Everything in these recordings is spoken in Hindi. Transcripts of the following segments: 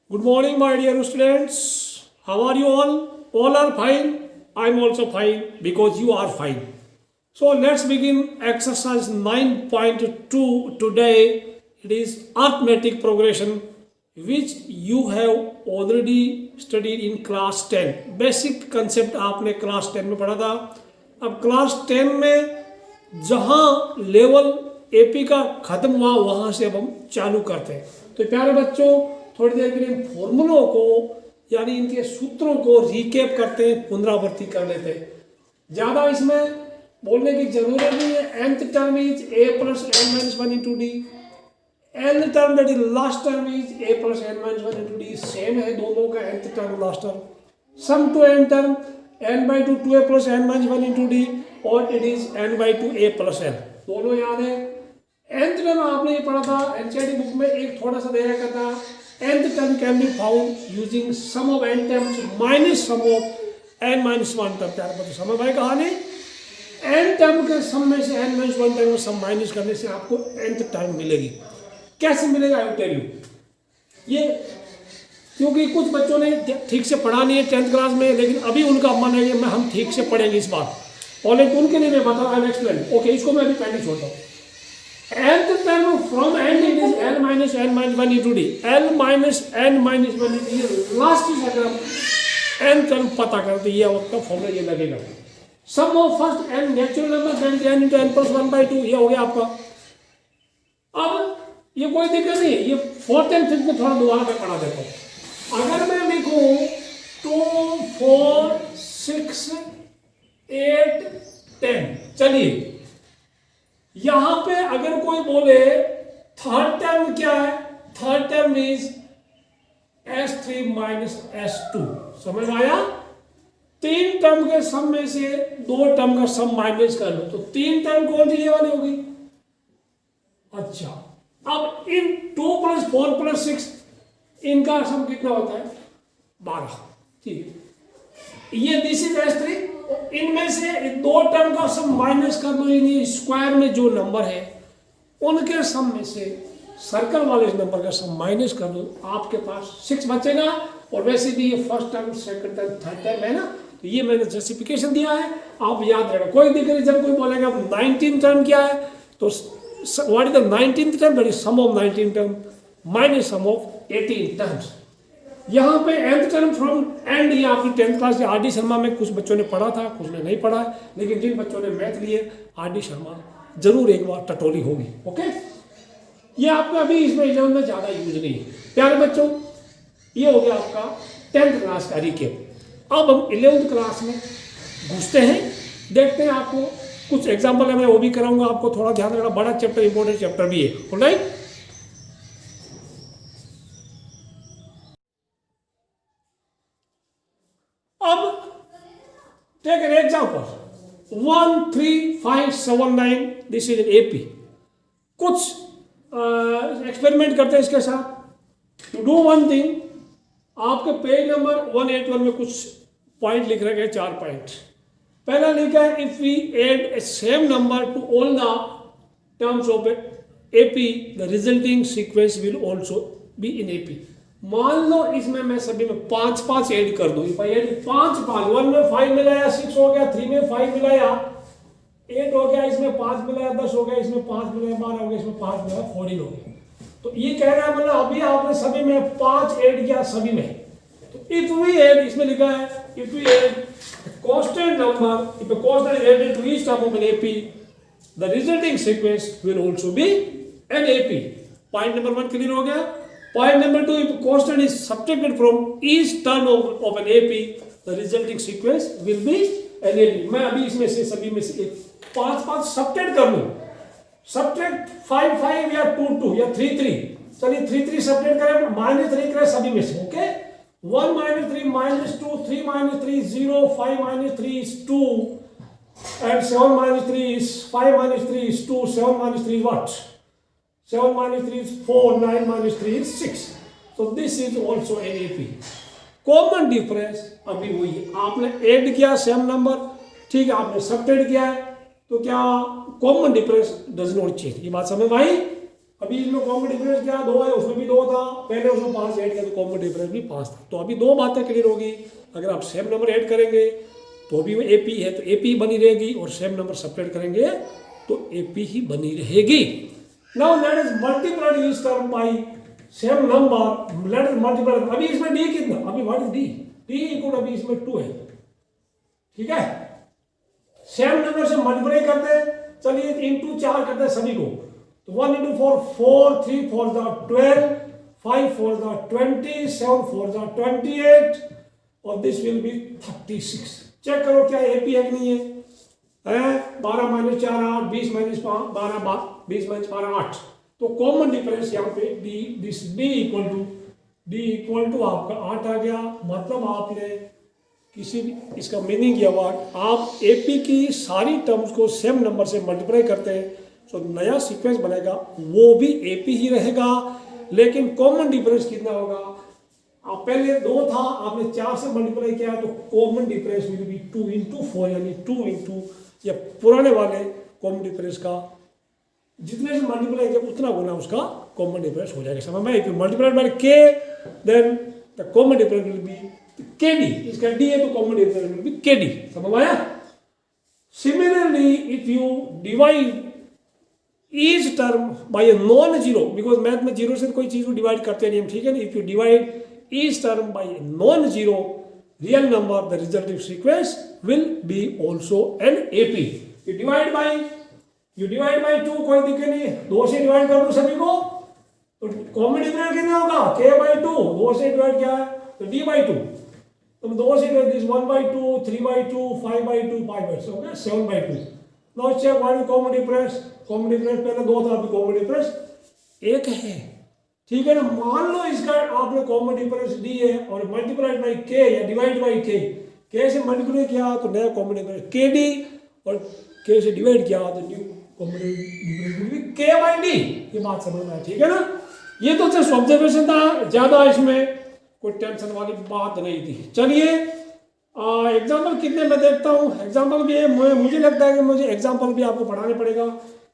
Good morning, my dear students. How are you all? All are fine. I am also fine because you are fine. So let's begin exercise 9.2 today. It is arithmetic progression which you have already studied in class 10. Basic concept आपने class 10 में पढ़ा था. अब class 10 में जहाँ लेवल एपी का खत्म हुआ वहाँ से अब हम चालू करते हैं. तो प्यारे बच्चों, थोड़ी देर के लिए फॉर्मूलों को यानी इनके सूत्रों को रिकेप करते हैं, पुनरावृत्ति कर लेते हैं. ज़्यादा इसमें बोलने की जरूरत नहीं है. nth term is a plus n minus 1 into d. n term that is last term is a plus n minus 1 into d. Same है दोनों का nth term last term. Sum to n term n by 2 2a plus n minus 1 into d और it is n by 2 a plus n. दोनों याद है. nth टर्म आपने ये पढ़ा था एनसीईआरटी बुक में, एक थोड़ा सा दे रखा था. nth term can be found using sum of n terms minus sum of n minus 1 term. प्यारे बच्चों समझ भाई कहानी. n टर्म के सम में से n minus 1 टर्म में सम माइनस करने से आपको nth टर्म मिलेगी. कैसे मिलेगा आई विल टेल यू. ये क्योंकि कुछ बच्चों ने ठीक से पढ़ा नहीं है 10th क्लास में, लेकिन अभी उनका मन है कि हम ठीक से पढ़ेंगे इस बार, और लेकिन उनके लिए मैं बता रहा हूँ एक्सप्लेन. ओके, इसको मैं अभी पहले छोड़ता हूँ. nth term from n it is l minus n minus 1 into d. l minus n minus 1 into d last is अगर हम n term पता करें तो ये आपका फॉर्मूला ये लगेगा. Sum of first n natural number that is n into n plus 1 by 2. ये हो गया आपका. अब ये कोई दिक्कत नहीं है. ये फोर्थ एंड फिफ्थ में थोड़ा दोबारा मैं पढ़ा देता हूँ. अगर मैं लिखूँ 2 4 6 8 10, चलिए यहां पे अगर कोई बोले थर्ड टर्म क्या है, third term is s3 minus s2. समझ में आया. तीन टर्म के सम में से दो टर्म का सम माइनस कर लो तो तीन टर्म कौन सी ये वाली होगी. अच्छा, अब इन 2 plus 4 plus 6 इनका सम कितना होता है 12. ठीक है, ये दिस इज s3. इनमें से दो टर्म का सम माइनस कर दो. यानी स्क्वायर में जो नंबर है उनके सम में से सर्कल वाले नंबर का सम माइनस कर दो, आपके पास 6 बचेगा. और वैसे भी ये first term second term third term है ना, तो ये मैंने जस्टिफिकेशन दिया है, आप याद रखना. कोई दिक्कत नहीं. जब कोई बोलेगा 19 टर्म क्या है तो what is the 19th term, that is sum of 19 term minus sum of 18 terms. यहाँ पे nth टर्म फ्रॉम एंड, ये आपकी 10th क्लास के आर.डी. शर्मा में कुछ बच्चों ने पढ़ा था, कुछ ने नहीं पढ़ा है, लेकिन जिन बच्चों ने मैथ लिए आर.डी. शर्मा जरूर एक बार टटोली होगी. ओके, ये आपका अभी इसमें 11 में ज़्यादा यूज नहीं है. प्यारे बच्चों, ये हो गया आपका 10th क्लास का रिकेप. अब हम 11th क्लास में घुसते हैं, देखते हैं. आपको कुछ एग्जाम्पल है मैं वो भी कराऊंगा. आपको थोड़ा ध्यान रखना, बड़ा चैप्टर इंपॉर्टेंट चैप्टर भी है. ऑलराइट, अब take an example 1 3 5 7 9. This is an AP. कुछ एक्सपेरिमेंट करते हैं इसके साथ. टू डू वन थिंग, आपके पेज नंबर 181 में कुछ पॉइंट लिख रखे हैं, 4 पॉइंट. पहला लिखा है if we add a same number to all the terms of AP the resulting sequence will also be in AP. मान लो इसमें मैं सभी में 5 ऐड कर दूं. 5 1 में 5 मिलाया 6 हो गया, 3 में 5 मिलाया 8 हो गया, इसमें 5 मिलाया 10 हो गया, इसमें 5 मिलाया 12 हो गया, इसमें 5 मिलाया 14 हो गया. तो ये कह रहा है मतलब अभी आपने सभी में 5 ऐड किया सभी में. तो इफ वी ऐड, इसमें लिखा है if we add constant number, if a constant is added to each term of an AP the resulting sequence will also be an AP. Point number 1 clear हो गया. Point number 2, if constant is subtracted from each term of an AP, the resulting sequence will be an AP. मैं अभी इसमें से सभी में से 5 सब्ट्रैक्ट कर लूँ. सब्ट्रैक्ट 5 या 2 या 3. चलिए 3 सब्ट्रैक्ट करें, -3 करें सभी में से. Okay, 1 - 3 -2, 3 - 3 0, 5 - 3 is 2, and 7 - 3 is 5 - 3 is 2, 7 - 3 is what? 7 - 3 is 4, 9 - 3 is 6. So this is also an AP. Common difference अभी वही है. आपने ऐड किया सेम नंबर, ठीक है, आपने सब्ट्रैक्ट किया है, तो क्या common difference does not change. ये बात समझ में आई. अभी इसमें कॉमन डिफरेंस क्या 2 है, उसमें भी 2 था, पहले उसमें 5 ऐड किया तो कॉमन डिफरेंस भी 5 था। तो अभी 2 बातें क्लियर होगी। अगर आप सेम नंबर ऐड करेंगे तो अभी ए पी है तो ए पी बनी रहेगी, और सेम नंबर सब्ट्रैक्ट करेंगे तो ए पी ही बनी रहेगी। Now let us multiply this term by same number, let us multiply. अभी इसमें डी कितना, अभी what is D, d equal अभी इसमें 2 है, ठीक है। सेम नंबर से मल्टीप्लाई करते हैं, चलिए इंटू 4 करते हैं सभी को, तो 1 into 4 4, 3 4 12, 5 4 20, 7 4 28, और दिस विल बी 36। चेक करो क्या एपी है कि नहीं है? 12 माइनस 4 8, 20 माइनस 12 20 माइनस 12 8। तो कॉमन डिफरेंस यहाँ पे d, this d equal to आपका 8 आ गया। मतलब आपने किसी भी, इसका मीनिंग ये हुआ, आप एपी की सारी टर्म्स को सेम नंबर से मल्टीप्लाई करते हैं तो नया सीक्वेंस बनेगा, वो भी एपी ही रहेगा, लेकिन कॉमन डिफरेंस कितना होगा? आप पहले 2 था, आपने 4 से मल्टीप्लाई किया तो common difference will be 2 into 4, यानी 2 into या पुराने वाले कॉमन डिफरेंस का जितने से मल्टीप्लाई किया उतना गुना उसका कॉमन डिफरेंस हो जाएगा। समझ में? If you multiply by k then the common difference will be k d. इसका डी है तो common difference will be k d. समझ में आया? Similarly if you divide each term by a non zero, because math में जीरो से कोई चीज को डिवाइड करते नहीं हम, ठीक है ना। If you divide each term by a non zero real number the resulting sequence will be also an AP. You divide by 2, कोई दिक्कत नहीं, 2 से डिवाइड कर दो सभी को तो कॉमन डिफरेंस कितना होगा? k/2, 2 से डिवाइड किया है तो d/2, तो 2 से डिवाइड दिस 1/2, 3/2, 5/2, 5/2 हो गया 7/2। Now check what is common difference. Common difference पहले 2 था, अभी कॉमन डिफरेंस 1 है, ठीक है ना। मान लो इसका आपने कॉमन डिफरेंस डी है और मल्टीप्लाइड बाय के या डिवाइड बाय के से मल्टीप्लाई किया तो नया कॉमन डिफरेंस के डी, और के से डिवाइड किया तो न्यू कॉमन डिफरेंस के बाय डी। ये बात समझ में आया, ठीक है ना। ये तो सिर्फ ऑब्जर्वेशन था, ज्यादा इसमें कोई टेंशन वाली बात नहीं थी। चलिए एग्जाम्पल कितने मैं देखता हूँ, एग्जाम्पल भी है, मुझे लगता है कि मुझे एग्जाम्पल भी आपको पढ़ाने पड़ेगा,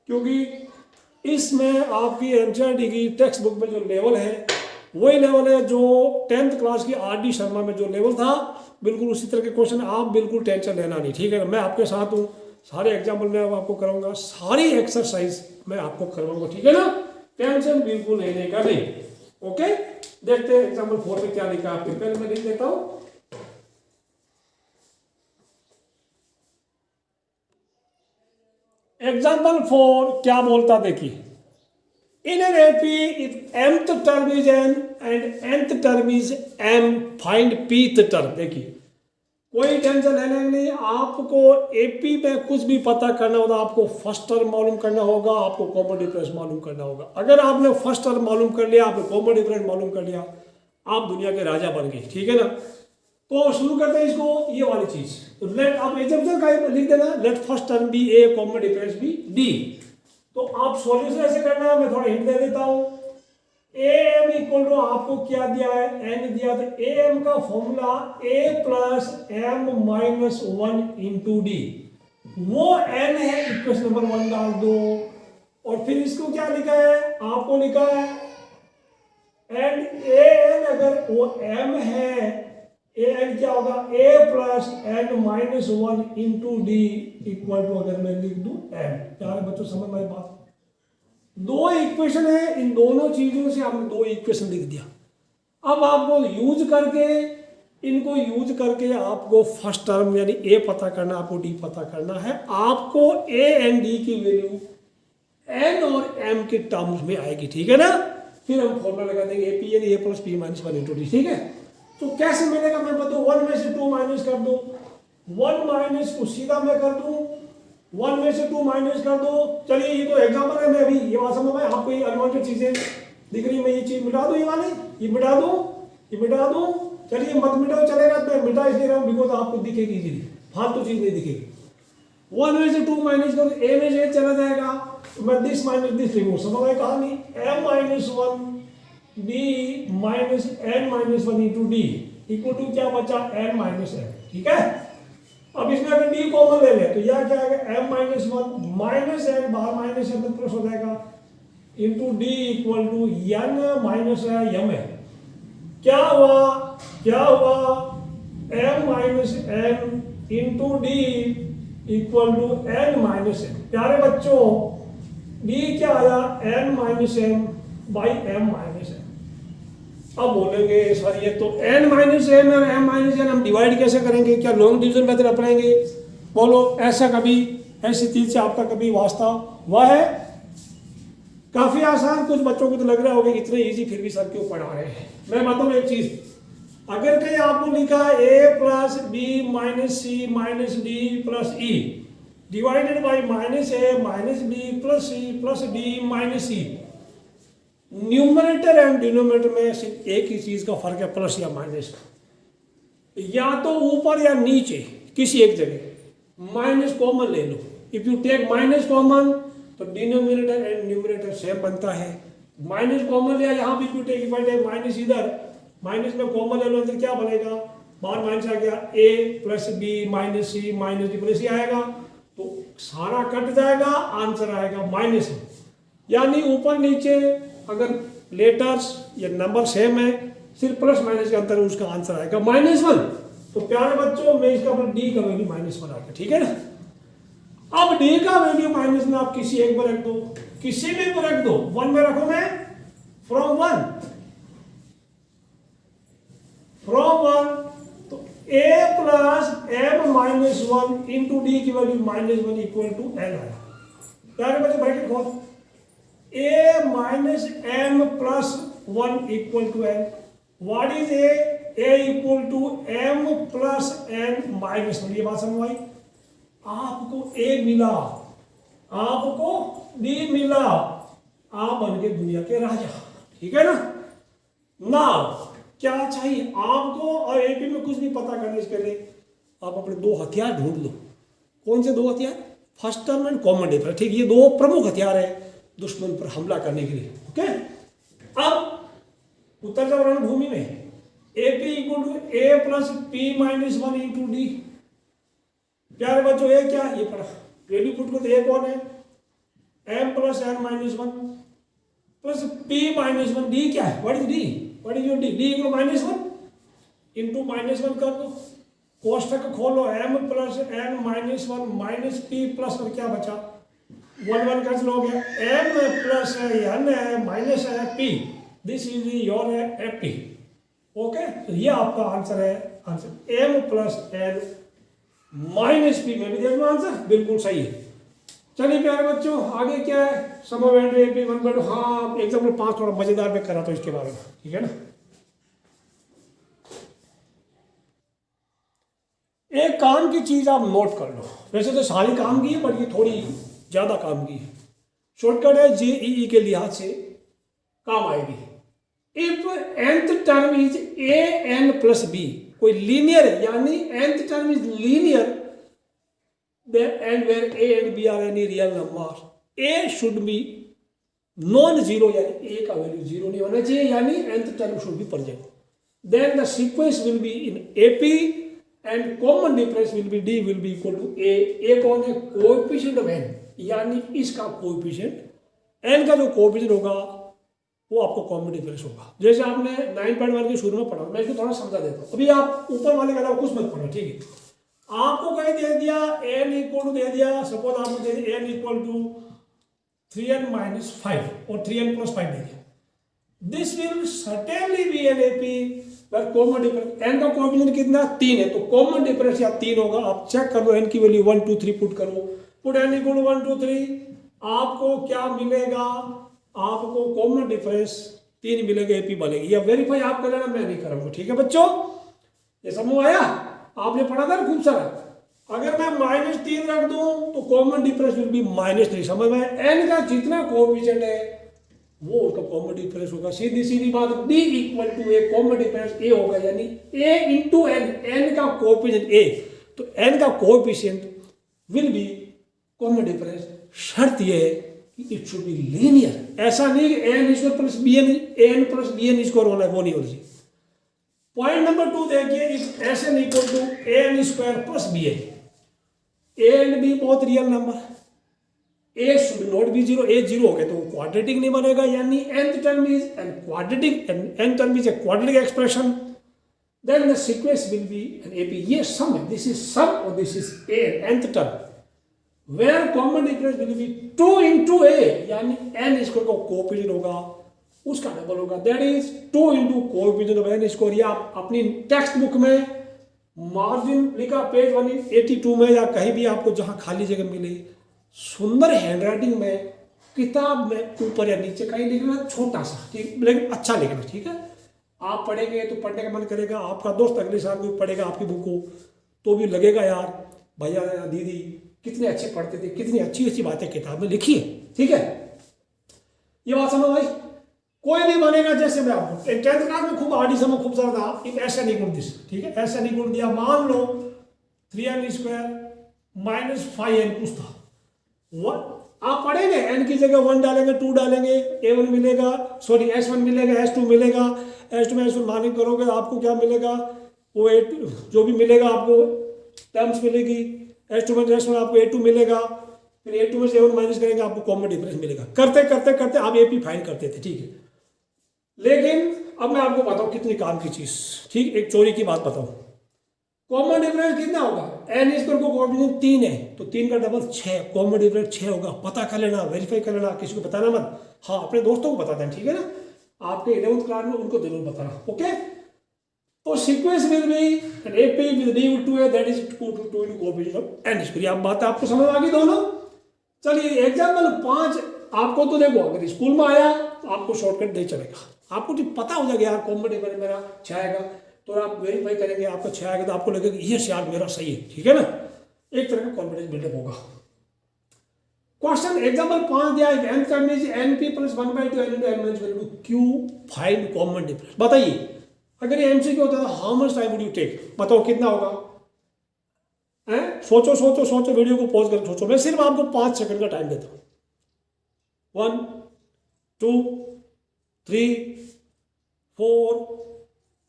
क्योंकि इसमें आपकी एनसीईआरटी की टेक्स्ट बुक में जो लेवल है वही लेवल है जो 10th क्लास की आर डी शर्मा में जो लेवल था, बिल्कुल उसी तरह के क्वेश्चन। आप बिल्कुल टेंशन लेना नहीं, ठीक है। मैं आपके साथ हूँ, सारे एग्जाम्पल मैं आपको कराऊंगा, सारी एक्सरसाइज मैं आपको करवाऊंगा, ठीक है ना। टेंशन बिल्कुल लेने का नहीं। ओके, देखते हैं एग्जाम्पल 4 में क्या लिखा है आपके, पहले मैं लिख देता हूँ। एग्जाम्पल 4 क्या बोलता देखिए, in an AP if mth term is n and nth term is m, find pth term. देखिए कोई टेंशन लेने नहीं, आपको एपी में कुछ भी पता करना होगा, आपको फर्स्ट टर्म मालूम करना होगा, आपको कॉमन डिफरेंस मालूम करना होगा। अगर आपने फर्स्ट टर्म मालूम कर लिया, आपने कॉमन डिफरेंस मालूम कर लिया, आप दुनिया के राजा बन गए, ठीक है ना। तो शुरू करते हैं इसको, ये वाली चीज। तो लेट आप एग्जाम्पल का लिख देना, let first term be A, common difference be D. तो आप सॉल्यूशन ऐसे करना है, मैं थोड़ा हिंट दे देता हूँ। ए एम इक्वल टू आपको क्या दिया है, एन दिया, तो ए एम का formula A plus M minus 1 into D, वो एन है, इक्वेशन नंबर 1 डाल दो। और फिर इसको क्या लिखा है, आपको लिखा है एंड ए एन, अगर वो एम है, ए एन क्या होगा, A plus N minus 1 into D equal to, अगर मैं लिख दूं एम। क्या है बच्चों, समझ में बात? 2 इक्वेशन है, इन दोनों चीजों से आपने 2 इक्वेशन लिख दिया। अब आपको यूज करके, इनको यूज करके आपको फर्स्ट टर्म यानी ए पता करना, आपको डी पता करना है। आपको ए एंड डी की वैल्यू एन और एम के टर्म्स में आएगी, ठीक है ना। फिर हम फॉर्मूला लगा देंगे ए पी यानी A plus P minus 1 into D, ठीक है। तो कैसे मिलेगा, मैं बताऊँ, 1 में से 2 माइनस कर दो, 1 माइनस को सीधा मैं कर दूं, 1 में से 2 माइनस कर दो। चलिए ये तो एग्जाम्पल है, मैं अभी ये बात समझ में, आपको ये अनवांटेड चीजें दिख रही है, मैं ये चीज मिटा दूं, ये वाले ये मिटा दूं, ये मिटा दूं। चलिए मत मिटाओ, चलेगा, तो मैं मिटा इसलिए रहा हूँ बिकॉज आपको दिखेगी इजीली, फालतू चीज नहीं दिखेगी। 1 में से 2 माइनस करो, ए में से चला जाएगा, तो मैं दिस माइनस दिस रिमूव, समझ में कहा नहीं, m minus 1 d minus n minus 1 into D equal to क्या बचा, एन माइनस एन, ठीक है। अब इसमें अगर डी कॉमन ले ले तो यह क्या आएगा, एम माइनस 1 माइनस एन, बाहर माइनस एन प्लस हो जाएगा, into D equal to n minus m है। क्या हुआ m minus n into D equal to n minus m. प्यारे बच्चों डी क्या आया n minus m by m minus m. अब बोलेंगे सर ये तो एन माइनस एम और एम माइनस एन हम डिवाइड कैसे करेंगे, क्या लॉन्ग डिवीजन मेथड अपनाएंगे? बोलो ऐसा कभी ऐसी चीज से आपका कभी वास्ता हुआ है? काफी आसान, कुछ बच्चों को तो लग रहा होगा इतने इजी, फिर भी सर क्यों पढ़ा रहे हैं। मैं बताऊं एक चीज, अगर कहीं आपको लिखा A plus B minus C minus D plus E divided by minus A minus B plus C plus D minus C, numerator and denominator में सिर्फ एक ही चीज का फर्क है, प्लस या माइनस का। या तो ऊपर या नीचे किसी एक जगह माइनस कॉमन ले लो। If you take minus common तो डिनोमिनेटर एंड न्यूमरेटर सेम बनता है। माइनस कॉमन लिया यहाँ भी, यू टेक माइनस इधर, माइनस में कॉमन ले लो तो क्या बनेगा, बाहर माइनस आ गया, A plus B minus C minus D plus C आएगा, तो सारा कट जाएगा, आंसर आएगा माइनस। यानी ऊपर नीचे अगर लेटर्स या नंबर सेम है, सिर्फ प्लस माइनस के अंतर है, उसका आंसर आएगा -1। तो प्यारे बच्चों में इसका डी का वैल्यू -1 आ गया, ठीक है ना। अब डी का वैल्यू माइनस में आप किसी एक में रख दो, किसी में रख दो, 1 में रखो मैं, फ्रॉम 1 तो a plus M minus 1 into d की वैल्यू -1 इक्वल टू एन आया। प्यारे बच्चे ब्रैकेट खोल, a minus m plus 1 equal to n. What is a equal to m plus n minus 1। ये बात समझ आई? आपको a मिला, आपको d मिला, आप बन गए दुनिया के राजा, ठीक है ना। नाउ क्या चाहिए आपको, और एपी में कुछ नहीं पता करने इसके लिए आप अपने 2 हथियार ढूंढ लो। कौन से 2 हथियार? First term and common difference, ठीक, ये 2 प्रमुख हथियार है दुश्मन पर हमला करने के लिए, ओके। अब उत्तर जाओ रणभूमि में, AP equal to A plus P minus 1 into d. प्यारे बच्चों ये क्या, ये पढ़ा वैल्यू पुट को, तो ए कौन है, m plus N minus 1 plus P minus 1, d क्या है, what is d, what is your d, d equal -1 into -1 कर दो, कोष्टक खोलो, m plus n minus 1 minus p plus 1, क्या बचा, 1 1 कैंसिल हो गया, m प्लस n है माइनस है p, this is your AP, okay. तो ये आपका आंसर है, answer m plus n minus p में भी देख लो आंसर बिल्कुल सही है। चलिए प्यारे बच्चों आगे क्या है, सम ऑफ एंड एपी 1/2। हाँ एग्जाम्पल 5 थोड़ा मजेदार में करा तो इसके बारे में, ठीक है ना। एक काम की चीज आप नोट कर लो, वैसे तो सारी काम की है बट ये थोड़ी ज्यादा काम की है, शॉर्टकट है, जेईई के लिहाज से काम आएगी। If nth term is a N plus b, कोई लीनियर है, यानी nth term is linear and where a and b are any real number, a should be non-zero, यानी a का वैल्यू 0 नहीं होना चाहिए, यानी nth term should be present. Then the sequence will be in AP and common difference will be d will be equal to a. a कौन है, कोएफिशिएंट ऑफ n, यानी इसका कोएफिशिएंट n का जो कोएफिशिएंट होगा वो आपको कॉमन डिफरेंस होगा। जैसे आपने 9.1 के शुरू में पढ़ा, मैं इसको थोड़ा समझा देता हूँ। अभी आप ऊपर वाले का अलावा कुछ मत पढ़ो, ठीक है। आपको कहीं दे दिया n इक्वल टू दे दिया, सपोज आपको दे दिया n equal to 3n minus 5 और 3n प्लस 5 दे दिया, this will certainly B an AP पर कॉमन डिफरेंस, n का कोएफिशिएंट कितना 3 है, तो कॉमन डिफरेंस या 3 होगा। आप चेक कर लो, n की वैल्यू 1 2 3 पुट करो, पुट n इक्वल टू 1 2 3, आपको क्या मिलेगा, आपको कॉमन डिफरेंस 3 मिलेगा, एपी बनेगी। या वेरीफाई आप कर लेना, मैं नहीं करूंगा, ठीक है बच्चों। ये समझ आया, आपने पढ़ा था ना खूब सारा। अगर मैं -3 रख दूं तो कॉमन डिफरेंस विल बी -3, समझ में। n का जितना कोएफिशिएंट है वो उसका कॉमन डिफरेंस होगा, सीधी सीधी बात। d equal to a, common difference a होगा, यानी a इंटू n, n का कोएफिशिएंट a, तो n का coefficient will be common difference. शर्त ये है कि इट शुड बी लीनियर, ऐसा नहीं कि n square plus bn square होना है, वो नहीं होना चाहिए। पॉइंट नंबर 2 देखिए, if Sn equal to an square plus bn, a and b बहुत real number, a should not be zero, a zero हो गया तो क्वाड्रेटिक नहीं बनेगा, यानी nth term is an quadratic, nth term is a quadratic expression, then the sequence will be an AP. ये सम है, दिस इज सम और this is a, nth term, where common difference will be 2 into a, यानी n स्क्वायर का कोएफिशिएंट होगा उसका डबल होगा, that is 2 into coefficient of n square. ये आप अपनी टेक्स्ट बुक में मार्जिन लिखा पेज 182 में या कहीं भी आपको जहां खाली जगह मिले, सुंदर हैंडराइटिंग में किताब में ऊपर या नीचे कहीं लिखना, छोटा सा ठीक, लेकिन अच्छा लिखना, ठीक है। आप पढ़ेंगे तो पढ़ने का मन करेगा, आपका दोस्त अगले साल कोई पढ़ेगा आपकी बुक को तो भी लगेगा यार भैया या दीदी कितने अच्छे पढ़ते थे, कितनी अच्छी अच्छी बातें किताब में लिखी है, ठीक है। ये बात समझ भाई, कोई भी बनेगा जैसे मैं आपको 10th क्लास में खूब आड़ी समय खूब सारा था, एक ऐसा नहीं गुण दिस, ठीक है, ऐसा नहीं गुण दिया, मान लो 3n स्क्वायर माइनस 5n कुछ था, आप पढ़ेंगे n की जगह 1 डालेंगे, 2 डालेंगे, a1 मिलेगा, सॉरी s1 मिलेगा, s2 मिलेगा, s2 में s1 माइनस करोगे आपको क्या मिलेगा, वो a2 जो भी मिलेगा आपको टर्म्स मिलेगी, s2 में s1 आपको a2 मिलेगा, फिर a2 में से a1 माइनस करेंगे आपको कॉमन डिफरेंस मिलेगा, करते करते करते आप AP फाइंड करते थे, ठीक है। लेकिन अब मैं आपको बताऊं कितनी काम की चीज, ठीक, एक चोरी की बात बताऊं, कॉमन डिफरेंस कितना होगा, n स्क्वायर को कोएफिशिएंट 3 है तो 3 का डबल 6, कॉमन डिफरेंस 6 होगा, पता कर लेना, वेरीफाई कर लेना, किसी को बताना मत, हाँ अपने दोस्तों को बता देना, ठीक है ना, आपके 11th क्लास में उनको जरूर बताना, ओके। तो sequence will B AP with D 2a, that is 2 into coefficient of n square. अब बात आपको समझ आ गई दोनों। चलिए एग्जाम्पल 5, आपको तो देखो अगर स्कूल में आया तो आपको शॉर्टकट नहीं चलेगा, आपको तो पता हो जाएगा यार कॉमन डिफरेंस मेरा 6 आएगा, तो आप वेरीफाई करेंगे आपका 6 आएगा तो आपको लगेगा ये यार मेरा सही है, ठीक है ना, एक तरह का कॉन्फिडेंस बिल्डअप होगा। क्वेश्चन एग्जांपल 5 दिया है, n term is np + 1/2 n into n minus 1 q, find common difference. बताइए अगर ये एमसीक्यू होता था how much time would you take, बताओ कितना होगा, हैं, सोचो सोचो सोचो, वीडियो को पॉज कर सोचो, मैं सिर्फ आपको 5 सेकंड का टाइम देता हूं, 1 2 3 4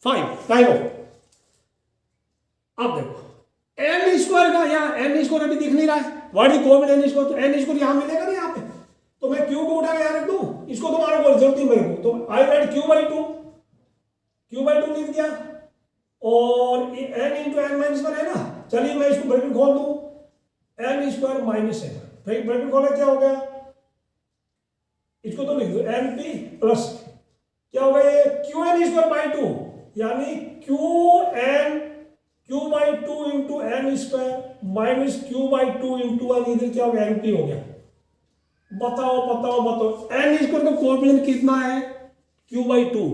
5, टाइम ऑफ। अब देखो n स्क्वायर का, यहाँ n स्क्वायर अभी दिख नहीं रहा है, what is common n square, तो n स्क्वायर यहाँ मिलेगा ना यहाँ पे, तो मैं q को उठा के यहाँ रख दूं, इसको तुम्हारा कोई जरूरत नहीं मेरे को, तो आई राइट q/2 लिख दिया, और n into n minus 1 है ना, चलिए मैं इसको ब्रैकेट खोल दूं, n स्क्वायर माइनस है, ब्रैकेट खोला क्या हो गया, इसको तो लिख दो np प्लस क्या होगा ये qn²/2, यानी q/2 into n square minus q/2 into 1, इधर क्या हो गया np हो गया। बताओ बताओ बताओ, n स्क्वायर का कोएफिशिएंट कितना है q/2,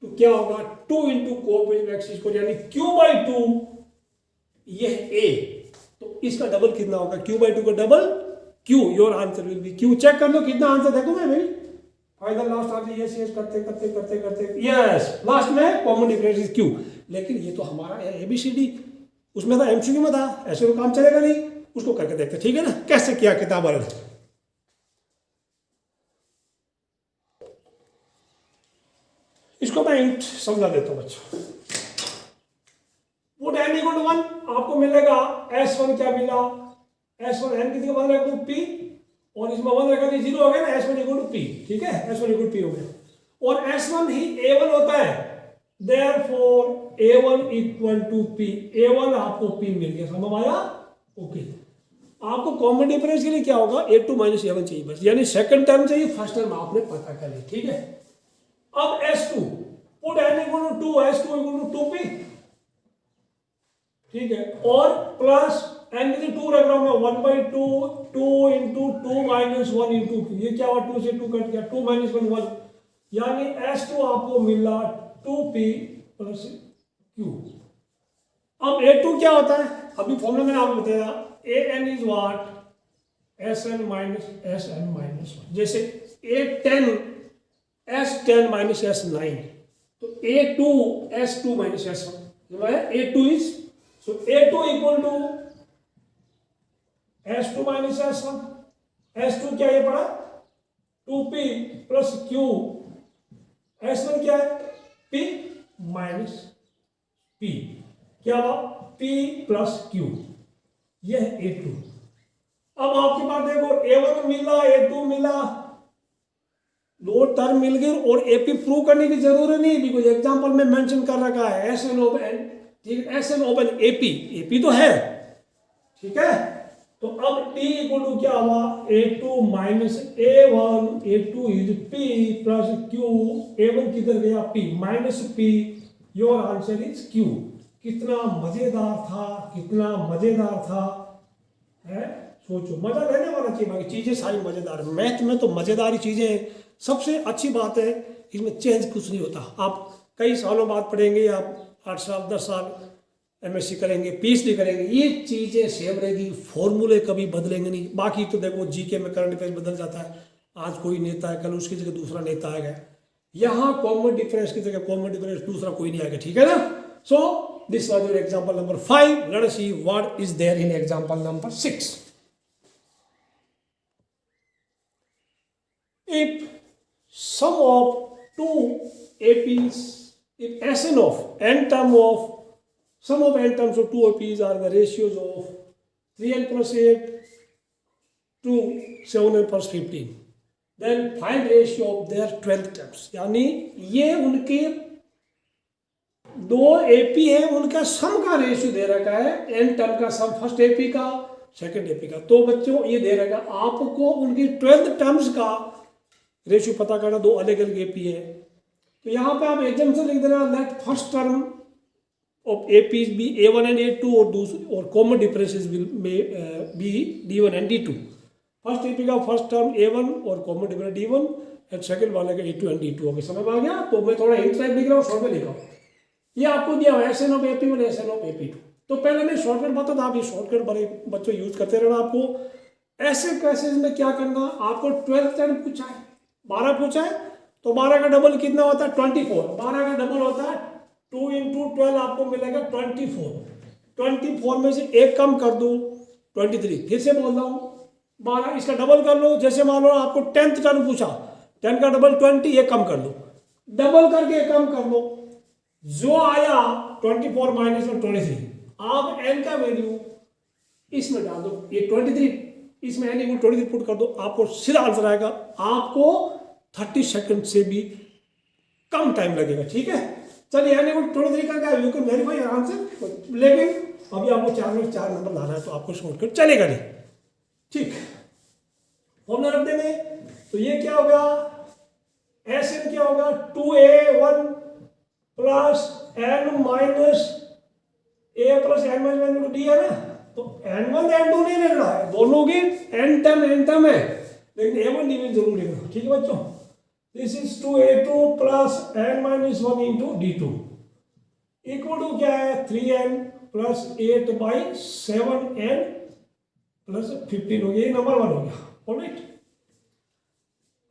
तो क्या होगा 2 into कोएफिशिएंट x स्क्वायर, यानी q/2 ये a, तो इसका डबल कितना होगा q/2 का double q, your answer will be q। Check कर लो कितना आंसर, देखो मैं भाई final last answer yes yes करते करते करते करते यस, लास्ट में कॉमन डिफरेंस इज q। लेकिन ये तो हमारा ABCD उसमें था, एमसीक्यू में था, ऐसे तो काम चलेगा नहीं, उसको करके देखते, ठीक है ना, कैसे किया किताब वाले ने। इसको मैं इंट समझा देता हूं बच्चों, पुट n = 1, आपको मिलेगा s1 क्या मिला, s1 n कितने के बाद रखा p, और इसमें 1 रखा तो 0 हो गया ना, s1 = p, ठीक है, s1 = p हो गया, और s1 ही a1 होता है, therefore a1 = p, a1 आपको p मिल गया, समझ आया, ओके। आपको कॉमन डिफरेंस के लिए क्या होगा, a2 - a1 चाहिए बस, यानी सेकंड टर्म चाहिए, फर्स्ट टर्म आपने पता कर ली, ठीक है। अब s2, put n = 2, s2 = 2p, ठीक है, और प्लस n की 2 रख रहा हूं मैं, 1/2 2 into 2 - 1 into p, ये क्या हुआ, 2 से 2 कट गया, 2 - 1 1, यानी s2 आपको मिला 2p + q। अब a2 क्या होता है, अभी फॉर्मूला मैंने आपको बताया, an is what, sn - sn - 1, जैसे a10 s10 - s9, तो a2 s2 - s1, a2 is, so a2 = s2 - s1, s2 क्या ये पड़ा 2p + q, s1 क्या है p - p, क्या हुआ p + q, यह है a2। अब आपके पास देखो A1 मिला, A2 मिला, दो टर्म मिल गए और एपी प्रूव करने की जरूरत नहीं, बिकॉज एग्जांपल में मेंशन कर रखा है एस एन ओपन, ठीक है, S an open AP, AP तो है, ठीक है। तो अब टी इक्वल टू क्या हुआ, A2 minus A1, A2 is P plus Q, A1 किधर गया P minus P, your answer is Q। कितना मजेदार था, कितना मजेदार था, है, सोचो, मजा लेने वाला चाहिए, बाकी चीजें सारी मजेदार है, मैथ में तो मजेदार ही चीजें हैं। सबसे अच्छी बात है इसमें चेंज कुछ नहीं होता, आप कई सालों बाद पढ़ेंगे, आप 8 साल 10 साल एमएससी करेंगे, पीएचडी करेंगे, ये चीजें सेम रहेगी, फॉर्मूले कभी बदलेंगे नहीं। बाकी तो देखो जीके में करंट अफेयर्स बदल जाता है, आज कोई नेता है कल उसकी जगह दूसरा नेता आएगा, यहाँ कॉमन डिफरेंस की जगह कॉमन डिफरेंस दूसरा कोई नहीं आएगा, ठीक है ना। So this was your example number 5। Let us see what is there in example number 6। If sum of two APs, if Sn of n term of sum of n terms of two APs are the ratios of 3n plus 8 to 7n plus 15, then find ratio of their 12 terms। यानी ये उनके दो एपी है, उनका सम का रेशियो दे रखा है, एन टर्म का सम फर्स्ट एपी का सेकंड एपी का। तो बच्चों ये दे रखा है आपको उनकी 12 टर्म्स का रेशियो पता करना, दो अलग अलग एपी है। तो यहाँ पे आप एग्जाम्पल लिख देना, let first term of AP be A1 and A2 और common differences will be D1 and D2। First AP का फर्स्ट टर्म A1 और common difference D1 and second वाले का A2 एंड D2। ओके, समझ आ गया। तो मैं थोड़ा हिंट टाइप लिख रहा हूँ, शॉर्ट में लिखा हूँ। ये आपको दिया हुआ SN of AP1, SN of AP2। तो पहले मैं शॉर्टकट बता था, आप ये शॉर्टकट बड़े बच्चों यूज करते रहना। आपको ऐसे केसेस में क्या करना, आपको 12 टर्म पूछा है, 12 पूछा है, तो 12 का डबल कितना होता है 24। 12 का डबल होता है 2 इंटू 12, आपको मिलेगा 24। 24 में से एक कम कर दो 23। फिर से बोल रहा हूँ 12, इसका डबल कर लो। जैसे मान लो आपको 10th टर्म पूछा, 10 का डबल 20, एक कम कर लो, डबल करके एक कम कर लो, जो आया 24 माइनस 23। आप n का वैल्यू इसमें डाल दो, ये 23, इसमें n इक्वल 23 पुट कर दो, आपको सीधा आंसर आएगा। आपको 30 सेकंड से भी कम टाइम लगेगा, ठीक है। चलिए n इक्वल 23 करके you can verify your answer. लेकिन अभी आपको 4 में 4 नंबर लाना है, तो आपको शॉर्टकट चलेगा नहीं, ठीक। फॉर्मूला रख देंगे, तो ये क्या होगा, SN क्या होगा 2A1 plus n minus a plus n minus 1 into d है ना। तो n1 n2 नहीं लिखना है, दोनों की n टर्म है, लेकिन a1 d1 जरूर लिखना, ठीक है बच्चों। This is 2A2 plus n minus 1 into d2 equal to क्या है 3n plus 8 by 7n plus 15 हो गया, ये नंबर 1 हो गया, ऑलराइट।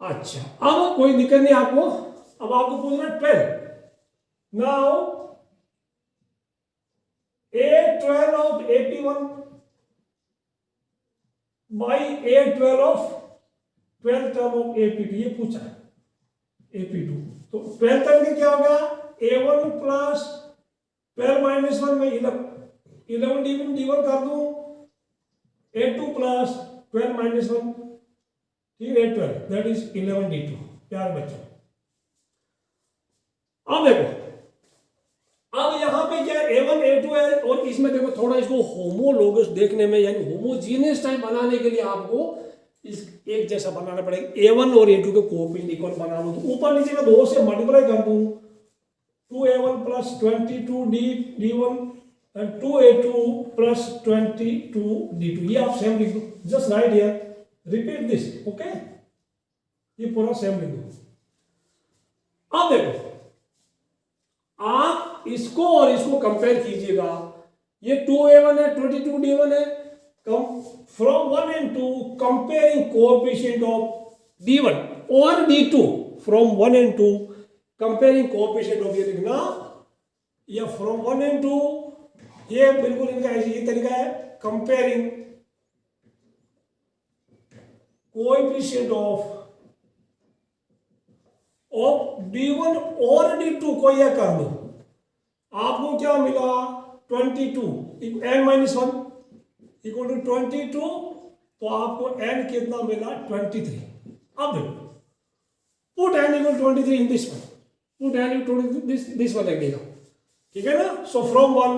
अच्छा, अब कोई दिक्कत नहीं आपको, अब आपको पूछना 12। Now A12 of AP1 by A12 of 12 term of AP2, ये पूछा है AP2। तो 12 टर्म के क्या होगा, A1 प्लस 12 माइनस 1 में 11 D1 कर दूं, A2 प्लस 12 माइनस 1, ठीक है, 12, दैट इज 11 D2। प्यारे बच्चों, अब देखो, अब यहाँ पे क्या A1 A2 है, और इसमें देखो थोड़ा इसको होमोलोगस देखने में, यानी होमोजीनियस टाइप बनाने के लिए आपको इस एक जैसा बनाना पड़ेगा। A1 और A2 के कोएफिशिएंट इक्वल बना लो, तो ऊपर नीचे में 2 से मल्टीप्लाई कर दूं, 2A1 plus 22 D1 and 2A2 plus 22 D2। ये आप सेम लिख दो, just right here, repeat this, okay, ये पूरा सेम लिख दो। अब देखो, आप इसको और इसको कंपेयर कीजिएगा, ये 2A1 है, 22 D1 है, from 1 and 2 comparing coefficient of D1 और D2, from 1 and 2 comparing coefficient of, ये लिखना, या फ्रॉम 1 and 2, ये बिल्कुल इनका ये तरीका है, कंपेयरिंग कोएफिशिएंट ऑफ D1 और D2 को यह कर दो, आपको क्या मिला 22 n माइनस 1 इक्वल टू 22, तो आपको n कितना मिला 23। अब देखो put n equal 23 in this one, put n equal this one लगेगा, ठीक है ना। सो फ्रॉम वन,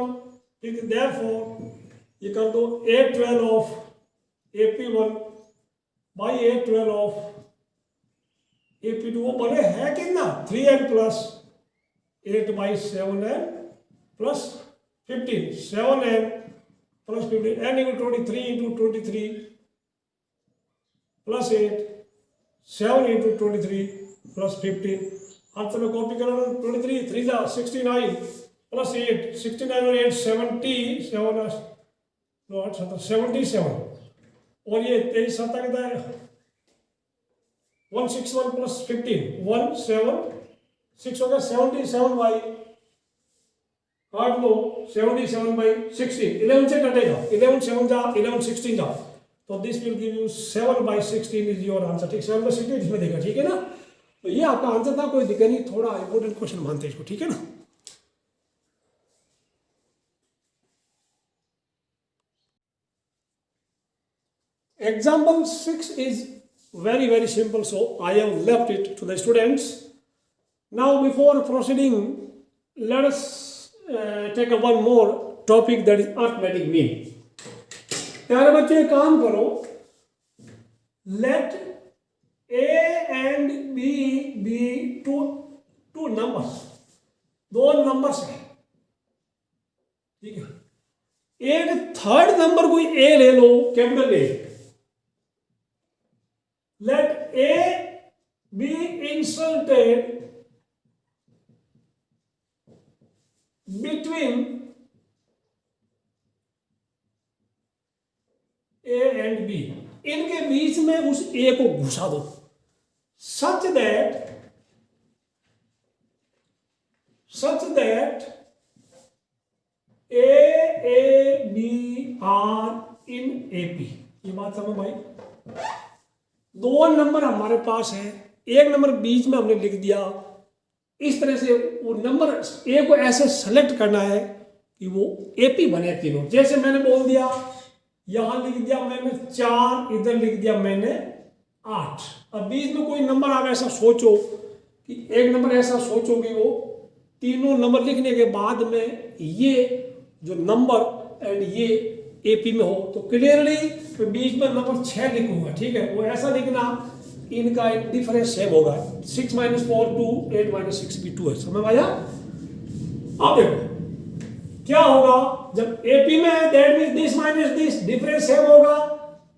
ठीक है, देयरफॉर ये कर दो a12 of AP1 by a12 of AP2, वो बने है कितना 3n plus 8 by 7n plus 15, 7n plus 15, n equal 23 into 23 plus 8, 7 into 23 plus 15, अंत में कॉपी करो 23 3 जा 69 प्लस 8, 69 और 8 77, 77 और ये 23 7 कितना है 161 प्लस 15 176 हो गया 77 बाई काट लो 77 बाई 16, 11 से कटेगा 11 7 जा 11 16 जा, तो this will give you 7 by 16 is your answer, ठीक 7 बाई 16 इसमें देखा, ठीक है ना। तो ये आपका आंसर था, कोई दिक्कत नहीं, थोड़ा इंपॉर्टेंट क्वेश्चन मानते हैं इसको, ठीक है ना। Example 6 is very simple, so I have left it to the students. Now before proceeding, let us take up one more topic, that is arithmetic mean. प्यारे बच्चे एक काम करो, let A and B be two numbers, दो नंबर्स है, ठीक है। एक थर्ड नंबर कोई A ले लो, capital A, let A be inserted between A and B, इनके बीच में उस A को घुसा दो, such that A, B are in AP। ये बात समझ भाई, दो नंबर हमारे पास है, एक नंबर बीच में हमने लिख दिया, इस तरह से वो नंबर ए को ऐसे सेलेक्ट करना है कि वो एपी बने तीनों। जैसे मैंने बोल दिया, यहां लिख दिया मैंने 4, इधर लिख दिया मैंने 8, अब बीच में कोई नंबर आप ऐसा सोचो कि एक नंबर ऐसा सोचो कि वो तीनों नंबर लिखने के बाद में ये जो नंबर एंड ये एपी में हो, तो क्लियरली तो बीच में नंबर 6 लिखूंगा, ठीक है। वो ऐसा लिखना, इनका डिफरेंस सेम होगा, 6 - 4 2, 8 - 6 भी 2 है, समझ आया। अब देखो क्या होगा जब एपी में है, that means this minus this, difference same होगा,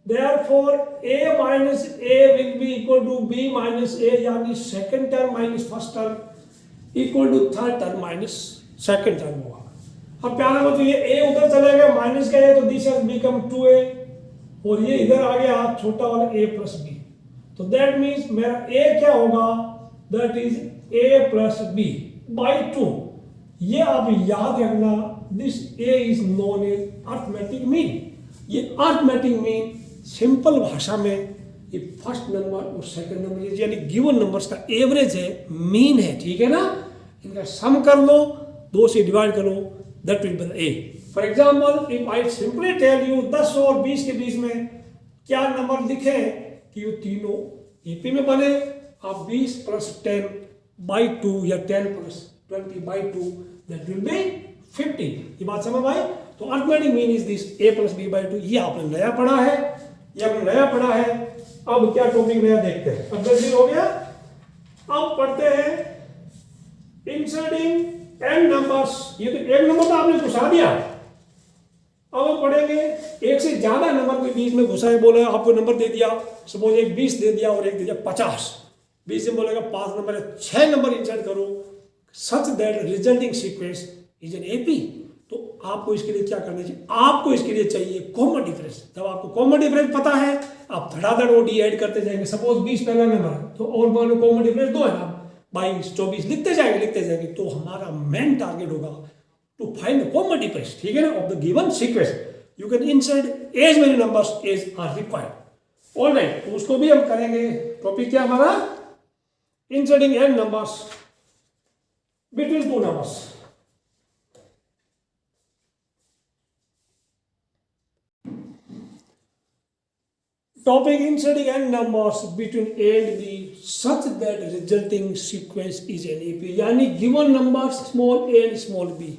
therefore a minus a will be equal to b minus a, यानी second term minus first term equal to third term minus second term होगा। अब प्यारे बच्चों ये a उधर चला गया, माइनस का है, तो दिस हैज बिकम 2a, और ये इधर आ गया छोटा वाला a प्लस b, तो दैट मींस मेरा a क्या होगा, that is a plus b by 2। ये आप याद रखना, this a is known as arithmetic mean. ये अरिथमेटिक मीन सिंपल भाषा में ये फर्स्ट नंबर और सेकंड नंबर यानी गिवन नंबर्स का एवरेज है, मीन है, ठीक है ना। इनका सम कर लो, 2 से डिवाइड करो, that will be a। For example if I simply tell you 10 और 20 के बीच में क्या नंबर लिखे कि वो तीनों एपी में बने, आप 20 + 10 बाई 2 या 10 + 20 बाई 2, दैट विल बी 50। ये बात समझ आए। तो arithmetic mean is this a + b by 2। ये आपने नया पढ़ा है, ये आपने नया पढ़ा है। अब क्या टॉपिक नया देखते हैं, अब 10 दिन हो गया। अब पढ़ते हैं इंसर्टिंग n नंबर्स। ये तो एक नंबर तो आपने घुसा दिया, अब हम पढ़ेंगे एक से ज्यादा नंबर के बीच में घुसा है। बोला आपको नंबर दे दिया, सपोज एक 20 दे दिया और एक दे दिया 50, 20 में बोलेगा 5 नंबर है, 6 नंबर इंसर्ट करो, such that resulting sequence is an AP. तो आपको इसके लिए क्या करना चाहिए, आपको इसके लिए चाहिए कॉमन डिफरेंस। जब आपको कॉमन डिफरेंस पता है, आप धड़ाधड़ ओडी ऐड करते जाएंगे। सपोज 20 पहला नंबर है, तो और मान लो कॉमन डिफरेंस 2 है, आप 22 24 लिखते जाएंगे, तो हमारा मेन टारगेट होगा to find the common difference, ठीक है ना, of the given sequence. You can insert as many numbers as are required. All right, तो उसको भी हम करेंगे। टॉपिक क्या हमारा, inserting n numbers between two numbers. Topic inserting n numbers between a and b such that resulting sequence is an AP, यानी given numbers small a and small b,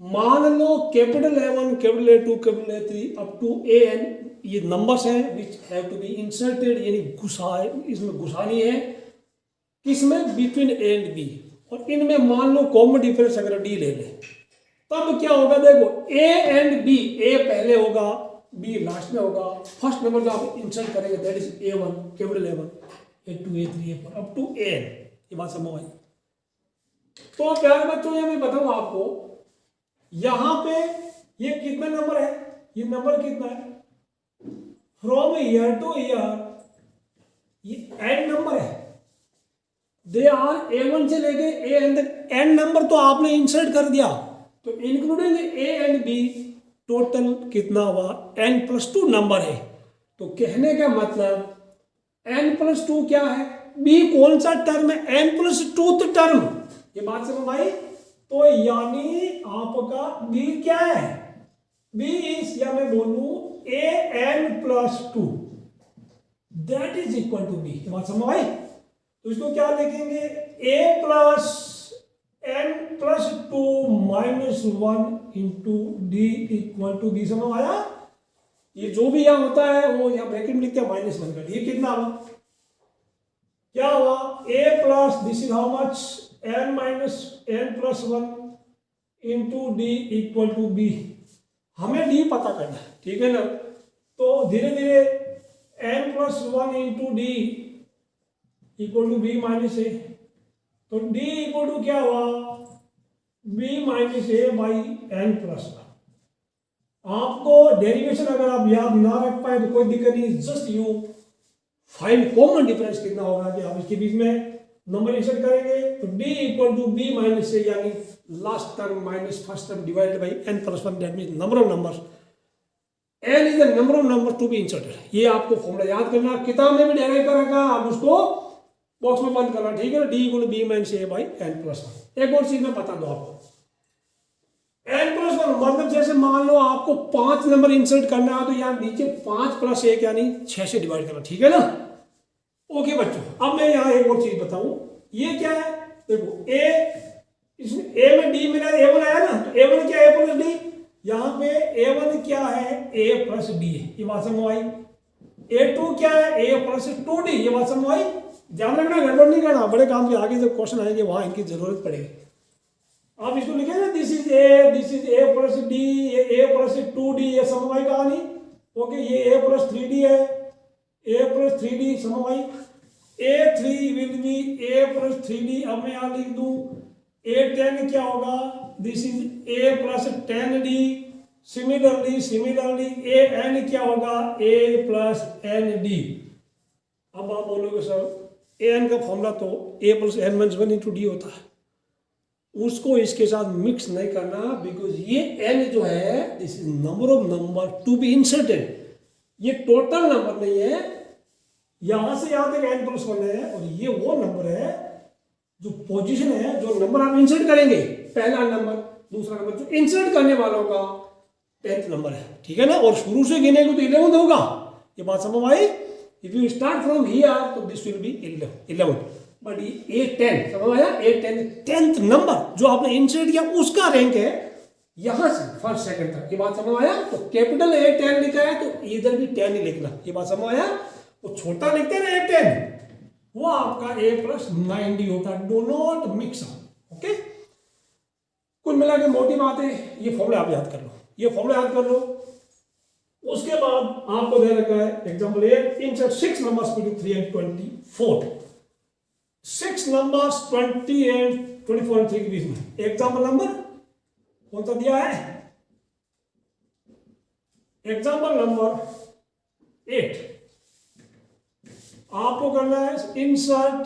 मान लो capital A1, capital A2, capital A3 up to an ये नंबर्स हैं which have to be inserted, यानी इसमें घुसानी है किसमें, बिटवीन ए एंड बी, और इनमें मान लो कॉमन डिफरेंस अगर डी ले लें तब क्या होगा, देखो ए एंड बी, ए पहले होगा बी लास्ट में होगा, फर्स्ट नंबर जो आप इंसर्ट करेंगे that is A1, capital A1, A2, A3, A4 up to an, ये बात समझ आई। तो प्यारे बच्चों ये मैं बताऊं आपको, यहां पे ये कितना नंबर है, ये नंबर कितना है, फ्रॉम ईयर टू ईयर ये n नंबर है, दे आर A1 से लेके ए एन तक n नंबर तो आपने इंसर्ट कर दिया, तो including a and b total कितना हुआ, n+2 नंबर है। तो कहने का मतलब n+2 क्या है, b कौन सा टर्म है, n+2 टर्म, ये बात समझ आई। तो यानी आपका b क्या है, b इज, या मैं बोलूं an+2 that is equal to b, ये बात समझ आई। तो इसको क्या लिखेंगे, a+n+2 -1 into D equal to b, समझ आया। ये जो भी यहां होता है वो यहां ब्रैकेट में लिखते हैं -1 का, ये कितना हुआ, क्या हुआ, a+ this is how much, n-n+1 into D equal to b, हमें डी पता करना है, ठीक है ना। तो धीरे धीरे n+1 into D equal to B minus A, तो डी इक्वल टू क्या हुआ, b minus a by n+1। आपको डेरिवेशन अगर आप याद ना रख पाए तो कोई दिक्कत नहीं, just you find common difference कितना होगा कि आप इसके बीच में नंबर इंसर्ट करेंगे, तो d equal to b minus A, यानी last term minus first term divided by n+1, that means number of numbers, n is the number of number to be inserted. ये आपको फॉर्मूला याद करना, किताब में भी डेराइव कर रखा, आप उसको बॉक्स में बंद करना, ठीक है ना, d equal to b minus a by n+1। एक और चीज मैं बता दो आपको, n+1 मतलब जैसे मान लो आपको 5 नंबर इंसर्ट करना है, तो यहाँ नीचे 5 + 1 यानी 6 से डिवाइड करना, ठीक है ना। ओके बच्चों, अब मैं यहाँ एक और चीज बताऊं, ये क्या है, देखो इसमें a में d मिला, a1 आया ना, तो a1 क्या है, a+ d, यहाँ पे a1 क्या है, a+ d है, ये बात समझ आई। a2 क्या है, a+2d, ये बात समझ आई। ध्यान रखना, गड़बड़ नहीं करना, बड़े काम के आगे जब क्वेश्चन आएंगे वहां इनकी जरूरत पड़ेगी। आप इसको लिखे ना, दिस इज a+d, ये a+2d, ये समझ आई कहानी। ओके, ये a+3d है, a+3d समझ आई। a3 विल बी a+3d, अब मैं यहाँ लिख दूं a10 क्या होगा, this is a+10d, similarly an क्या होगा, a+nd। अब आप बोलोगे सर an का फॉर्मूला तो a+n-1 इंटू डी होता है, उसको इसके साथ मिक्स नहीं करना, बिकॉज ये n जो है this is number of number to be inserted, ये टोटल नंबर नहीं है, यहां से यहां तक n+1 है, और ये वो नंबर है जो पोजीशन है, जो नंबर आप इंसर्ट करेंगे, पहला नंबर, दूसरा नंबर, जो इंसर्ट करने वालों का 10th नंबर है, ठीक है ना। और शुरू से गिनेंगे तो 11 होगा, ये बात समझ आई। If you start from here तो दिस विल बी 11, बट ये A10 समझ आया, A10 10th नंबर जो आपने इंसर्ट किया उसका रैंक है यहां से फर्स्ट सेकंड तक, ये बात समझ आया। तो कैपिटल A10 लिखा है तो इधर भी 10 ही लिखना, ये बात समझ आया। तो छोटा लिखते हैं ना A10, वो आपका a+9d होता है, do not mix up. Okay, कुल मिला के मोटी बात है, ये फॉर्मूला आप याद कर लो, ये फॉर्मूला याद कर लो। उसके बाद आपको दे रखा है example 8, insert 6 numbers between 3 and 24, 6 numbers 20 and 24 and 3 के बीच में। एग्जांपल नंबर कौन सा दिया है, एग्जांपल नंबर 8, आपको करना है इंसर्ट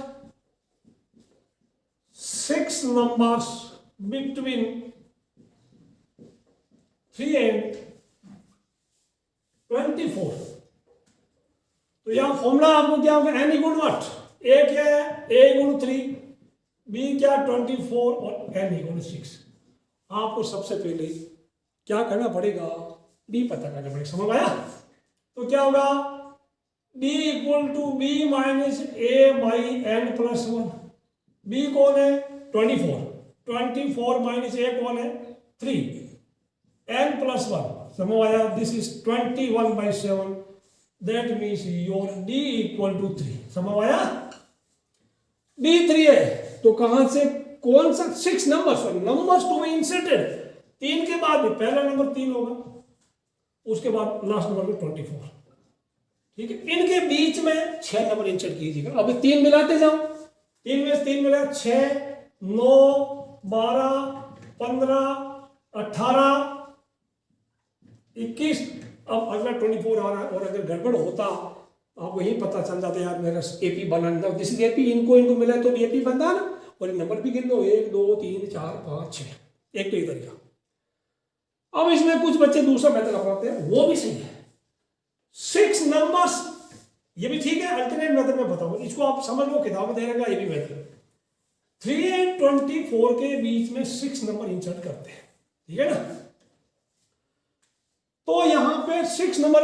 6 नंबर्स बिटवीन 3 and 24। तो यहां फॉर्मूला आपको क्या होगा, n इक्वल व्हाट, a क्या है, a इक्वल 3, b क्या 24 और n इक्वल 6। आपको सबसे पहले क्या करना पड़ेगा, d पता करना पड़ेगा, समझ आया। तो क्या होगा, D equal to B minus a by n plus one. B कौन है 24, 24 माइनस ए कौन है 3, एन प्लस वन समझ आया। This is 21/7, that means your D equal to 3। समझ आया, D 3 है तो कहां से कौन सा 6 नंबर्स टू बी इंसर्टेड। 3 के बाद भी पहला नंबर 3 होगा, उसके बाद लास्ट नंबर में 24, ठीक है। इनके बीच में 6 नंबर इंसर्ट कीजिएगा। अब 3 मिलाते जाओ, 3 में 3 मिला 6, 9, 12, 15, 18, 21। अब अगला 24 आ रहा है, और अगर गड़बड़ होता आपको यही पता चल जाता यार मेरा एपी बनाना, जिस एपी इनको मिला तो एपी बनता ना, और नंबर भी गिन लो 1 2 3 4 5 6। एक तो ये तरीका। अब इसमें कुछ बच्चे दूसरा मेथड अपनाते हैं, वो भी सही है। 6 नंबर्स, ये भी ठीक है, अल्टरनेट मेथड में बताऊंगा, इसको आप समझ लो, किताब में दे रहेगा ये भी मेथड। 3 और 24 के बीच में 6 नंबर इंसर्ट करते हैं, ठीक है ना। तो यहां पे 6 नंबर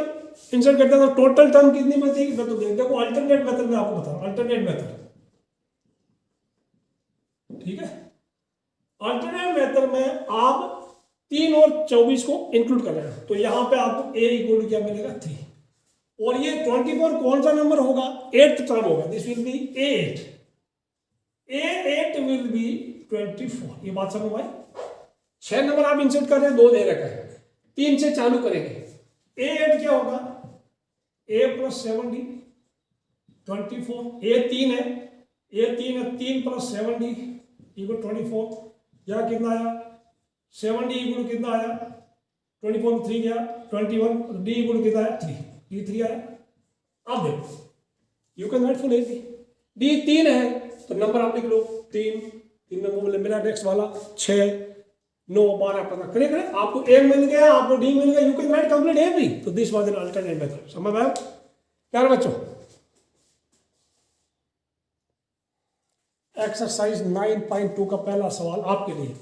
इंसर्ट करते हैं तो टोटल टर्म कितनी बचेगी, मैं तो देखो अल्टरनेट मेथड में आपको बताऊं, अल्टरनेट मेथड, ठीक है। अल्टरनेट मेथड में आप 3 और 24 को इंक्लूड कर रहे हैं, तो यहां पे आपको a इक्वल टू क्या मिलेगा 3, और ये 24 कौन सा नंबर होगा 8th टर्म होगा, this will B A8, A8 will be 24। ये बात समझ भाई। 6 नंबर आप इंसर्ट कर रहे हैं, 2 दे रखा है, 3 से चालू करेंगे। A8 क्या होगा A प्लस 7D 24, A3 है, A3 है 3 प्लस 7D इक्वल 24, या कितना आया 7D इक्वल कितना आया 24 में 3 गया 21, D इक्वल कितना आया 3, D 3 आया। अब देखो you can right full AP, D 3 है तो नंबर आप लिख लो 3 नंबर मेरा नेक्स्ट वाला 6 9 12 15 करे करे, आपको A मिल गया, आपको D मिल गया, you can write complete AP. तो this was an alternate method. समझ में आया प्यारे बच्चों। एक्सरसाइज 9.2 का पहला सवाल आपके लिए,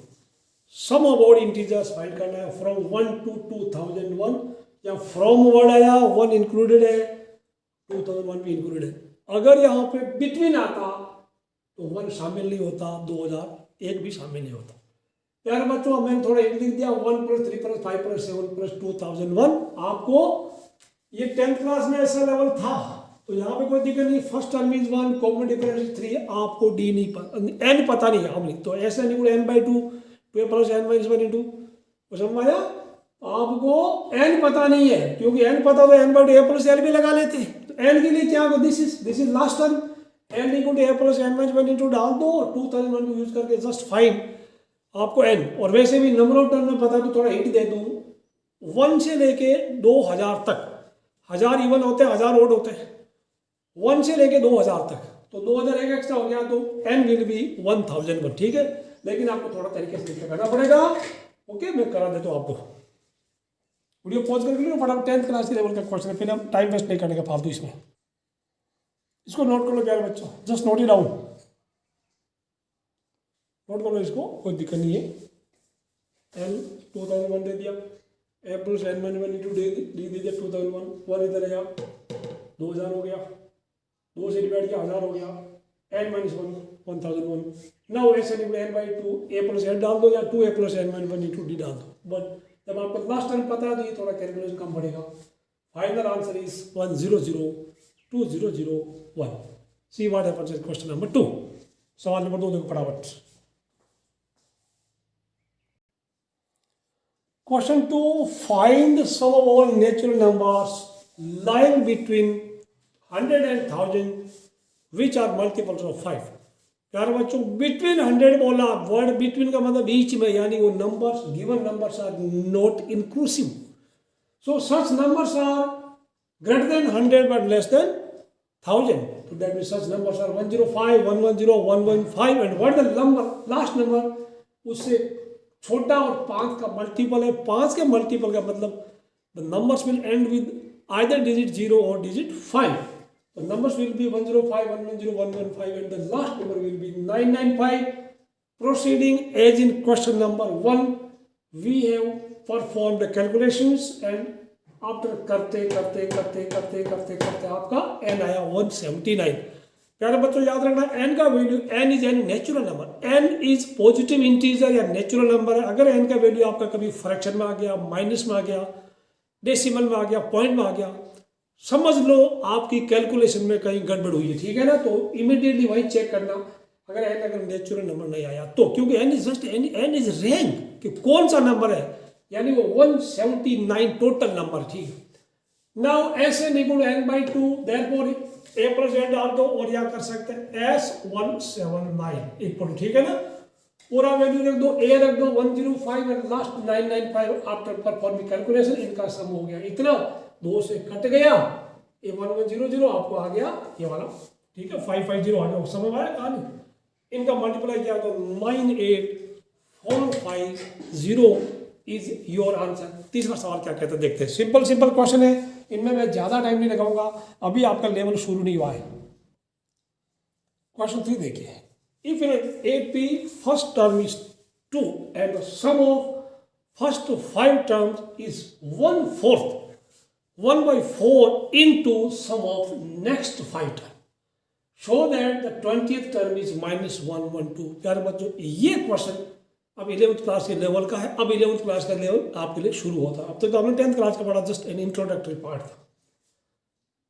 सम अबाउट इंटीजर्स फाइंड करना है फ्रॉम 1 to 2001, या फ्रॉम वर्ड आया 1 इंक्लूडेड है 2001 भी इंक्लूडेड है। अगर यहाँ पे बिटवीन आता तो 1 शामिल नहीं होता, 2001 भी शामिल नहीं होता। प्यारे बच्चों मैंने थोड़ा हिंट लिख दिया, 1 + 3 + 5 + 7 + 2001। आपको ये 10th क्लास में ऐसा लेवल था तो यहाँ पे कोई दिक्कत नहीं। First term is 1, common difference 3, आपको डी नहीं पता, एन पता नहीं है हमने, तो ऐसा नहीं बोले n/2 2 + n-1 इंटू, समझ आया। आपको n पता नहीं है, क्योंकि n पता तो n/2 a + l भी लगा लेते, तो n के लिए क्या होगा, this is last term, n = a + n-1 into डाल दो, 2001 को यूज करके जस्ट फाइन आपको n। और वैसे भी नंबर ऑफ टर्म में पता तो थोड़ा हिंट दे दूं, 1 से लेके 2000 तक, 1000 इवन होते हैं 1000 ओड होते हैं, 1 से लेके 2000 तक, तो 2000 एक एक्स्ट्रा हो गया तो n विल बी 1001, ठीक है। लेकिन आपको थोड़ा तरीके से करना पड़ेगा, ओके। मैं करा देता हूँ आपको, वीडियो पॉज करके लो फटाफट। 10th क्लास के लेवल का क्वेश्चन है, फिर हम टाइम वेस्ट नहीं करने का फालतू इसमें। इसको नोट कर लो प्यारे बच्चों, just note it down, note कर लो इसको, कोई दिक्कत नहीं है। n 2001 दे दिया, a + n-1 इंटू दे दिया 2001, 1 इधर आया 2000 हो गया, 2 से डिवाइड किया 1000 हो गया, n-1 1001। नाउ ऐसे निकले n/2 a + n डाल दो, या 2a + n-1 इंटू d डाल दो। बट जब आपको लास्ट टर्म पता है तो ये थोड़ा कैलकुलेशन कम पड़ेगा। Final answer is 1002001। See what happens in question number 2। सवाल नंबर 2 देखो फटाफट। Question 2, find sum of all natural numbers lying between 100 and 1000 which are multiples of 5। प्यारे बच्चों बिटवीन 100 बोला, वर्ड बिटवीन का मतलब बीच में, यानी वो numbers given numbers are not inclusive, so such numbers are greater than 100 but less than 1000, तो that means such numbers are 105 110 115 and what the number last number उससे छोटा और 5 का मल्टीपल है। 5 के मल्टीपल का मतलब the numbers will and with either digit 0 or digit 5. The numbers will be 105, 110, 115 and the last number will be 995. Proceeding as in question number 1, we have performed the calculations and after करते करते करते करते करते करते आपका n आया 179। प्यारे बच्चों याद रखना n का value, n is any natural number, n is positive integer या नेचुरल नंबर है। अगर n का वैल्यू आपका कभी फ्रैक्शन में आ गया, माइनस में आ गया, डेसिमल में आ गया, पॉइंट में आ गया, समझ लो आपकी कैलकुलेशन में कहीं गड़बड़ हुई है, ठीक है ना। तो इमीडिएटली वही चेक करना अगर नेचुरल नंबर नहीं आया तो, क्योंकि n is just n is rank कि कौन सा नंबर है, यानी वो 179 टोटल नंबर, ठीक है। नाउ ऐसे Nikul n/2, therefore a plus n डाल दो और या कर सकते हैं s179 इक्वल, ठीक है ना। पूरा वैल्यू रख दो, a रख दो 105 and last 995 after performing calculation इनका सम हो गया इतना, 2 से कट गया, ये 1100 आपको आ गया ये वाला, ठीक है, 550 आ गया, समझ आया कहानी। इनका मल्टीप्लाई किया तो 98450 इज योर आंसर। तीसरा सवाल क्या कहते हैं देखते हैं, सिंपल सिंपल क्वेश्चन है, इनमें मैं ज्यादा टाइम नहीं लगाऊंगा, अभी आपका लेवल शुरू नहीं हुआ है। क्वेश्चन 3 देखिए, if in AP first term is 2 and sum of first 5 terms is 1/4 1/4 into sum of next 5 term, show that the 20th term is -112। प्यारे बच्चों ये क्वेश्चन अब 11th क्लास के लेवल का है, अब 11th क्लास का लेवल आपके लिए शुरू होता है। अब तक तो हमने 10th क्लास का पढ़ा, जस्ट एन इंट्रोडक्टरी पार्ट था।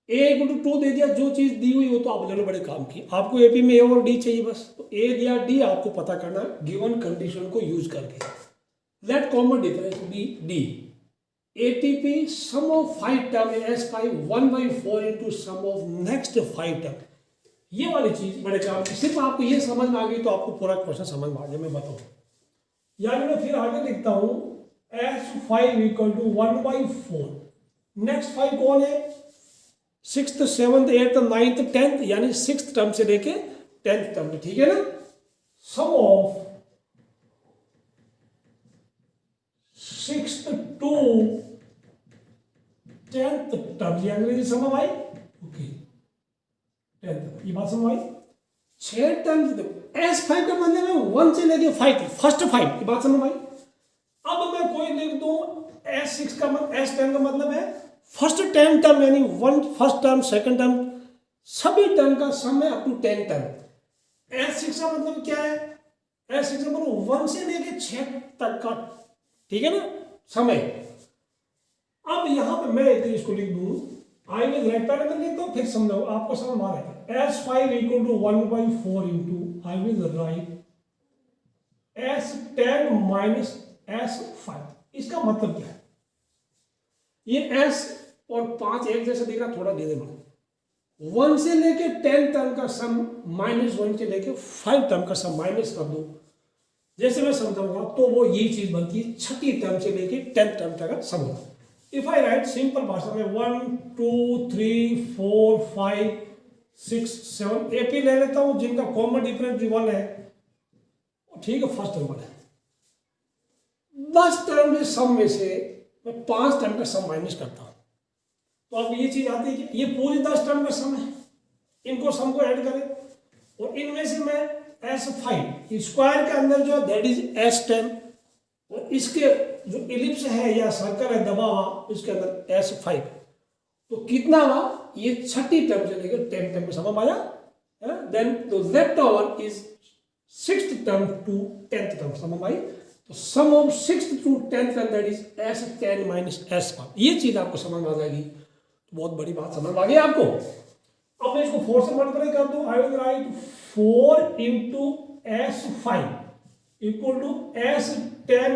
a = 2 दे दिया, जो चीज दी हुई वो तो आप ले बड़े काम की, आपको एपी में a और d चाहिए बस, तो a दिया d आपको पता करना गिवन कंडीशन को यूज करके। Let common difference be d, ATP sum of 5 term S5 1/4 into sum of next 5 term, ये वाली चीज बड़े काम की। सिर्फ आपको ये समझ में आ गई तो आपको पूरा क्वेश्चन समझ में आ गया, मैं बताऊं। यानी मैं फिर आगे लिखता हूं S5 = 1/4, नेक्स्ट 5 कौन है, 6th 7th 8th 9th 10th, यानी 6th टर्म से लेके 10th टर्म, ठीक है ना। सम of 6th to 10th term, ये अंग्रेजी समझ आई, ओके 10th, ये बात समझ आई। 6 टर्म S5 का मतलब है 1 से लेके 5 फर्स्ट 5, ये बात समझ आई। अब मैं कोई लिख दूं S6 का S10 का मतलब है फर्स्ट 10 टर्म, यानी 1 फर्स्ट टर्म, सेकंड टर्म, सभी टर्म का सम है अप टू 10 टर्म। S6 का मतलब क्या है, S6 का मतलब 1 से लेके 6 तक का, ठीक है ना, समय। अब यहां पे मैं इसको लिख दूं, आई विल राइट, पहले मैं लिखता हूं फिर समझाओ, आपको समझ आ रहा है। S5 = 1/4 into I will right S10 - S5। इसका मतलब क्या है, ये S और 5 एक जैसे दिख रहा, थोड़ा दे देना। 1 से लेके 10 टर्म का सम -1 से लेके 5 टर्म का सम माइनस कर दो, जैसे मैं समझाऊंगा तो वो यही चीज बनती है, छठी टर्म से लेके 10th टर्म तक का सम होगा। इफ आई राइट सिंपल भाषा में 1 2 3 4 5 6 7 एपी ले लेता हूं, जिनका कॉमन डिफरेंस 1 है, ठीक है, फर्स्ट नंबर है। 10 टर्म के सम में से मैं 5 टर्म का सम माइनस करता हूं, तो अब ये चीज आती है कि ये पूरी 10 टर्म का सम है, इनको सम को ऐड करें, और इनमें से मैं S5 स्क्वायर के अंदर जो दैट इज S10, और इसके जो इलिप्स है या सर्कल है दबा हुआ उसके अंदर S5, तो कितना हुआ, ये छठी टर्म से लेकर 10th टर्म में समझ आया। Then the left over is 6th term to 10th term, समझ आई। तो सम of 6th to 10th term that is S10 - S5, ये चीज आपको समझ में आ जाएगी, तो बहुत बड़ी बात समझ में आ गई आपको। अब मैं इसको 4 से मल्टीप्लाई कर दूं, आई will right 4 into S5 = S10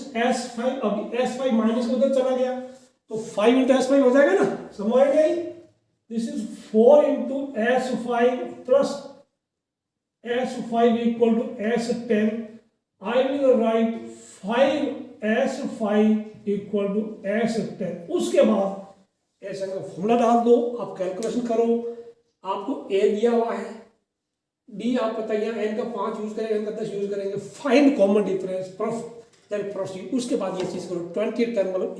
- S5। अब S5 माइनस उधर चला गया तो 5 into S5 हो जाएगा ना, समझ आई नहीं। This is 4 into S5 plus S5 = S10, I will right 5S5 = S10। उसके बाद ऐसा का फॉर्मूला डाल दो, आप कैलकुलेशन करो, आपको A दिया हुआ है, D आप बताइए, n का 5 यूज करेंगे, n का 10 यूज करेंगे, find common difference, then proceed. उसके बाद ये चीज करो, 20 टर्म मतलब A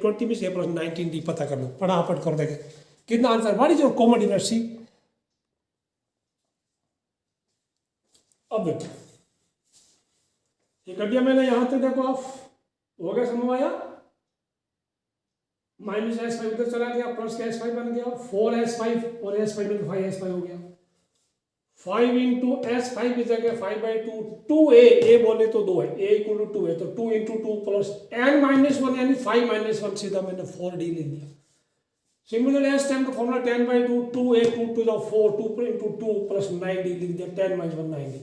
20 में से A + 19 D पता कर लो, फटाफट कर देंगे कितना answer, what is your common difference C. अब देखो ये कर दिया मैंने, यहां तक देखो आप, हो गया, समझ आया। माइनस एस फाइव उधर चला गया, प्लस का एस फाइव बन गया, 4s5 और एस फाइव में 5s5 हो गया। 5 इंटू एस फाइव की जगह 5/2 2a, ए बोले तो 2 है, a इक्वल टू 2 है, तो 2 इंटू 2 प्लस n-1 यानी 5-1, सीधा मैंने 4d लिख दिया। सिमिलर एस टाइम का formula 10/2 2a 2 to the 4 2 into 2 plus 9d लिख दिया, 10-1 9d।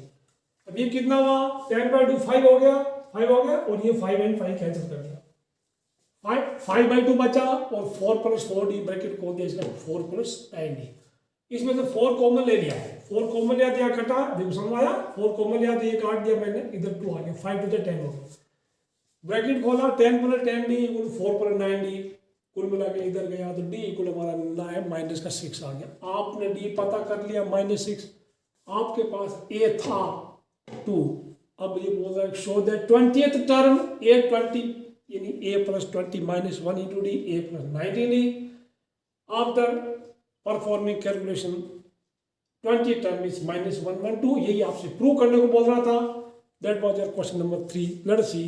अब ये कितना हुआ, 10/2 5 हो गया, 5 हो गया, और ये 5 and 5 कैंसिल कर दिया, 5/2 बचा, और 4 प्लस 4d ब्रैकेट खोल दिया, इसका 4 प्लस 9d। इसमें से 4 कॉमन ले लिया, 4 कॉमन लिया, दिया कटा, देखो समझ आया, 4 कॉमन लिया तो ये काट दिया मैंने, इधर 2 आ गया, 5 to the 10 हो गया, ब्रैकेट खोला, 10 plus 10d equal 4 plus 9d, कुल मिला के इधर गया तो d इक्वल हमारा 9 माइनस का 6 आ गया। आपने d पता कर लिया -6, आपके पास a था 2, अब ये बोल रहा है show that 20th term a20 यानी a plus 20 minus 1 into d a plus 19d। After performing calculation 20 term is -112, यही आपसे प्रूव करने को बोल रहा था। That was your question number 3। Let's see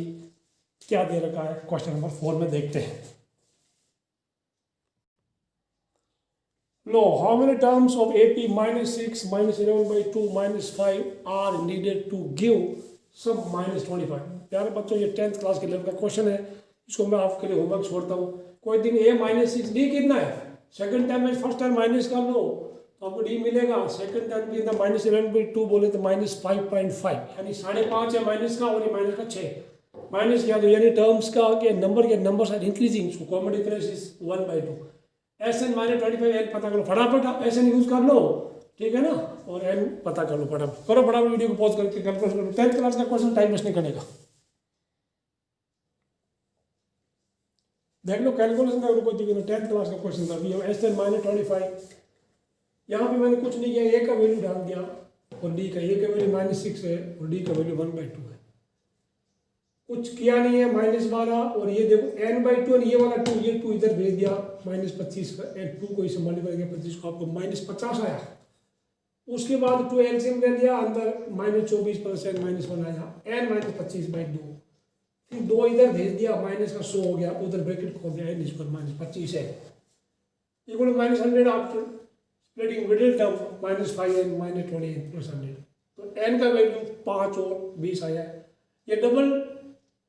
क्या दे रखा है क्वेश्चन नंबर 4 में, देखते हैं। लो, how many terms of AP -6 -11/2 -5 are needed to give sum -25। प्यारे बच्चों, ये 10th क्लास के लेवल का क्वेश्चन है, इसको मैं आपके लिए होमवर्क छोड़ता हूँ। कोई दिन a -6 d कितना है, सेकंड टाइम में फर्स्ट टाइम माइनस कर लो तो आपको d मिलेगा, सेकंड टाइम कितना -11/2 बोले तो -5.5 यानी 5.5 है माइनस का, और ये माइनस का 6 माइनस किया तो यानी टर्म्स का के numbers are increasing, so common difference is 1/2। SN -25 n पता करो फटाफट, आप SN यूज कर लो, ठीक है ना, और n पता कर लो फटाफट, करो फटाफट, वीडियो को पॉज करके कैलकुलेट करो। 10th क्लास का क्वेश्चन टाइम वेस्ट नहीं करने का, देख लो कैलकुलेशन का, कोई दिक्कत नहीं, 10th क्लास का क्वेश्चन था। SN -25, यहाँ पे मैंने कुछ नहीं किया, a का वैल्यू डाल दिया, और d का, a का वैल्यू -6 है और d का वैल्यू 1/2 है, कुछ किया नहीं है, -12, और ये देखो n/2 और ये वाला 2, ये 2 इधर भेज दिया, -25 का, 2 को इसे मल्टीप्लाई किया 25 को, आपको -50 आया। उसके बाद 2 एलसीएम ले लिया, अंदर -24 प्लस n -1 आया, n -25/2, फिर 2 इधर भेज दिया, माइनस का 100 हो गया, उधर ब्रैकेट खोल दिया, n स्क्वायर -25 है equal -100 after splitting middle term -5n -20n plus 100, तो n का वैल्यू 5 और 20 आया। ये डबल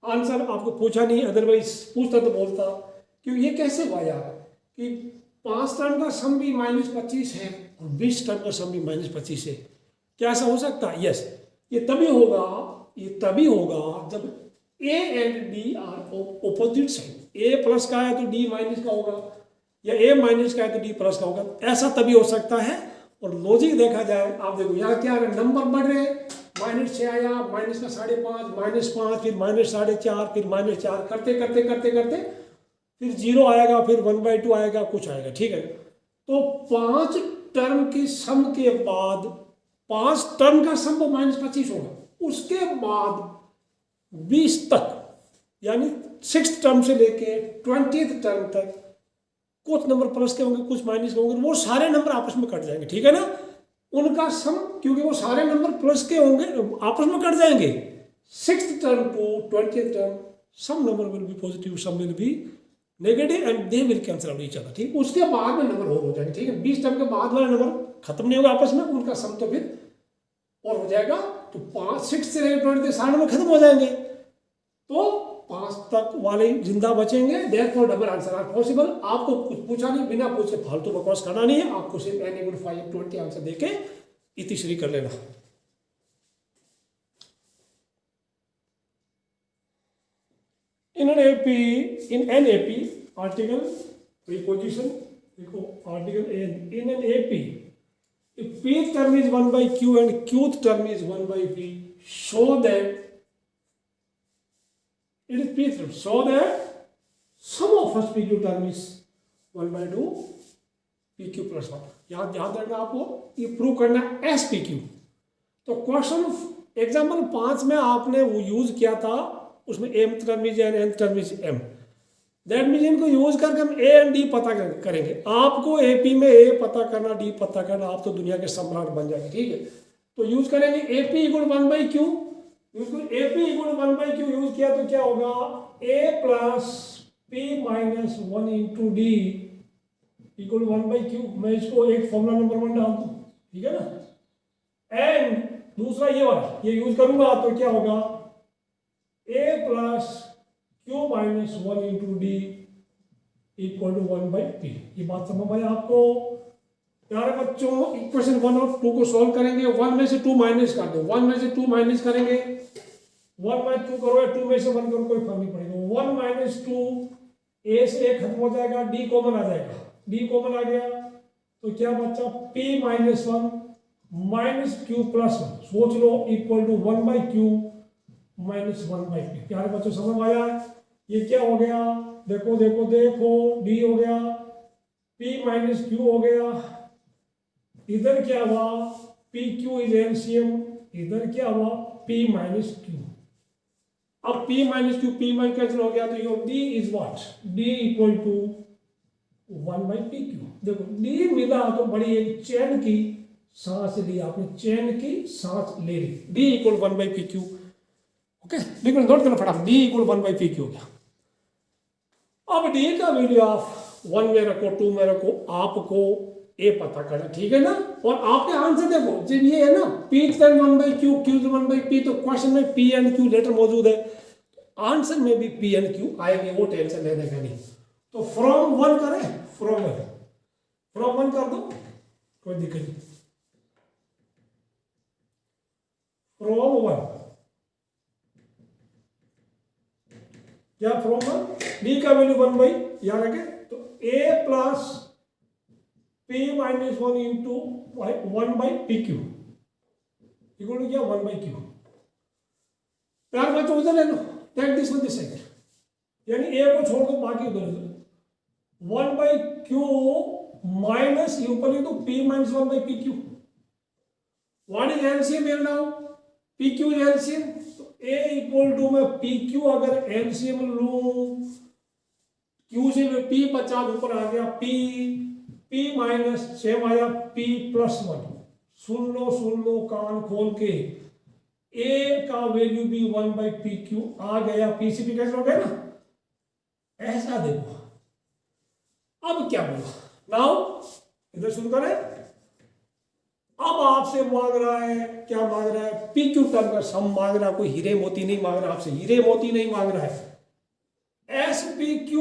आंसर आपको पूछा नहीं, अदरवाइज पूछता तो बोलता, क्योंकि ये कैसे हुआ यार कि 5 टर्म का सम भी -25 है और 20 टर्म का सम भी -25 है, क्या ऐसा हो सकता है? यस, ये तभी होगा जब a and d are opposite side, a plus का है तो d माइनस का होगा, या a माइनस का है तो d प्लस का होगा, ऐसा तभी हो सकता है। और लॉजिक देखा जाए, आप देखो यहाँ क्या है, नंबर बढ़ रहे हैं, -6 आया, माइनस का 5.5 -5, फिर -4.5, फिर -4, करते फिर 0 आएगा, फिर 1/2 आएगा, कुछ आएगा, ठीक है। तो 5 टर्म के सम के बाद 5 टर्म का सम वो -25 होगा, उसके बाद 20 तक यानी 6th टर्म से लेके 20th टर्म तक कुछ नंबर प्लस के होंगे, कुछ माइनस के होंगे, वो सारे नंबर आपस में कट जाएंगे, ठीक है ना, उनका सम, क्योंकि वो सारे नंबर प्लस के होंगे, आपस में कट जाएंगे। 6th term to 20th term some number will be positive, some will be negative and they will cancel out each other, ठीक। उसके बाद में नंबर और हो जाएंगे, ठीक है। 20 टर्म के बाद वाला नंबर खत्म नहीं होगा आपस में, उनका सम तो फिर और हो जाएगा, तो 6 से लेकर 20 तक सारे नंबर खत्म हो जाएंगे, तो 5 तक वाले जिंदा बचेंगे। Therefore double answer are possible. आपको कुछ पूछा नहीं, बिना पूछे फालतू बकवास करना नहीं है, आपको सिर्फ n = 5 20 आंसर देके इतिश्री कर लेना। in an AP article preposition, देखो article in an AP if pth term is 1/q and qth term is 1/p, show that it is pth term, so that sum of first pq term is 1/2 pq plus 1। याद रखना आपको, ये प्रूव करना SPQ। तो क्वेश्चन एग्जाम्पल 5 में आपने वो यूज किया था, उसमें mth term is n, nth term is m, that mean इनको यूज करके हम a एंड d पता करेंगे। आपको AP में a पता करना, d पता करना, आप तो दुनिया के सम्राट बन जाएंगे, ठीक है। तो यूज करेंगे AP = 1/q, AP = 1/q use किया तो क्या होगा, a + P minus one into D equal 1/q। मैं इसको एक फॉर्मूला नंबर 1 डाल दूं, ठीक है ना। एंड दूसरा ये वाला ये यूज करूंगा तो क्या होगा, a plus q minus one into D equal to 1/p। ये बात समझ में आपको? प्यारे बच्चों, इक्वेशन 1 और 2 को सॉल्व करेंगे। 1 में से 2 माइनस कर दो, 1 में से 2 माइनस करेंगे, 1 में 2 करो या 2 में से 1 करो, कोई फर्क नहीं पड़ेगा। 1 माइनस 2 a से a खत्म हो जाएगा, d कॉमन आ जाएगा, d कॉमन आ गया तो क्या बचा, p minus 1 minus q plus 1, सोच लो, equal to 1/q minus 1/p। प्यारे बच्चों समझ में आया? ये क्या हो गया, देखो देखो देखो, d हो गया, p माइनस q हो गया, इधर क्या हुआ, पी क्यू इज एलसीएम, इधर क्या हुआ, p माइनस क्यू। अब p minus Q, p minus cancel हो गया तो your d is what, d equal to 1/pq। देखो d मिला तो बड़ी एक चैन की सांस ली आपने, चैन की सांस ले ली, d इक्वल 1/pq। ओके, देखो नोट करना फटाफट, d इक्वल 1/pq हो गया। अब d का वैल्यू आप 1 में रखो, 2 में रखो, आपको ए पता करना, ठीक है ना। और आपके आंसर देखो, जब ये है ना p is 1/q, q is 1/p, तो क्वेश्चन में p एंड q लेटर मौजूद है, आंसर में भी p एंड q आएंगे, वो टेंशन लेने का नहीं। तो फ्रॉम 1 करें, फ्रॉम 1 कर दो, कोई दिक्कत नहीं। फ्रॉम 1 क्या, फ्रॉम 1 d का वैल्यू 1/, याद रखें, तो a plus p minus 1 into 1/pq equal to क्या, 1/q। प्यार बच्चों उधर ले लो, take this one this side, यानी a को छोड़ दो, बाकी उधर उधर 1/q माइनस ऊपर तो p minus 1/pq। What is LCM here now, pq is LCM, तो a इक्वल टू मैं pq अगर एलसीएम लूं, q से p 50 ऊपर आ गया, p माइनस सेम आया, p प्लस 1। सुन लो कान खोल के, a का वैल्यू भी 1/pq आ गया, p से p कैसे हो गया ना, ऐसा देखो। अब क्या बोला, नाउ इधर सुन कर, अब आपसे मांग रहा है, क्या मांग रहा है, pq टर्म का सम मांग रहा है, कोई हीरे मोती नहीं मांग रहा आपसे, हीरे मोती नहीं मांग रहा है। SPQ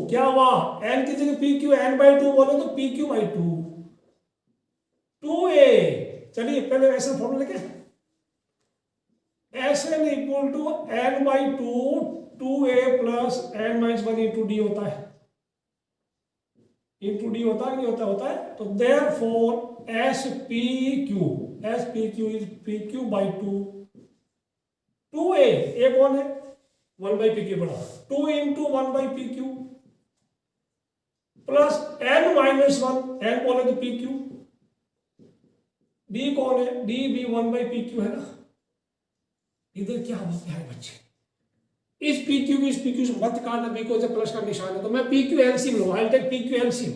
क्या हुआ, n की जगह PQ n/2 बोले तो PQ/2 2a। चलिए पहले ऐसा फॉर्मूला लिखे, Sn equal to n/2 2a plus n-1 into d होता है, इंटू डी होता है नहीं होता, होता है। तो therefore SPQ is PQ/2 2a, a कौन है, 1/pq बड़ा, 2 into 1/pq plus n-1, n बोले तो pq, d कौन है, d भी 1/pq है ना। इधर क्या होता है बच्चे, इस pq की इस pq से मत काटना, बिकॉज प्लस का निशान है, तो मैं pq एलसीएम लूंगा, I take pq LCM,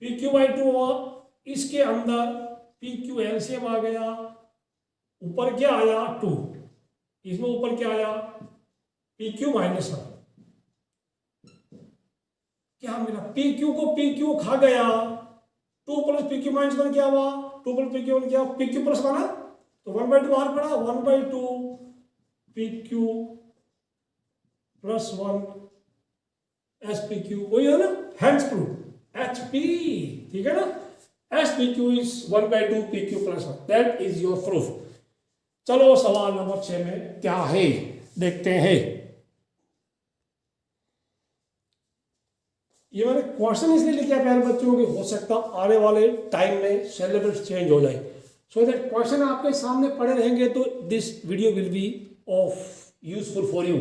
PQ/2 हुआ, इसके अंदर PQ एलसीएम आ गया, ऊपर क्या आया 2, इसमें ऊपर क्या आया PQ माइनस 1, क्या मिला, PQ को PQ खा गया, 2 प्लस PQ माइनस 1 क्या हुआ, 2 प्लस PQ 1 क्या, PQ प्लस 1 तो 1/2 बाहर पड़ा, 1/2 PQ प्लस 1 SPQ, वही है ना, हेंस प्रूफ HP, ठीक है ना, SPQ is 1/2 PQ plus 1, that is your proof. चलो सवाल नंबर 6 में क्या है देखते हैं। ये मैंने क्वेश्चन इसलिए लिखा प्यारे बच्चों की, हो सकता आने वाले टाइम में सिलेबस चेंज हो जाए, सो दैट क्वेश्चन आपके सामने पड़े रहेंगे, तो this video will be of useful for you.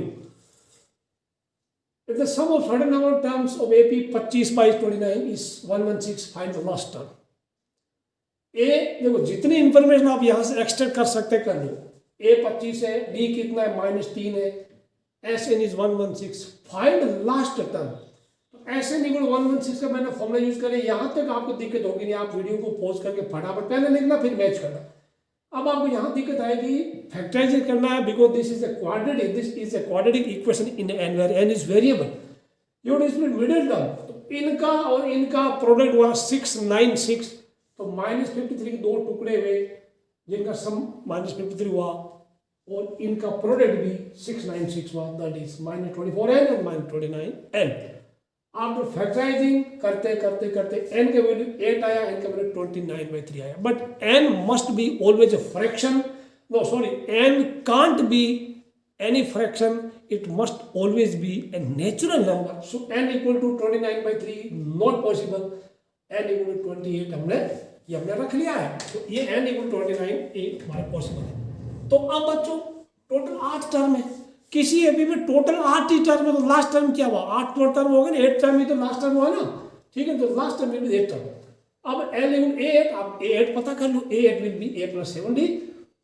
If the sum of certain number of terms of AP 25 by 29 is 116, find the last term. A देखो जितनी इंफॉर्मेशन आप यहाँ से एक्सट्रैक्ट कर सकते कर लो, A 25 है, D कितना है -3 है, Sn is 116, find last term. तो Sn इक्वल 116 का मैंने फॉर्मूला यूज करे, यहाँ तक आपको दिक्कत होगी नहीं, आप वीडियो को पॉज करके फटाफट पहले लिखना फिर मैच करना। अब आपको यहाँ दिक्कत आएगी, फैक्टराइज करना है because this is a quadratic equation in n where n is variable. You split middle term, तो इनका और इनका प्रोडक्ट हुआ 696, तो -53 के दो टुकड़े हुए जिनका सम -53 हुआ, और इनका प्रोडक्ट भी 696 हुआ, दैट इज -24n और -29n। आफ्टर फैक्टराइजिंग करते करते करते n के वैल्यू 8 आया, n का वैल्यू 29/3 आया, but n must be always a fraction, no sorry, n can't be any fraction, it must always be a natural number, so n equal to 29/3 not possible, n equal to 28 हमने रख लिया है, तो ये n equal to 29 ये हमारा पॉसिबल है। तो अब बच्चों टोटल 8 टर्म है, किसी एपी में टोटल 8 ही टर्म है, तो लास्ट टर्म क्या हुआ, 8 टर्म हो गए ना, 8 टर्म ही तो लास्ट टर्म हुआ ना, ठीक है, तो last term will be 8 term. अब n equal to 8, आप a8 पता कर लो, a8 will be a + 7d,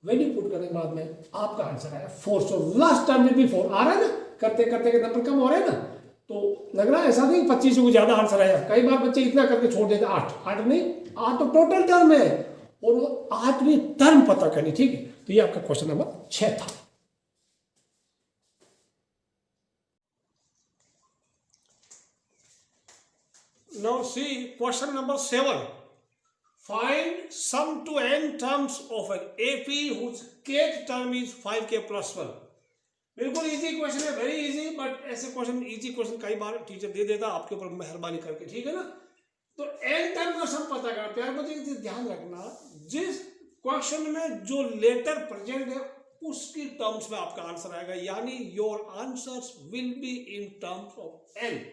value put करने के बाद में आपका आंसर आया 4, सो लास्ट टर्म में भी 4 आ रहा है ना, करते करते के नंबर कम हो रहे हैं ना, तो लग रहा है ऐसा नहीं 25 से कुछ ज्यादा आंसर आया, कई बार बच्चे इतना करके छोड़ देते, 8 नहीं, 8 तो टोटल टर्म है, और वो 8वीं टर्म पता करनी, ठीक है, तो ये आपका क्वेश्चन नंबर 6 था। Now see question number 7, find sum to n terms of an AP whose kth term is 5k + 1। बिल्कुल इजी क्वेश्चन है, वेरी इजी, बट ऐसे क्वेश्चन इजी क्वेश्चन कई बार टीचर दे देता आपके ऊपर मेहरबानी करके, ठीक है ना। तो n टर्म का सम पता करना, प्यार बच्चे ध्यान रखना, जिस क्वेश्चन में जो लेटर प्रेजेंट है उसकी टर्म्स में आपका आंसर आएगा, यानी your answers will be in terms of n।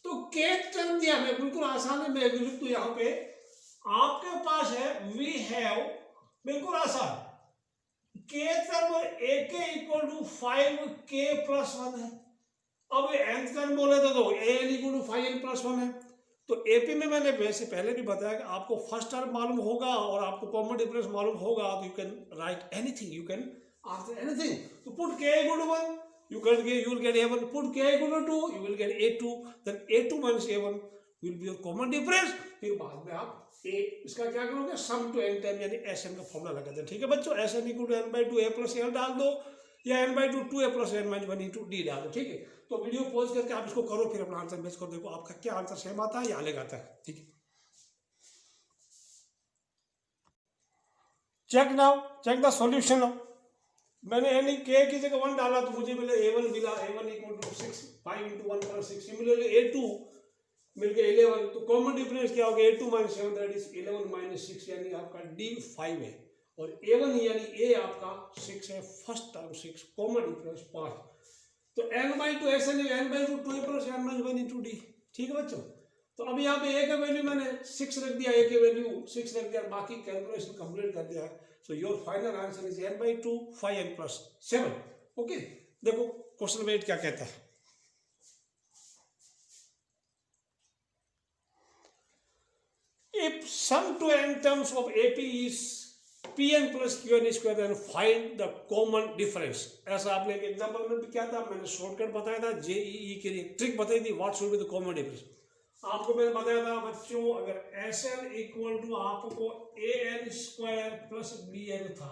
तो kth टर्म दिया हमें, बिल्कुल आसान है, मैं लिख दूं यहाँ पे, आपके पास है वी हैव, बिल्कुल आसान, k term ak equal to 5k + 1 है। अब nth टर्म बोले तो an इक्वल टू 5n + 1 है। तो एपी में मैंने वैसे पहले भी बताया कि आपको फर्स्ट टर्म मालूम होगा और आपको कॉमन डिफरेंस मालूम होगा, तो you can write anything, you can answer anything. तो put k equal to 1, you will get a1, put k equal to 2, you will get a2, then a2 minus a1 will be your common difference। फिर बाद में आप a इसका क्या करोगे, सम टू n टाइम यानी sn का फॉर्मूला लगा दें, ठीक है बच्चों, sn equal to n/2 a + l डाल दो, या n/2 2a + n - 1 * d डाल दो, ठीक है। तो वीडियो पॉज करके आप इसको करो, फिर अपना आंसर मैच कर देखो आपका क्या आंसर सेम आता है या अलग आता है, ठीक है। Check now, check the solution now. मैंने यानी k की जगह 1 डाला तो मुझे मिला a1 मिला, a1 equal to 6, 5 × 1 + 6, similarly a2 मिल गया 11, तो कॉमन डिफरेंस क्या होगा, a2 - 7 दैट इज 11 - 6, यानी आपका d 5 है, और a1 यानी a आपका 6 है, फर्स्ट टर्म 6, कॉमन डिफरेंस 5, तो n/2 ऐसे नहीं, n/2 2a + n - 1 * d, ठीक है बच्चों। तो अभी यहाँ पे a का वैल्यू मैंने 6 रख दिया, a के वैल्यू 6 रख दिया, बाकी कैलकुलेशन कंप्लीट कर दिया। So your final answer is n/2 5n + 7। Okay, देखो क्वेश्चन 8 क्या कहता है, if sum to n terms of AP is Pn + Qn² then find the common difference। ऐसा आपने एक एग्जांपल में भी किया था, मैंने शॉर्टकट बताया था, जेईई के लिए ट्रिक बताई थी, what should be the common difference. आपको मैंने बताया था बच्चों, अगर Sn इक्वल टू आपको an² + bn था,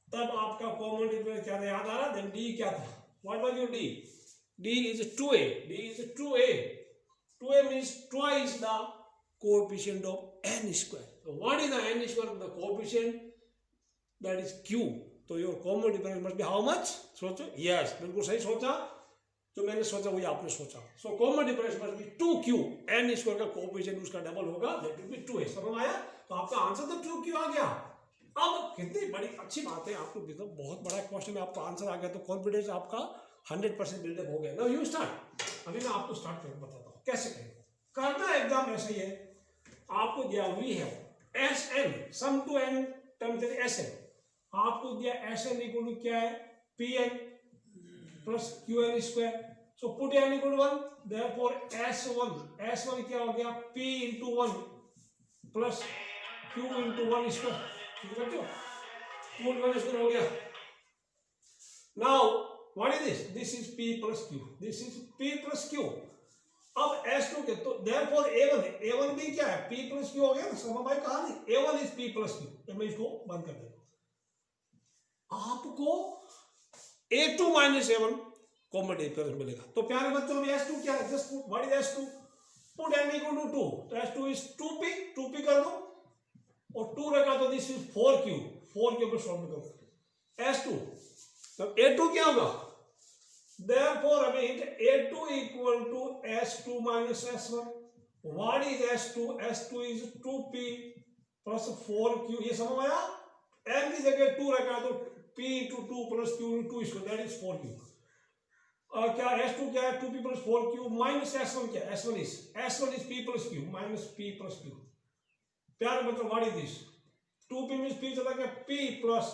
तब आपका कॉमन डिफरेंस क्या था, याद आ रहा, देन d क्या था, what was your d, d is 2a, d is 2a, 2a means twice the coefficient of n²। so what is the n², the coefficient that is q, तो your common difference must be how much, सोचो, yes बिल्कुल सही सोचा, जो मैंने सोचा वही आपने सोचा। सो common difference must be 2q, n² का कोएफिशिएंट उसका डबल होगा, दैट विल बी 2a। समझ आया, तो आपका आंसर तो 2q आ गया। अब कितनी बड़ी अच्छी बात है, आपको देखो बहुत बड़ा क्वेश्चन है, आपका आंसर आ गया, तो कॉन्फिडेंस आपका 100% बिल्डअप हो गया। नाउ यू स्टार्ट, अभी मैं आपको स्टार्ट करके बताता हूँ कैसे करें। करना एकदम ऐसे ही है, आपको दिया वी है Sn, sum to n term थे Sn, आपको दिया Sn इक्वल टू क्या है, Pn + Qn²। So put n equal to 1, therefore S1 क्या हो गया, P × 1 + Q × 1², ठीक है, 2 हो गया। Now what is this, this is P + Q, this is P + Q। अब S2 के, तो देयरफॉर A1 है, A1 भी क्या है, P + Q हो गया ना, समझ भाई कहा नहीं, A1 इज P + Q, तो मैं इसको बंद कर देता हूँ। आपको A2 minus A1 common difference मिलेगा। तो प्यारे बच्चों में S2 क्या है, just what is S2, put n equal to 2, तो S2 इज 2p कर दो और 2 रखा तो दिस इज 4q पर सॉल्व करो S2, तो A2 क्या होगा, therefore हमें A2 equal to S2 minus S1, what is S2 is 2p plus 4q, ये समझ आया, n की जगह 2 रखा तो p into 2 plus q into 2 इसको, दैट इज 4q। क्या S2 क्या है, 2p plus 4q minus S1 क्या है, S1 is p plus q minus p plus q। प्यारे बच्चों what is this, 2p means p चला गया p प्लस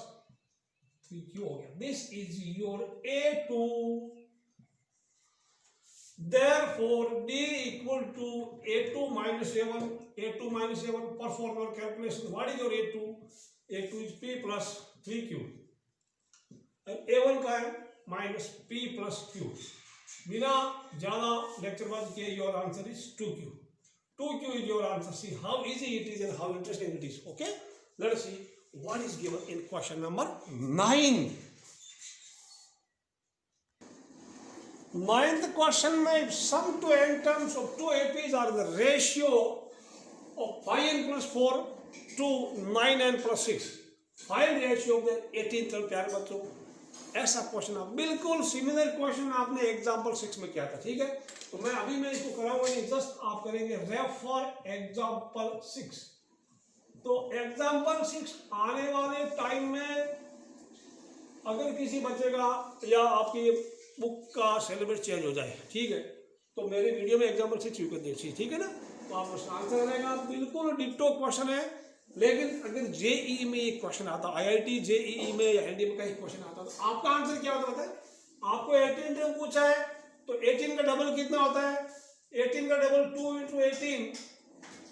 3q हो गया, this is your A2। Therefore, D equal to A2 minus A1, perform your calculation. What is your A2? A2 is P plus 3Q. And A1 का है minus P plus Q. बिना ज़्यादा लेक्चरबाज के your answer is 2Q. 2Q is your answer. See how easy it is and how interesting it is. Okay? Let us see what is given in question number 9. Ninth question में sum to n terms of two APs are the ratio of 5n plus 4 to 9n plus 6. Find ratio of the 18 term। प्यारे बच्चों ऐसा क्वेश्चन आप बिल्कुल सिमिलर क्वेश्चन आपने एग्जाम्पल 6 में किया था, ठीक है। तो मैं इसको कराऊंगा नहीं, जस्ट आप करेंगे रेफ फॉर एग्जाम्पल 6। तो एग्जाम्पल 6 आने वाले टाइम में अगर किसी बच्चे का या आपकी बुक का सिलेबस चेंज हो जाए, ठीक है, तो मेरे वीडियो में एग्जाम्पल 6 यू कैन देखिए, ठीक है ना। तो आप उसका आंसर रहेगा बिल्कुल डिट्टो क्वेश्चन है। लेकिन अगर जेईई में एक क्वेश्चन आता, आईआईटी जेईई में या एनडीए में का एक क्वेश्चन आता, तो आपका आंसर क्या होता है, आपको 18 टर्म पूछा है तो 18 का डबल कितना होता है, 18 का डबल 2 इंटू 18,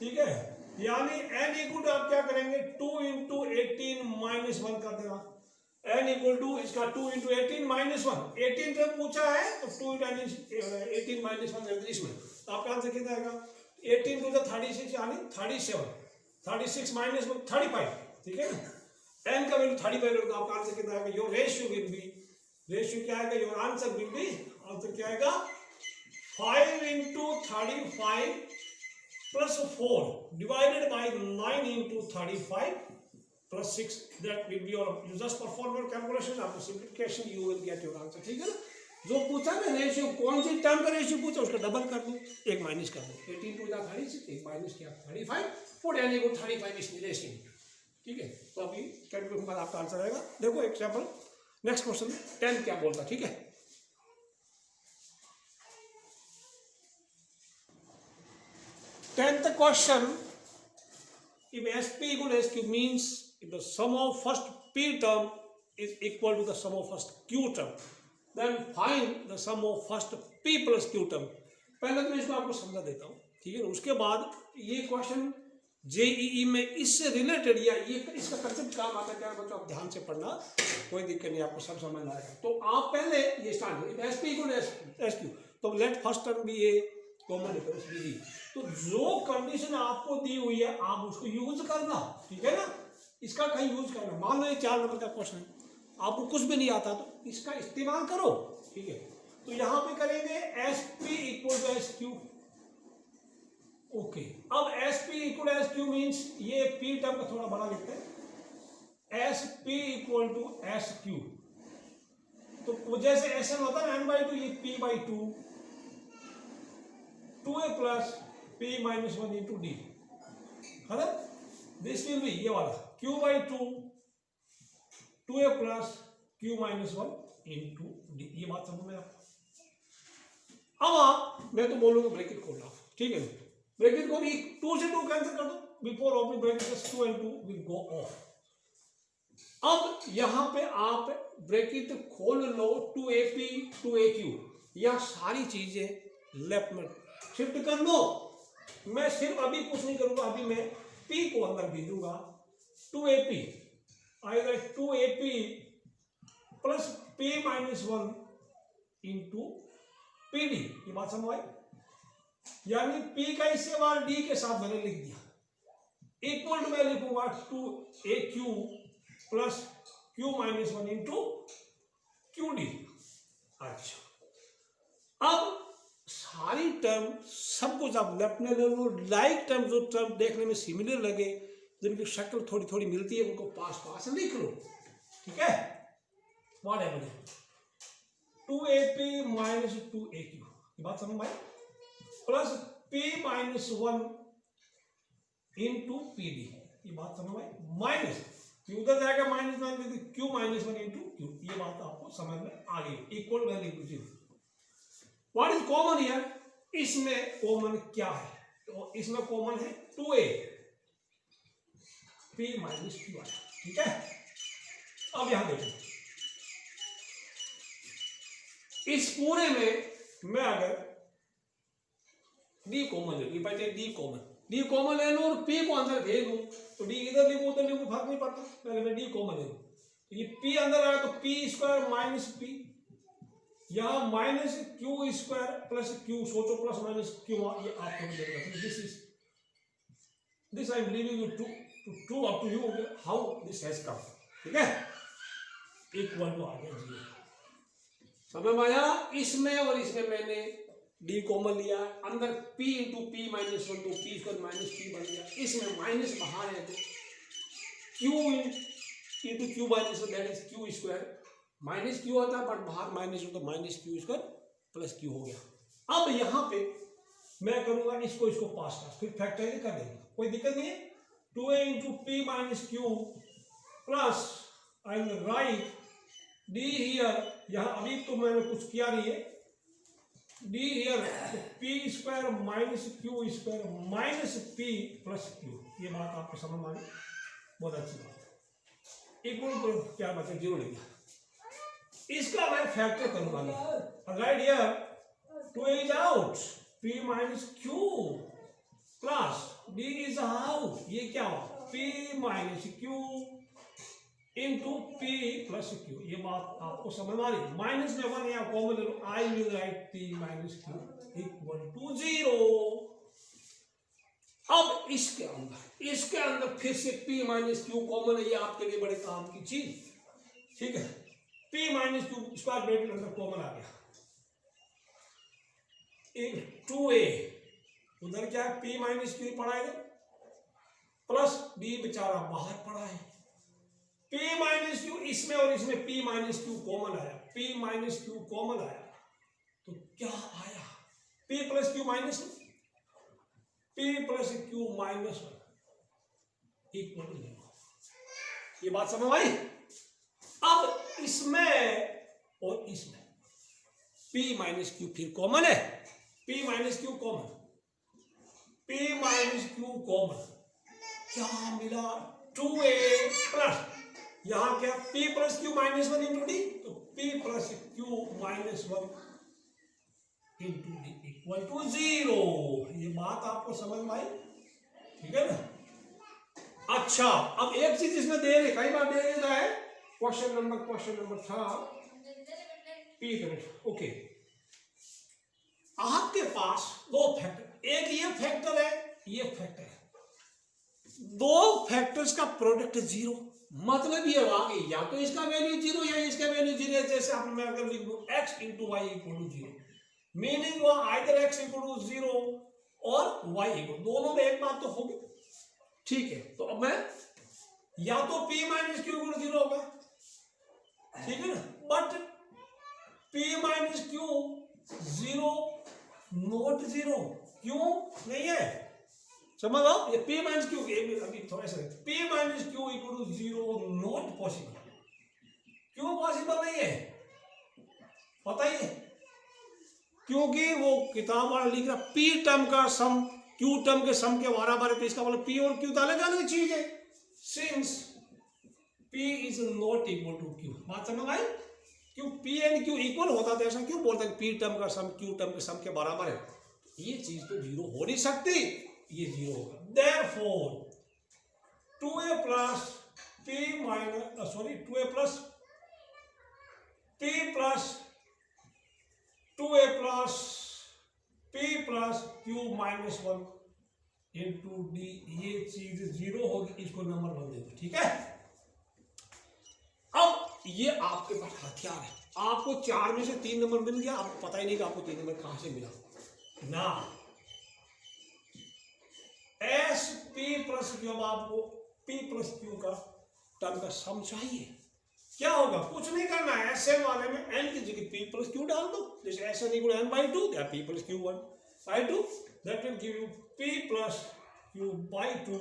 ठीक है, यानी n इक्वल टू आप क्या करेंगे 2 इंटू 18 माइनस 1 कर देगा, n इक्वल टू इसका 2 इंटू 18 माइनस 1, 18 जब पूछा है तो 2 इंटू 18 माइनस 1 इसमें, तो आपका आंसर कितना आएगा 18 टू 36 यानी 37, 36 माइनस 1 35, ठीक है ना। n का वैल्यू 35 होगा, आपका आंसर कितना आएगा, your ratio will be, ratio क्या आएगा, your answer will B, answer क्या आएगा 5 into 35 plus 4 divided by 9 into 35 plus 6, that will be your, you just perform your calculation, after simplification you will get your answer, ठीक है ना। जो पूछा ना रेशियो, कौन सी टर्म का रेशियो पूछा उसका डबल कर दो, एक माइनस कर दो, 18 टू 36, एक माइनस किया 35, पुट n इक्वल 35 इसमें रेशियो, ठीक है। तो अभी कैलकुलेशन बाद आपका आंसर आएगा। देखो एग्जांपल नेक्स्ट क्वेश्चन 10 क्या बोलता, ठीक है। 10th question, if SP equal to SQ means if the sum of first P term is equal to the sum of first Q term, then find the sum of first P plus Q term। पहले तो मैं इसको आपको समझा देता हूँ, ठीक है। उसके बाद ये क्वेश्चन जेईई में इससे रिलेटेड या ये इसका कंसेप्ट काम आता है, क्या बच्चों आप ध्यान से पढ़ना, कोई दिक्कत नहीं, आपको सब समझ आएगा। तो आप पहले ये स्टार्ट करो, S P equal to S Q, तो लेट फर्स्ट टर्म भी ये कॉमन डिफरेंस भी, तो जो कंडीशन आपको दी हुई है आप उसको यूज करना, ठीक है ना, इसका कहीं यूज करना। मान लो ये 4 नंबर का क्वेश्चन है, आपको कुछ भी नहीं आता तो इसका इस्तेमाल करो, ठीक है। तो यहां पे करेंगे S P equal to S Q, okay. अब S P equal to S Q means ये पी टर्म का थोड़ा बड़ा लिखते हैं, S P equal to S Q, तो जैसे एस एन होता है n/2, ये p by 2a plus p minus 1 into D, है ना। दिस विल बी ये वाला q by 2a plus q minus 1 into D, ये बात समझ में आपको। अब आप, मैं तो बोलूंगा ब्रैकेट खोलना, ठीक है, ब्रैकेट को भी 2 से 2 कैंसिल कर दो, before opening bracket 2 and 2 will go of. अब यहां पे आप ब्रैकेट खोल लो, 2AP 2AQ, यह सारी चीजें लेफ्ट में शिफ्ट कर लो। मैं सिर्फ अभी कुछ नहीं करूंगा, अभी मैं P को अंदर भेजूंगा, 2AP आएगा 2AP plus P minus 1 into PD, ये बात समझ आई, यानी P का इससे बार D के साथ मैंने लिख दिया, इक्वल टू मैं लिखूंगा 2AQ plus Q minus 1 into Q D. अच्छा, अब सारी टर्म सब कुछ आप लेफ्ट में ले लो, लाइक टर्म जो टर्म देखने में सिमिलर लगे, जिनकी शक्ल थोड़ी थोड़ी मिलती है, उनको पास पास लिख लो, ठीक है। What ever 2AP minus 2AQ, ये बात समझ में आई, plus P minus 1 into PD, ये बात समझ में आई, माइनस Q उधर जाएगा minus 1, Q minus 1 into Q, ये बात आपको समझ में आ गई। Equal value to 0। What is common here, इसमें कॉमन क्या है, तो इसमें कॉमन है 2A P माइनस Q आया, ठीक है। अब यहां देखो, इस पूरे में मैं अगर D कॉमन ले लूं, D कॉमन ले लूं और P को अंदर भेज दूं, तो D इधर लिखूं उधर लिखूं फर्क नहीं पड़ता, पहले मैं D कॉमन ले लूं, तो ये P अंदर आया तो P स्क्वायर माइनस P, यहां minus Q square plus Q, सोचो प्लस माइनस Q, ये आपको मिलेगा। This I am leaving you to up to you how this has come, ठीक है। इक्वल टू आ गया 0, समझ में आया। इसमें और इसमें मैंने D कॉमन लिया, अंदर P इंटू P माइनस 1, तो P स्क्वायर माइनस P बन गया, इसमें माइनस बाहर है तो Q into Q minus 1, that is Q square, minus Q होता है बट बाहर माइनस हो तो minus Q square plus Q हो गया। अब यहां पे मैं करूंगा इसको पास पास, फिर फैक्टराइज कर देंगे, कोई दिक्कत नहीं है। 2A into P minus Q plus I will right D here, यहां अभी तो मैंने कुछ किया नहीं है, D here P square minus Q square minus P plus Q, ये बात आपको समझ में आ गई, बहुत अच्छी बात है। इक्वल टू क्या बचा, 0 ले गया, इसका मैं फैक्टर करूंगा, right here 2A is out, P minus Q plus D is out, ये क्या हुआ, P minus Q into P plus Q, ये बात आपको समझ में आ रही। माइनस में 1 यहाँ कॉमन ले लो, I will write P minus Q equal to 0। अब इसके अंदर फिर से P माइनस Q कॉमन है, ये आपके लिए बड़े काम की चीज, ठीक है। P minus Q square bracket अंदर कॉमन आ गया, 2A उधर क्या है, P माइनस Q पड़ा है प्लस D बेचारा बाहर पड़ा है, P माइनस Q इसमें और इसमें P माइनस Q कॉमन आया, P माइनस Q कॉमन आया तो क्या आया, P plus Q minus P plus Q minus 1 equal to 0, ये बात समझ आई। अब इसमें और इसमें P माइनस Q फिर कॉमन है, P minus Q common, P minus Q common, क्या मिला 2A प्लस यहां क्या P plus Q minus 1 into D, तो P plus Q minus 1 into D equal to 0, ये बात आपको समझ में आई, ठीक है ना। अच्छा, अब एक चीज इसमें दे रहे, कई बार दे देता है, क्वेश्चन नंबर था P करेक्ट, ओके। आपके पास दो फैक्टर, एक ये फैक्टर है, ये फैक्टर है, दो फैक्टर्स का प्रोडक्ट 0, मतलब ये आ गई, या तो इसका वैल्यू 0 या इसका वैल्यू 0 है। जैसे आपने मैं अगर लिख दूं x into y equal to 0, meaning वो आइदर x इक्वल टू 0 और y इक्वल, दोनों में एक बात तो होगी, ठीक है। तो अब मैं या तो P माइनस Q इक्वल 0 होगा, ठीक है ना, but P minus Q 0 not 0, क्यों नहीं है, समझ लो, ये P माइनस Q, अभी थोड़ा सा P minus Q equal to 0 not possible, क्यों पॉसिबल नहीं है बताइए, क्योंकि वो किताब वाला लिख रहा P टर्म का सम Q टर्म के सम के बराबर है, तो इसका मतलब P और Q तो अलग अलग चीज है, since P is not equal to Q, बात समझ आई, क्यों P एंड Q इक्वल होता तो ऐसा क्यों बोलते हैं P टर्म का सम Q टर्म के सम के बराबर है, ये चीज तो 0 हो नहीं सकती, ये 0 होगा। Therefore 2A plus P minus 2A plus P plus 2A plus P plus Q minus 1 into D, ये चीज 0 होगी, इसको नंबर 1 दे दो, ठीक है। अब ये आपके पास हथियार है। आपको 4 में से 3 नंबर मिल गया, आपको पता ही नहीं कि आपको 3 नंबर कहां से मिला ना। एस पी प्लस क्यू, अब आपको पी प्लस क्यू का टर्म का सम चाहिए। क्या होगा, कुछ नहीं करना है, एस एन वाले में एन की जगह पी प्लस क्यू डाल दो। जैसे S N equal n by 2, p plus q 1 by 2, that will give you p plus q by 2,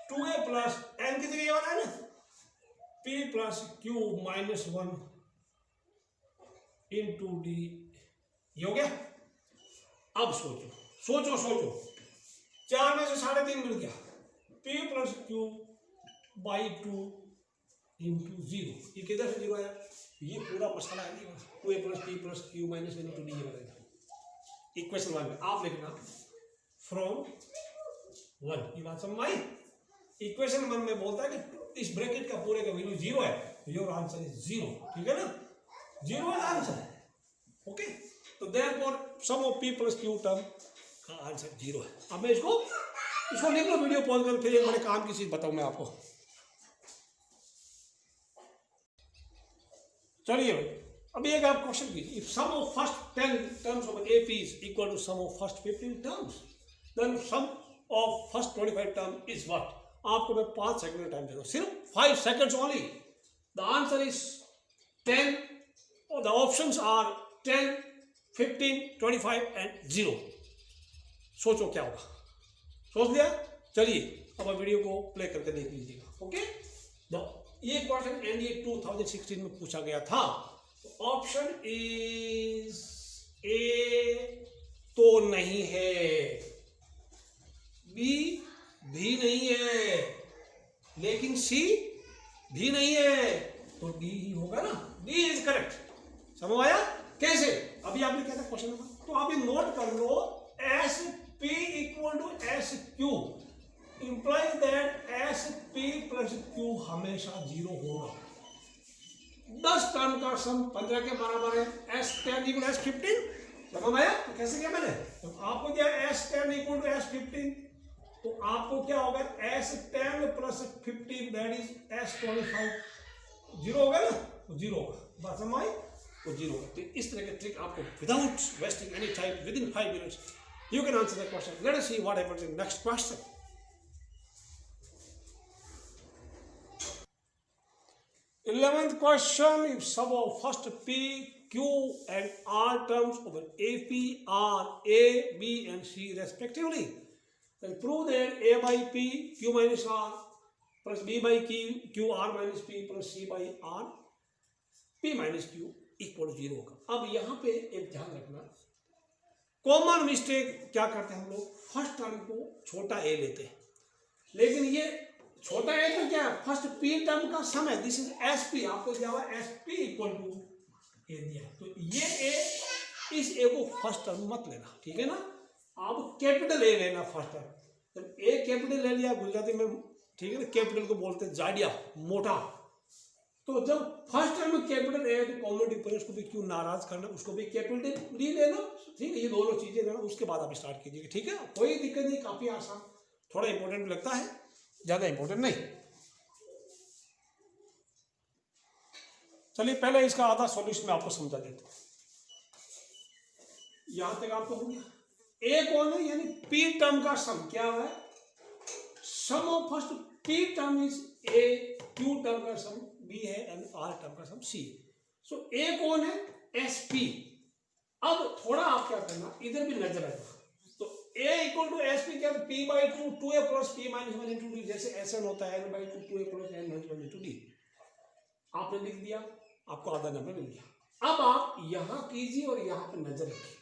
2a plus n की जगह ये वाला है ना, p plus q minus 1 into D. ये हो गया। अब सोचो सोचो सोचो, 4 में से 3.5 मिल गया, P plus q by 2 into 0। ये किधर से 0 आया, ये पूरा मसाला है 2a plus P plus q minus 1 into D. ये बनेगा इक्वेशन 1 में। आप लिखना फ्रॉम 1, ये बात समझ आई। इक्वेशन 1 में बोलता है कि इस ब्रैकेट का पूरे का वैल्यू 0 है, योर आंसर इज 0। ठीक है ना, 0 है आंसर। ओके, तो therefore sum of p plus q term का आंसर 0 है। अब मैं इसको लिख लो, वीडियो पॉज कर, फिर एक बड़े काम की चीज बताऊं मैं आपको। चलिए भाई, अभी एक आप क्वेश्चन कीजिए, if sum of first 10 terms of AP is equal to sum of first 15 terms, then sum of first 25 term is what. आपको मैं 5 सेकंड का टाइम दे रहा हूं, सिर्फ 5 seconds only. The answer is 10 और द ऑप्शंस आर 10, 15, 25 एंड 0। सोचो क्या होगा, सोच लिया। चलिए अब वीडियो को प्ले करके देख लीजिएगा। ओके, ये क्वेश्चन एनडीए 2016 में पूछा गया था। ऑप्शन इज ए तो नहीं है, बी भी नहीं है, लेकिन सी भी नहीं है, तो डी ही होगा ना। D is correct. समझ आया कैसे? अभी आपने क्या था क्वेश्चन में, तो आप ये नोट कर लो, S P equal to S Q implies that S P plus Q हमेशा 0 होगा। 10 टर्म का सम 15 के बराबर है, एस 10 इक्वल एस 15। समझ आया? तो कैसे किया मैंने, तो आपको दिया एस 10 इक्वल टू एस 15, तो आपको क्या होगा, S 10 plus 15 that is S 25। 0 होगा ना, तो 0 होगा। बात समझ आई, तो 0 होगा। तो इस तरह के ट्रिक आपको without wasting any time, with in 5 minutes you can answer the question. Late us see what happens in next question. Eleventh question, if sum of first P, Q and R terms of an AP are A, B and C respectively, then prove that A by P, Q minus R plus B by Q, R minus P plus C by R, P minus Q equal to 0 होगा। अब यहाँ पे एक ध्यान रखना, कॉमन मिस्टेक क्या करते हैं हम लोग, फर्स्ट टर्म को छोटा a लेते हैं, लेकिन ये छोटा ए तो क्या है, फर्स्ट पी टर्म का सम है, दिस इज एस पी। आपको दिया हुआ एस पी इक्वल टू ए दिया, तो ये ए, इस ए को फर्स्ट टर्म मत लेना, ठीक है ना। आप कैपिटल ए लेना फर्स्ट टर्म। जब ए कैपिटल ले लिया गुजराती में, ठीक है ना, कैपिटल को बोलते हैं जाडिया, मोटा। तो जब फर्स्ट टर्म में कैपिटल ए तो कॉमन डिफरेंस को भी क्यों नाराज करना, उसको भी कैपिटल डी लेना, ठीक है। ये दोनों चीजें लेना, उसके बाद आप स्टार्ट कीजिएगा, ठीक है। कोई दिक्कत नहीं, काफी आसान, थोड़ा इंपॉर्टेंट लगता है, ज्यादा इंपॉर्टेंट नहीं। चलिए पहले इसका आधा सॉल्यूशन मैं आपको समझा देता हूं। यहां तक आपको हो गया। ए कौन है, यानी पी टर्म का सम क्या है, sum of first P term is A, Q term का सम बी है एंड आर टर्म का सम सी। सो ए कौन है, एस पी। अब थोड़ा आप क्या करना, इधर भी नजर आएगा, तो a equal to S p क्या, p by 2 2a plus p minus 1 into d, जैसे एस होता है n by 2 2a plus n minus 1 into d. आपने लिख दिया, आपको आधा नंबर मिल गया। अब आप यहां कीजिए और यहां पर नजर रखिए।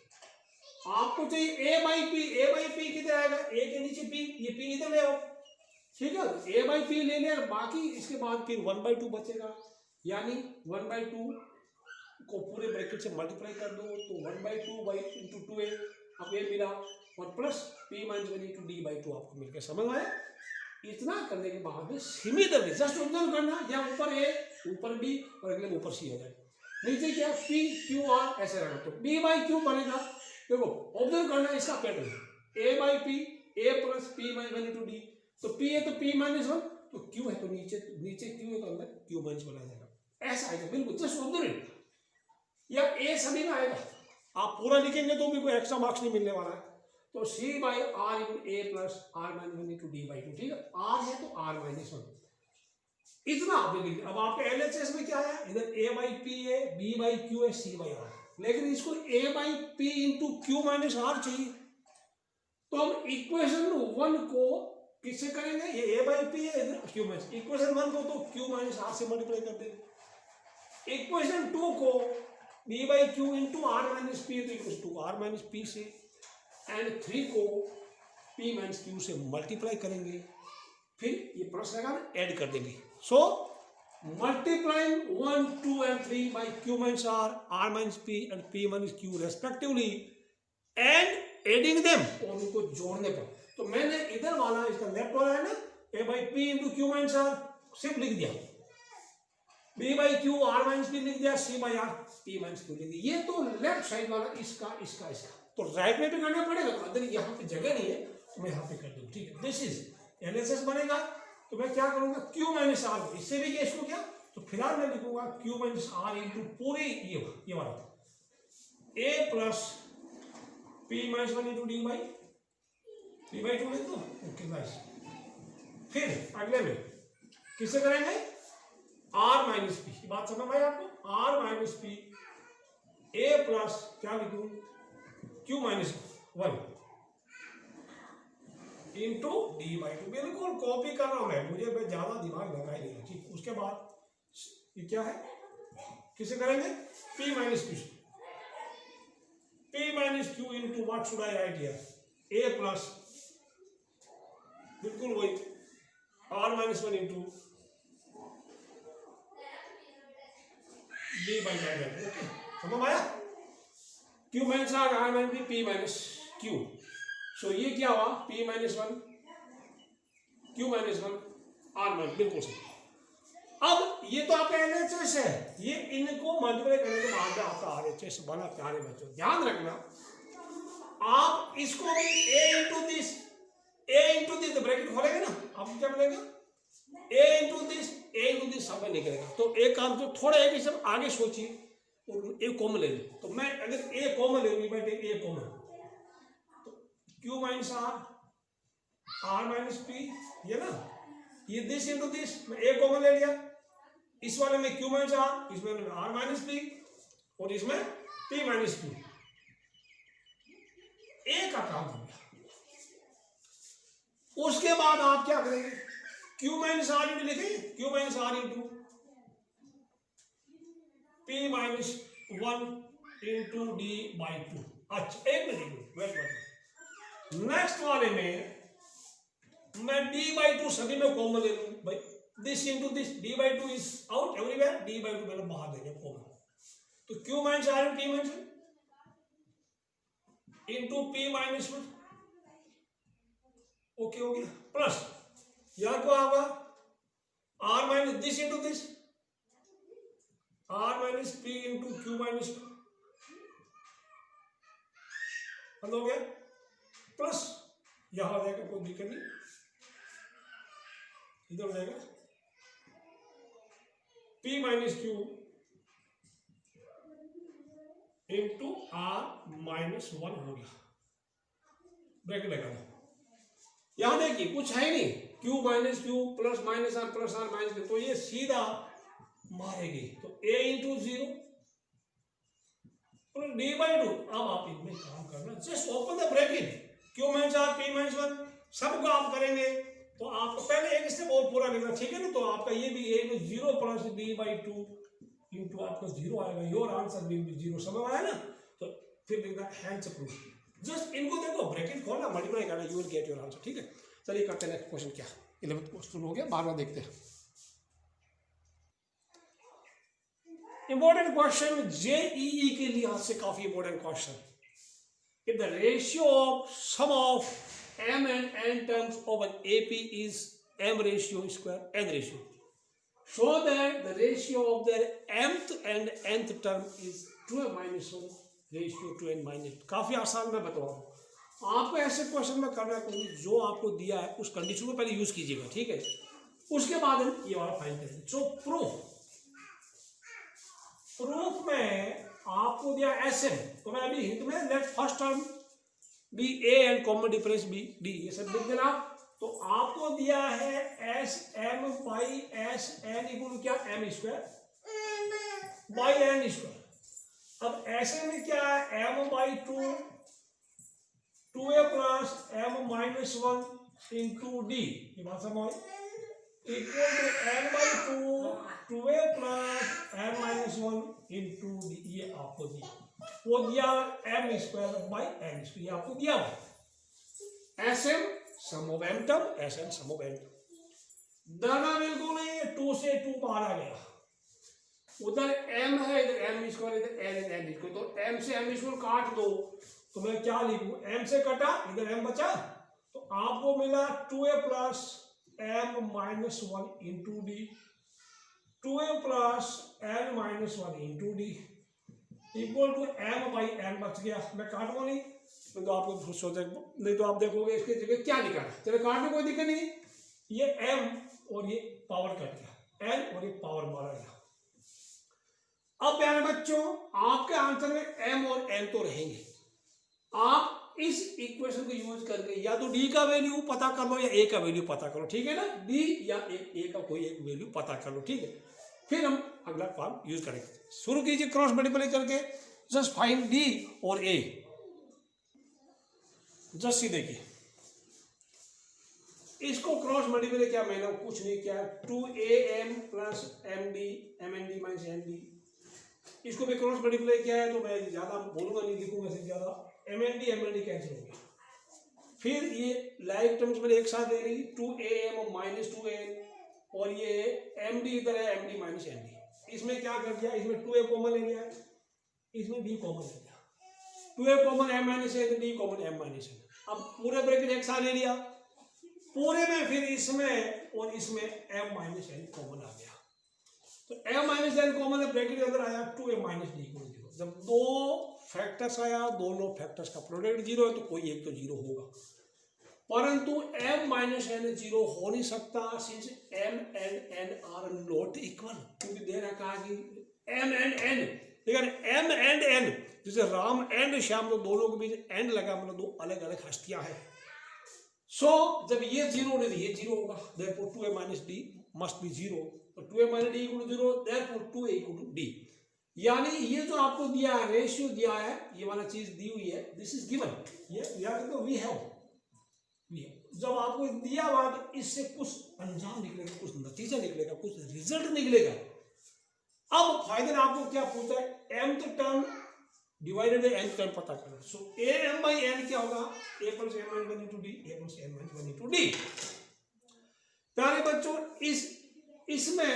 आपको चाहिए a बाई पी किधर आएगा, a के नीचे p, ये p इधर ले आओ, ठीक है। a बाई पी ले लें, बाकी इसके बाद फिर 1 बाई 2 बचेगा, यानी 1 बाई 2 को पूरे ब्रैकेट से मल्टीप्लाई कर दो, तो 1 बाई 2 बाई इंटू 2a, अब ये मिला, और plus p minus 1 into D by 2 आपको मिलकर। समझ आया? इतना करने के बाद में सिमिलरली जस्ट ऑब्जर्व करना, या ऊपर ए ऊपर बी और अगले ऊपर सी हो जाए, नीचे क्या पी क्यू आर ऐसे रहना, तो बी बाई क्यू बनेगा। देखो ऑब्जर्व करना इसका pattern, A by P, A plus P minus 1 into D, तो पी है तो पी माइनस 1, तो क्यू है तो नीचे नीचे क्यू है तो अंदर क्यू माइनस वन आ जाएगा, ऐसा आएगा बिल्कुल जस्ट ऑब्जर्व इट। या ए सभी में आएगा, आप पूरा लिखेंगे तो भी कोई एक्स्ट्रा मार्क्स नहीं मिलने वाला है। तो C by R into A plus R minus one into D by two, ठीक है, आर है तो आर माइनस वन, इतना आपने लिख दिया। अब आपके एलएचएस में क्या है, इधर ए बाई पी है, बी बाई क्यू है, सी बाई आर, लेकिन इसको A by P into Q minus R चाहिए। तो हम इक्वेशन वन को किससे करेंगे, ये ए बाई पी है, इधर क्यू माइनस, इक्वेशन वन को तो क्यू माइनस आर से मल्टीप्लाई कर देंगे। इक्वेशन टू को B by Q into R minus P तो equation two R minus P से, एंड थ्री को पी माइनस क्यू से मल्टीप्लाई करेंगे, फिर ये प्लस लगा ऐड कर देंगे। So multiplying 1, 2 and 3 by q minus r minus p and p minus q respectively and adding them, और उनको जोड़ने पर, तो मैंने इधर वाला इसका लेफ्ट वाला है ना a by p into q minus r सिर्फ लिख दिया, b by q r minus p लिख दिया, c by r p minus q लिख दिया। ये तो लेफ्ट साइड वाला इसका इसका इसका, तो राइट में भी करना पड़ेगा, तो अंदर यहाँ पे जगह नहीं है तो मैं यहाँ पे कर दूँ, ठीक है। दिस इज एलएचएस बनेगा, तो मैं क्या करूंगा q माइनस आर, इससे भी ये इसको क्या, तो फिलहाल मैं लिखूंगा q माइनस आर इंटू पूरे ये वाला a plus p minus one into D by to लिख दो, ओके गाइस। फिर अगले में किससे करेंगे, r माइनस पी, बात समझ में आई आपको, r minus P a plus क्या लिखूं q minus one into D by to, बिल्कुल कॉपी कर रहा हूं मैं, मुझे ज्यादा दिमाग लगा ही नहीं, ठीक। उसके बाद ये क्या है, किसे करेंगे p minus Q, p minus Q into what should I write here, a plus बिल्कुल वही r minus one into D by two, okay समझ आया, q minus r minus p minus Q. So ये क्या हुआ p minus one q minus one r minus, बिल्कुल सही। अब ये तो आपका एलएचएस है, ये इनको मल्टीप्लाई करने के बाद आपका आरएचएस बना। प्यारे बच्चों ध्यान रखना, आप इसको भी a इंटू दिस ब्रैकेट खोलेंगे ना, आपको क्या मिलेगा a इंटू दिस सब में निकलेगा। तो एक काम तो थोड़ा एक ही सब आगे सोचिए और a कॉमन ले लो, तो मैं अगर a कॉमन ले लूँ, a common, q minus r minus p, ये ना, ये दिस इंटू दिस, मैं a कॉमन ले लिया, इस वाले में q माइनस r, इसमें r माइनस p और इसमें p माइनस q, a का काम हो गया। उसके बाद आप क्या करेंगे, q माइनस r इंटू लिखेंगे, q minus r into p minus one into D by to. अच्छा एक मिनट वेट, नेक्स्ट वाले में मैं d बाई टू सभी में कॉमन ले लूं भाई, this into this, d by two is out everywhere, d by two मैंने बाहर ले लिया कॉमन, तो q minus r p minus into p minus one, okay हो गया, प्लस यहां को आगा r minus this into this, r minus p into q minus one हो गया, प्लस यहां आ जाएगा, कोई दिक्कत नहीं, इधर हो जाएगा p minus Q into r minus one हो गया, ब्रैकेट लगा दो। यहां देखिए कुछ है नहीं, q minus Q plus minus r minus, तो ये सीधा मारेगी, तो a into zero D by to. अब आप इनमें काम करना, just open the bracket, q minus r p minus one सबको आप करेंगे, तो आपको पहले एक स्टेप और पूरा लिखना, ठीक है ना। तो आपका ये भी a zero plus D by two into आपका जीरो आएगा, your answer will B zero, समझ आया ना। तो फिर लिखना हैंड्स अप्रूव, जस्ट इनको देखो, ब्रैकेट खोलना, मल्टीप्लाई करना, you will get your answer, ठीक है। चलिए करते हैं नेक्स्ट क्वेश्चन, क्या 11th क्वेश्चन हो गया, 12वां देखते हैं। इंपॉर्टेंट क्वेश्चन, जेईई के लिहाज से काफी important question. If the ratio of sum of m and n terms of an AP is m ratio square n ratio, show that the ratio of their mth and nth term is 2m minus 1 ratio to n minus 1। काफी आसान मैं बता रहा हूँ आपको, ऐसे क्वेश्चन में करना है, जो आपको दिया है उस कंडीशन को पहले यूज कीजिएगा, ठीक है। उसके बाद हम ये वाला फाइंड करेंगे। सो प्रूफ में आपको दिया Sm, तो मैं अभी हिंट में let first term be A and common difference be D, ये सब लिख देना। तो आपको दिया है S M by S N equal क्या, M square by N square. अब ऐसे में क्या है, M by two A plus M minus one into D, ये बात समझ, equal to N by two A plus M minus one into D, ये आपको दिया। वो दिया M square by N square, ये आपको दिया हुआ। S m sum of m term, S n sum of n term. दाना बिल्कुल नहीं, 2 से 2 बाहर आ गया, उधर एम है इधर एम स्क्वायर इधर एन एन स्क्वायर, तो एम से एम स्क्वायर काट दो, तो मैं क्या लिखूं, एम से कटा इधर एम बचा, तो आपको मिला 2a plus M minus one into d, 2a plus N minus one into D equal to m by n बच गया। मैं काटूंगा नहीं, तो आपको सोचे नहीं, तो आप देखोगे इसके जगह क्या लिखा है, चलो काटने कोई दिक्कत नहीं, ये एम और ये पावर कट गया, एन और ये पावर मारा गया। अब प्यारे बच्चों, आपके आंसर में एम और एन तो रहेंगे, आप इस इक्वेशन को यूज करके या तो डी का वैल्यू पता कर लो या ए का वैल्यू पता करो, ठीक है ना, डी या ए का कोई एक वैल्यू पता कर लो, ठीक है। फिर हम अगला फॉर्म यूज करेंगे। शुरू कीजिए क्रॉस मल्टीप्लाई करके, जस्ट फाइंड डी और ए। जस्ट देखिए, इसको क्रॉस मल्टीप्लाई क्या मैंने कुछ नहीं किया, 2am plus m d m n d minus n d, इसको भी क्रॉस मल्टीप्लाई किया है, तो मैं ज्यादा बोलूंगा नहीं, लिखूंगा से ज्यादा, एम एन डी कैंसिल हो गया। फिर ये लाइक टर्म्स में एक साथ ले रही, 2am माइनस 2an, और ये एम डी इधर है, m d minus m d, इसमें क्या कर दिया, इसमें 2a कॉमन ले लिया, इसमें d कॉमन ले लिया, 2a common m minus n, d common m minus n. अब पूरे ब्रैकेट एक साथ ले लिया, पूरे में फिर इसमें और इसमें m माइनस एन कॉमन आ गया, तो m माइनस एन कॉमन है, ब्रैकेट के अंदर आया 2a माइनस डी इक्वल 0। जब दो फैक्टर्स आया, दोनों फैक्टर्स का प्रोडक्ट 0 है, तो कोई एक तो 0 होगा, परंतु m माइनस एन 0 हो नहीं सकता, since m and n are not equal, क्योंकि दे रखा है कि m एंड n, लेकिन m एंड n जैसे राम एंड श्याम, तो दोनों के बीच एंड लगा, मतलब दो अलग अलग हस्तियां हैं। सो जब ये 0 नहीं, ये 0 होगा, therefore 2a minus d must be 0, तो 2a minus d equal to 0, therefore 2a equal to d. यानी ये जो आपको दिया है, रेशियो दिया है, ये वाला चीज दी हुई है, दिस इज गिवन, ये वी हैव। जब आपको दिया हुआ, तो इससे कुछ अंजाम निकलेगा, कुछ नतीजा निकलेगा, कुछ रिजल्ट निकलेगा। अब फायदे ने आपको क्या पूछा है, mth term divided by nth term पता करना। सो am बाई n क्या होगा, a plus m minus 1 into D, a plus m minus 1 into d. प्यारे बच्चों, इसमें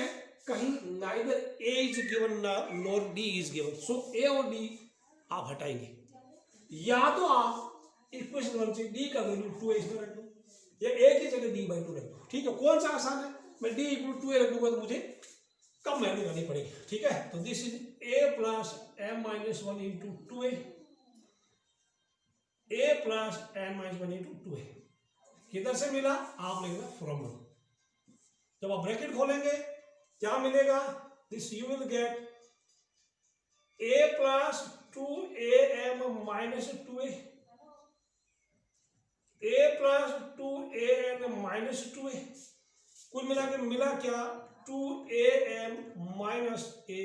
कहीं neither a is given nor d is given, so a और d आप हटाएंगे, या तो आप इक्वेशन 1 से d का वैल्यू 2a इसमें रख दो, या a की जगह d बाई 2 रख दो, ठीक है। कौन सा आसान है, मैं d इक्वल 2a रख दूंगा, तो मुझे कम वैल्यू करनी पड़ेगी, ठीक है। तो this is a plus m minus 1 into 2a, a plus m minus 1 into 2a, किधर से मिला, आप लिखेगा फ्रॉम। जब आप ब्रैकेट खोलेंगे क्या मिलेगा, this you will get a plus 2am minus 2a, a plus 2an minus 2a, कुल मिला के मिला क्या, 2am minus a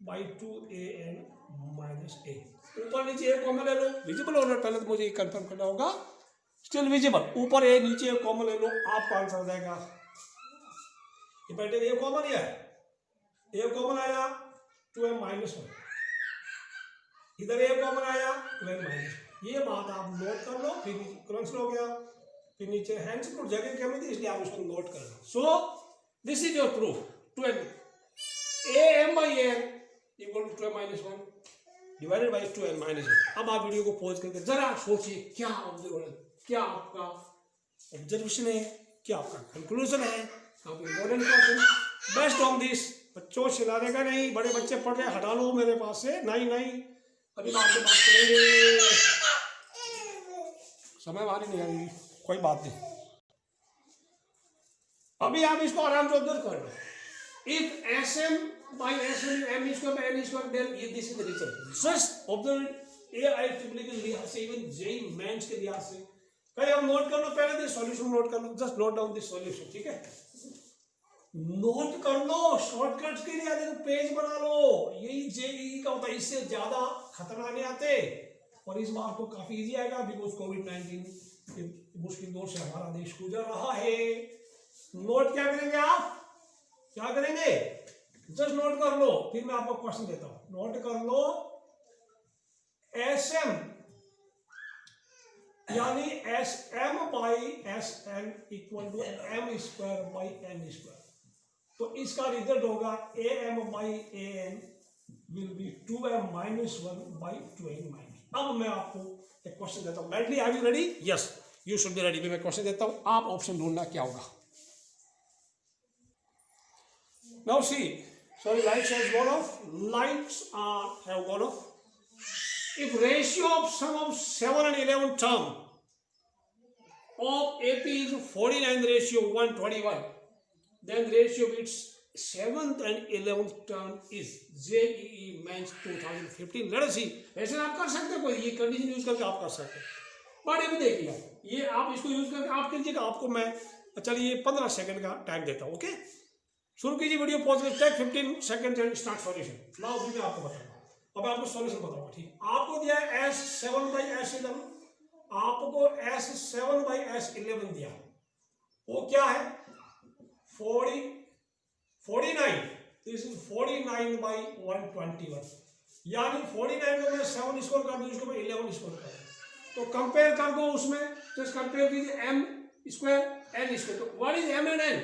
by 2an minus a। ऊपर नीचे एक कॉमन ले लो, विजिबल ऑर्डर पहले तो मुझे कंफर्म करना होगा, स्टिल विजिबल, ऊपर ए नीचे एक कॉमन ले लो, आपका आंसर हो जाएगा। ये बेटे ये कॉमन ही है, ए कॉमन आया 2m माइनस 1, इधर ए कॉमन आया 2m माइनस, ये बात आप नोट कर लो, फिर कैंसिल हो गया, फिर नीचे हैंड्स को जगह कमी थी, इसलिए आप उसको नोट कर लो। So this is your proof, 2m am by n equal to 2m minus 1 divided by 2n minus 1। अब आप वीडियो को पॉज करके जरा सोचिए, क्या आपका ऑब्जर्वेशन है, क्या आपका कंक्लूजन है, आपका important question best on this. बच्चों चिल्लाने का नहीं, बड़े बच्चे पढ़ रहे, हटा लो मेरे पास से, नहीं अभी आपसे बात करेंगे, समय बाहर ही नहीं आएगी, कोई बात नहीं। अभी आप इसको आराम से ऑब्जर्व कर लो. If Sm by Sm m square by n square, then this is the result. Just observe it. AIEEE के लिहाज से, इवन जेई मेंस के लिहाज से. कहीं आप नोट कर लो, पहले दिस सॉल्यूशन नोट कर लो. Just note down this solution. ठीक है, नोट कर लो. शॉर्टकट्स के लिए देखो पेज बना लो. यही जेई का होता है, इससे ज्यादा खतरनाक नहीं आते. और इस बार तो काफी इजी आएगा बिकॉज कोविड-19 के मुश्किल दौर से हमारा देश गुजर रहा है. नोट क्या करेंगे आप, क्या करेंगे, जस्ट नोट कर लो. फिर मैं आपको क्वेश्चन देता हूं. नोट कर लो एस एम यानी S M by S N equal to m square by N square. तो इसका रिजल्ट होगा a m by A n will be 2m minus 1 by 2n minus. अब मैं आपको एक क्वेश्चन देता हूं. Mentally are you ready? Yes, you should be ready. मैं क्वेश्चन देता हूं, आप ऑप्शन ढूंढना क्या होगा. Now see, so lights has gone off. Lights have gone off. If ratio of sum of 7 and 11 term of AP is 49 ratio 121, then ratio of its 7th and 11th term is JEE Mains 2015. Let us see. ऐसे आप कर सकते हो, कोई ये कंडीशन यूज करके आप कर सकते हो. बट अभी देखिए, ये आप इसको यूज करके आप कीजिएगा. आपको मैं चलिए 15 सेकंड का टाइम देता हूँ. ओके, शुरू कीजिए वीडियो, पॉज करके take 15 second and start solution. Now भी मैं आपको बताऊंगा. अब आपको सॉल्यूशन बताऊंगा. ठीक, आपको दिया है S7 by S11, आपको S7 by S11 दिया. वो क्या है 49. This is 49 by 121. यानी 49 को मैं 7 स्कोर कर दूं, इसको मैं 11 स्कोर कर दूं. तो कंपेयर कर दो उसमें. जस्ट कंपेयर कीजिए m स्क्वायर n स्क्वायर. तो what is m and n?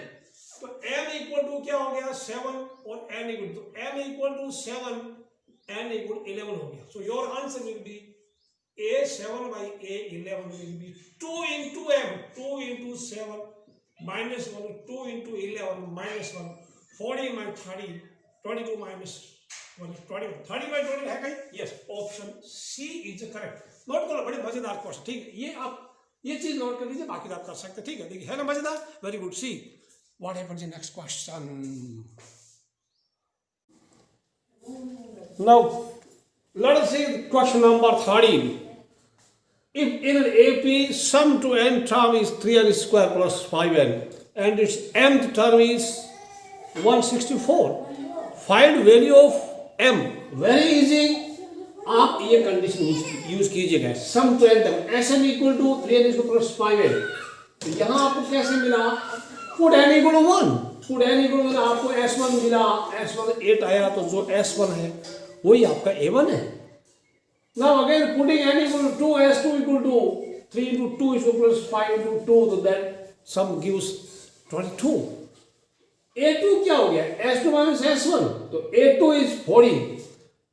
तो m इक्वल टू क्या हो गया 7 और n equal to m equal to 7 n equal 11 हो गया. So your answer will be a7 by a11 will be 2 into m, 2 into 7 minus 1, 2 into 11 minus 1, 40 by 30, 22 minus 1, 21. 30 by 20 है कहीं? Yes, option C is correct. Note करो, बड़े मजेदार क्वेश्चन. ठीक है, ये आप ये चीज नोट कर लीजिए, बाकी आप कर सकते हैं. ठीक है, देखिए है ना मजेदार. Very good. See what happens in next question. Now let us see question number 13. If in an AP sum to n term is 3n square plus 5n and its nth term is 164, find value of m. Very easy. आप ये कंडीशन यूज कीजिएगा. Sum to n term sm equal to 3n square plus 5n. तो यहाँ आपको कैसे मिला? Put n equal to 1. Put n equal to 1, आपको S1 मिला. S1 8 आया, तो जो S1 है वही आपका A1 है. Now again putting n equal to 2, S2 equal to 3 into 2 is equal to 5 into 2, so that sum gives 22. A2 क्या हो गया? S2 minus S1, तो A2 is 40.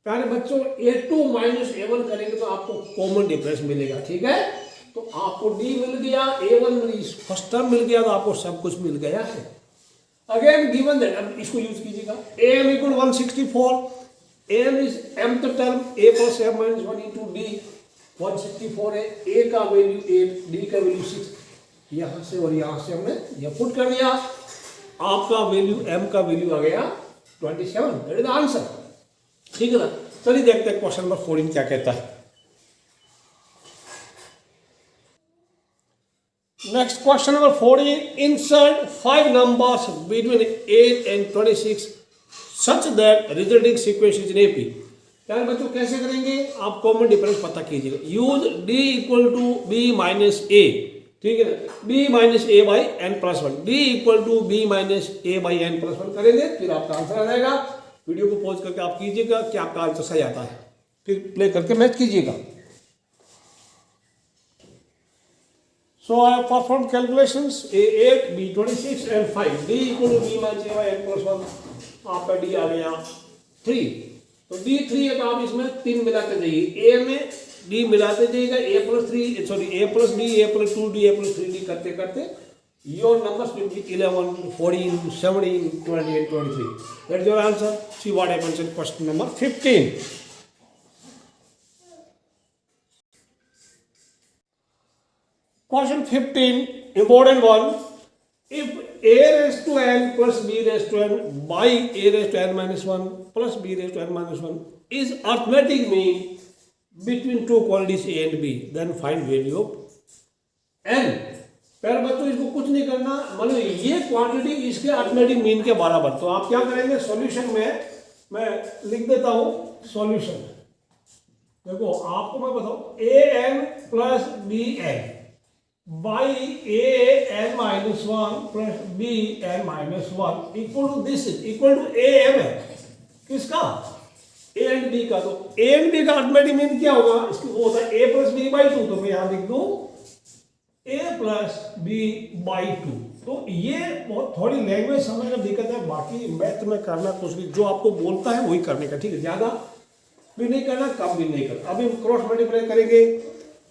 प्यारे बच्चों, A2 minus A1 करेंगे तो आपको कॉमन डिफरेंस मिलेगा. ठीक है, तो आपको D मिल गया, A1 फर्स्ट टर्म मिल गया, तो आपको सब कुछ मिल गया है. अगेन गिवन दैट, अब इसको यूज कीजिएगा. AM equal 164, AM is m तो term A plus m minus 1 into D. 164 है, A का वैल्यू 8, D का वैल्यू 6. यहाँ से और यहाँ से हमने यह पुट कर दिया. आपका वैल्यू m का वैल्यू आ गया 27. That is the answer. ठीक है ना. चलिए देखते हैं क्वेश्चन नंबर 14 क्या कहता है. Next, question number 14. Insert 5 numbers between 8 and 26 such that resulting sequence is in AP. यार बच्चों कैसे करेंगे? आप कॉमन डिफरेंस पता कीजिएगा. Use D equal to B minus A. ठीक है ना. B minus A by n plus 1. D equal to B minus A by n plus 1 करेंगे, फिर आपका आंसर आ जाएगा. वीडियो को पॉज करके आप कीजिएगा कि आपका आंसर सही आता है, फिर प्ले करके मैच कीजिएगा. So I have performed calculations. A8, B26 and 5. D equal to B minus A by n plus 1. आपका D आ गया 3. तो D3 है, तो आप इसमें 3 मिलाते जाइए. A में D मिलाते जाइएगा. A plus 3, sorry, A plus D, A plus 2D, A plus 3D करते करते your numbers will be 11, 14, 17, 20 and 23. That's your answer. See what happens in question number 15. Question 15, important one. If a raised to n plus b raised to n by a raised to n minus 1 plus b raised to n minus 1 is arithmetic mean between two quantities a and b, then find value of n। पर बच्चों इसको कुछ नहीं करना, मतलब ये क्वांटिटी इसके अर्थमेटिक मीन के बराबर। तो आप क्या करेंगे, सॉल्यूशन में मैं लिख देता हूं सॉल्यूशन। देखो आपको मैं बताऊं, A N plus B N by A N minus 1 plus B N minus 1 equal to this, equal to A M है किसका, ए एंड बी का। तो ए एंड बी का अर्थमेटिक मीन क्या होगा, इसकी वो होता है ए प्लस बी बाई 2। तो मैं यहां लिख दूं a प्लस बी बाई 2। तो ये बहुत थोड़ी लैंग्वेज समझ में दिक्कत है, बाकी मैथ में करना कुछ भी जो आपको बोलता है वही करने का, ठीक है, ज्यादा भी नहीं करना, कम भी नहीं करना। अभी हम क्रॉस मल्टीप्लाई करेंगे,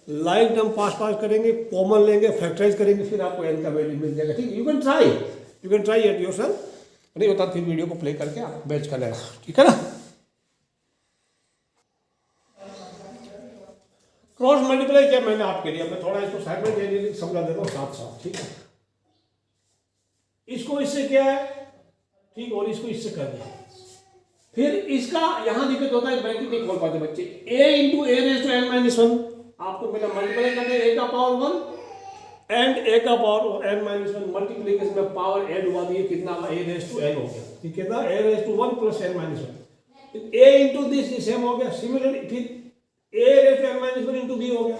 लाइक टर्म पास करेंगे, कॉमन लेंगे, फैक्टराइज करेंगे, फिर आपको एन का वैल्यू मिल जाएगा, ठीक है। You can try at yourself, नहीं होता फिर वीडियो को प्ले करके आप बैच कर लेना, ठीक है ना। क्रॉस मल्टीप्लाई किया मैंने आपके लिए, मैं थोड़ा इसको साइड में समझा देता हूँ साथ साथ, ठीक है। इसको इससे क्या है, ठीक, और इसको इससे कर दिया। फिर इसका यहां दिक्कत होता है, ब्रैकेट नहीं खोल पाते बच्चे। a into a raise to n minus 1 आपको मेरा मल्टीप्लाई करना है, a का पावर 1 एंड a का पावर n माइनस 1 मल्टीप्लीकेशन में पावर ऐड हुआ, ये कितना आ ए रेज टू n हो गया, ठीक है ना, a raise to 1 plus n minus 1। a into this same हो गया, सिमिलरली फिर a raise to n minus 1 into b हो गया,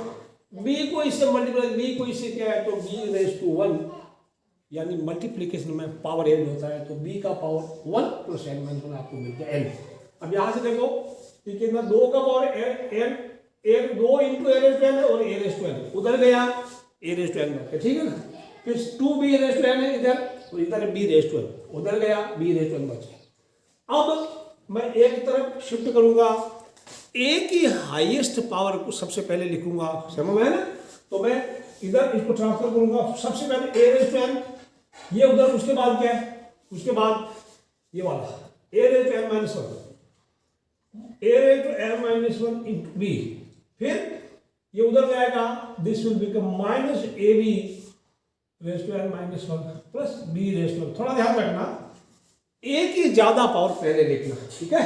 b को इससे मल्टीप्लाई, b को इससे क्या है तो b रेज टू 1, यानी मल्टीप्लीकेशन में पावर n होता है, तो b का पावर 1 प्लस n माइनस 1 आपको मिल गया n। अब यहां से देखो, ठीक है ना, 2 का पावर n, एक 2 into a raise to n है और a रेज टू n उधर गया, a रेज टू n में, ठीक है ना। फिर 2b रेज टू n है इधर, तो इधर है b रेज टू n, उधर गया b रेज टू n बच गया। अब मैं एक तरफ शिफ्ट करूंगा, a की हाईएस्ट पावर को सबसे पहले लिखूंगा, समझ में है ना। तो मैं इधर इसको ट्रांसफर करूंगा, सबसे पहले a रेज टू n ये उधर, उसके बाद क्या है, उसके बाद ये वाला a raise to n minus 1, a raise to n minus 1 into b, फिर ये उधर जाएगा, this will become minus a b raise to n minus 1 plus b raise to. थोड़ा ध्यान रखना, a की ज्यादा पावर पहले लिखना, ठीक है।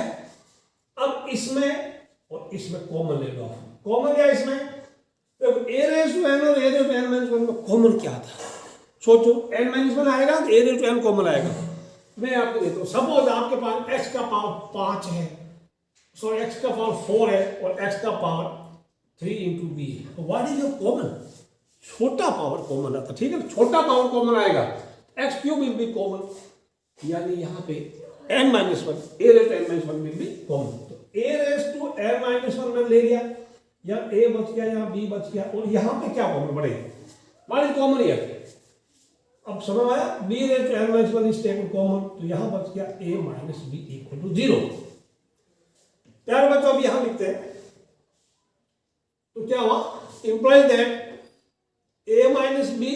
अब इसमें और इसमें कॉमन ले लो, कॉमन क्या इसमें, देखो a रेज टू n और a raise to n minus 1 में कॉमन क्या था, सोचो, n माइनस 1 आएगा तो a raise to n common आएगा। मैं आपको देता हूँ, सपोज आपके पास x का पावर 5 है, सो x का पावर 4 है और x का पावर 3 इंटू बी है, तो व्हाट इज योर कॉमन, छोटा पावर कॉमन आता, ठीक है, छोटा पावर कॉमन आएगा, x cube will be common, यानी यहाँ पे n minus 1 a raise to n minus 1 will be common. तो a raise to n minus 1 मैंने ले लिया, यहाँ a बच गया, यहाँ b बच गया, और यहाँ पे क्या कॉमन बढ़ेगा, व्हाट इज कॉमन हियर। अब समझ आया, b raise to n minus 1 is taken common, तो यहाँ बच गया a minus b equal to 0। प्यारे बच्चों अब यहाँ लिखते हैं, तो क्या हुआ, implies that a minus b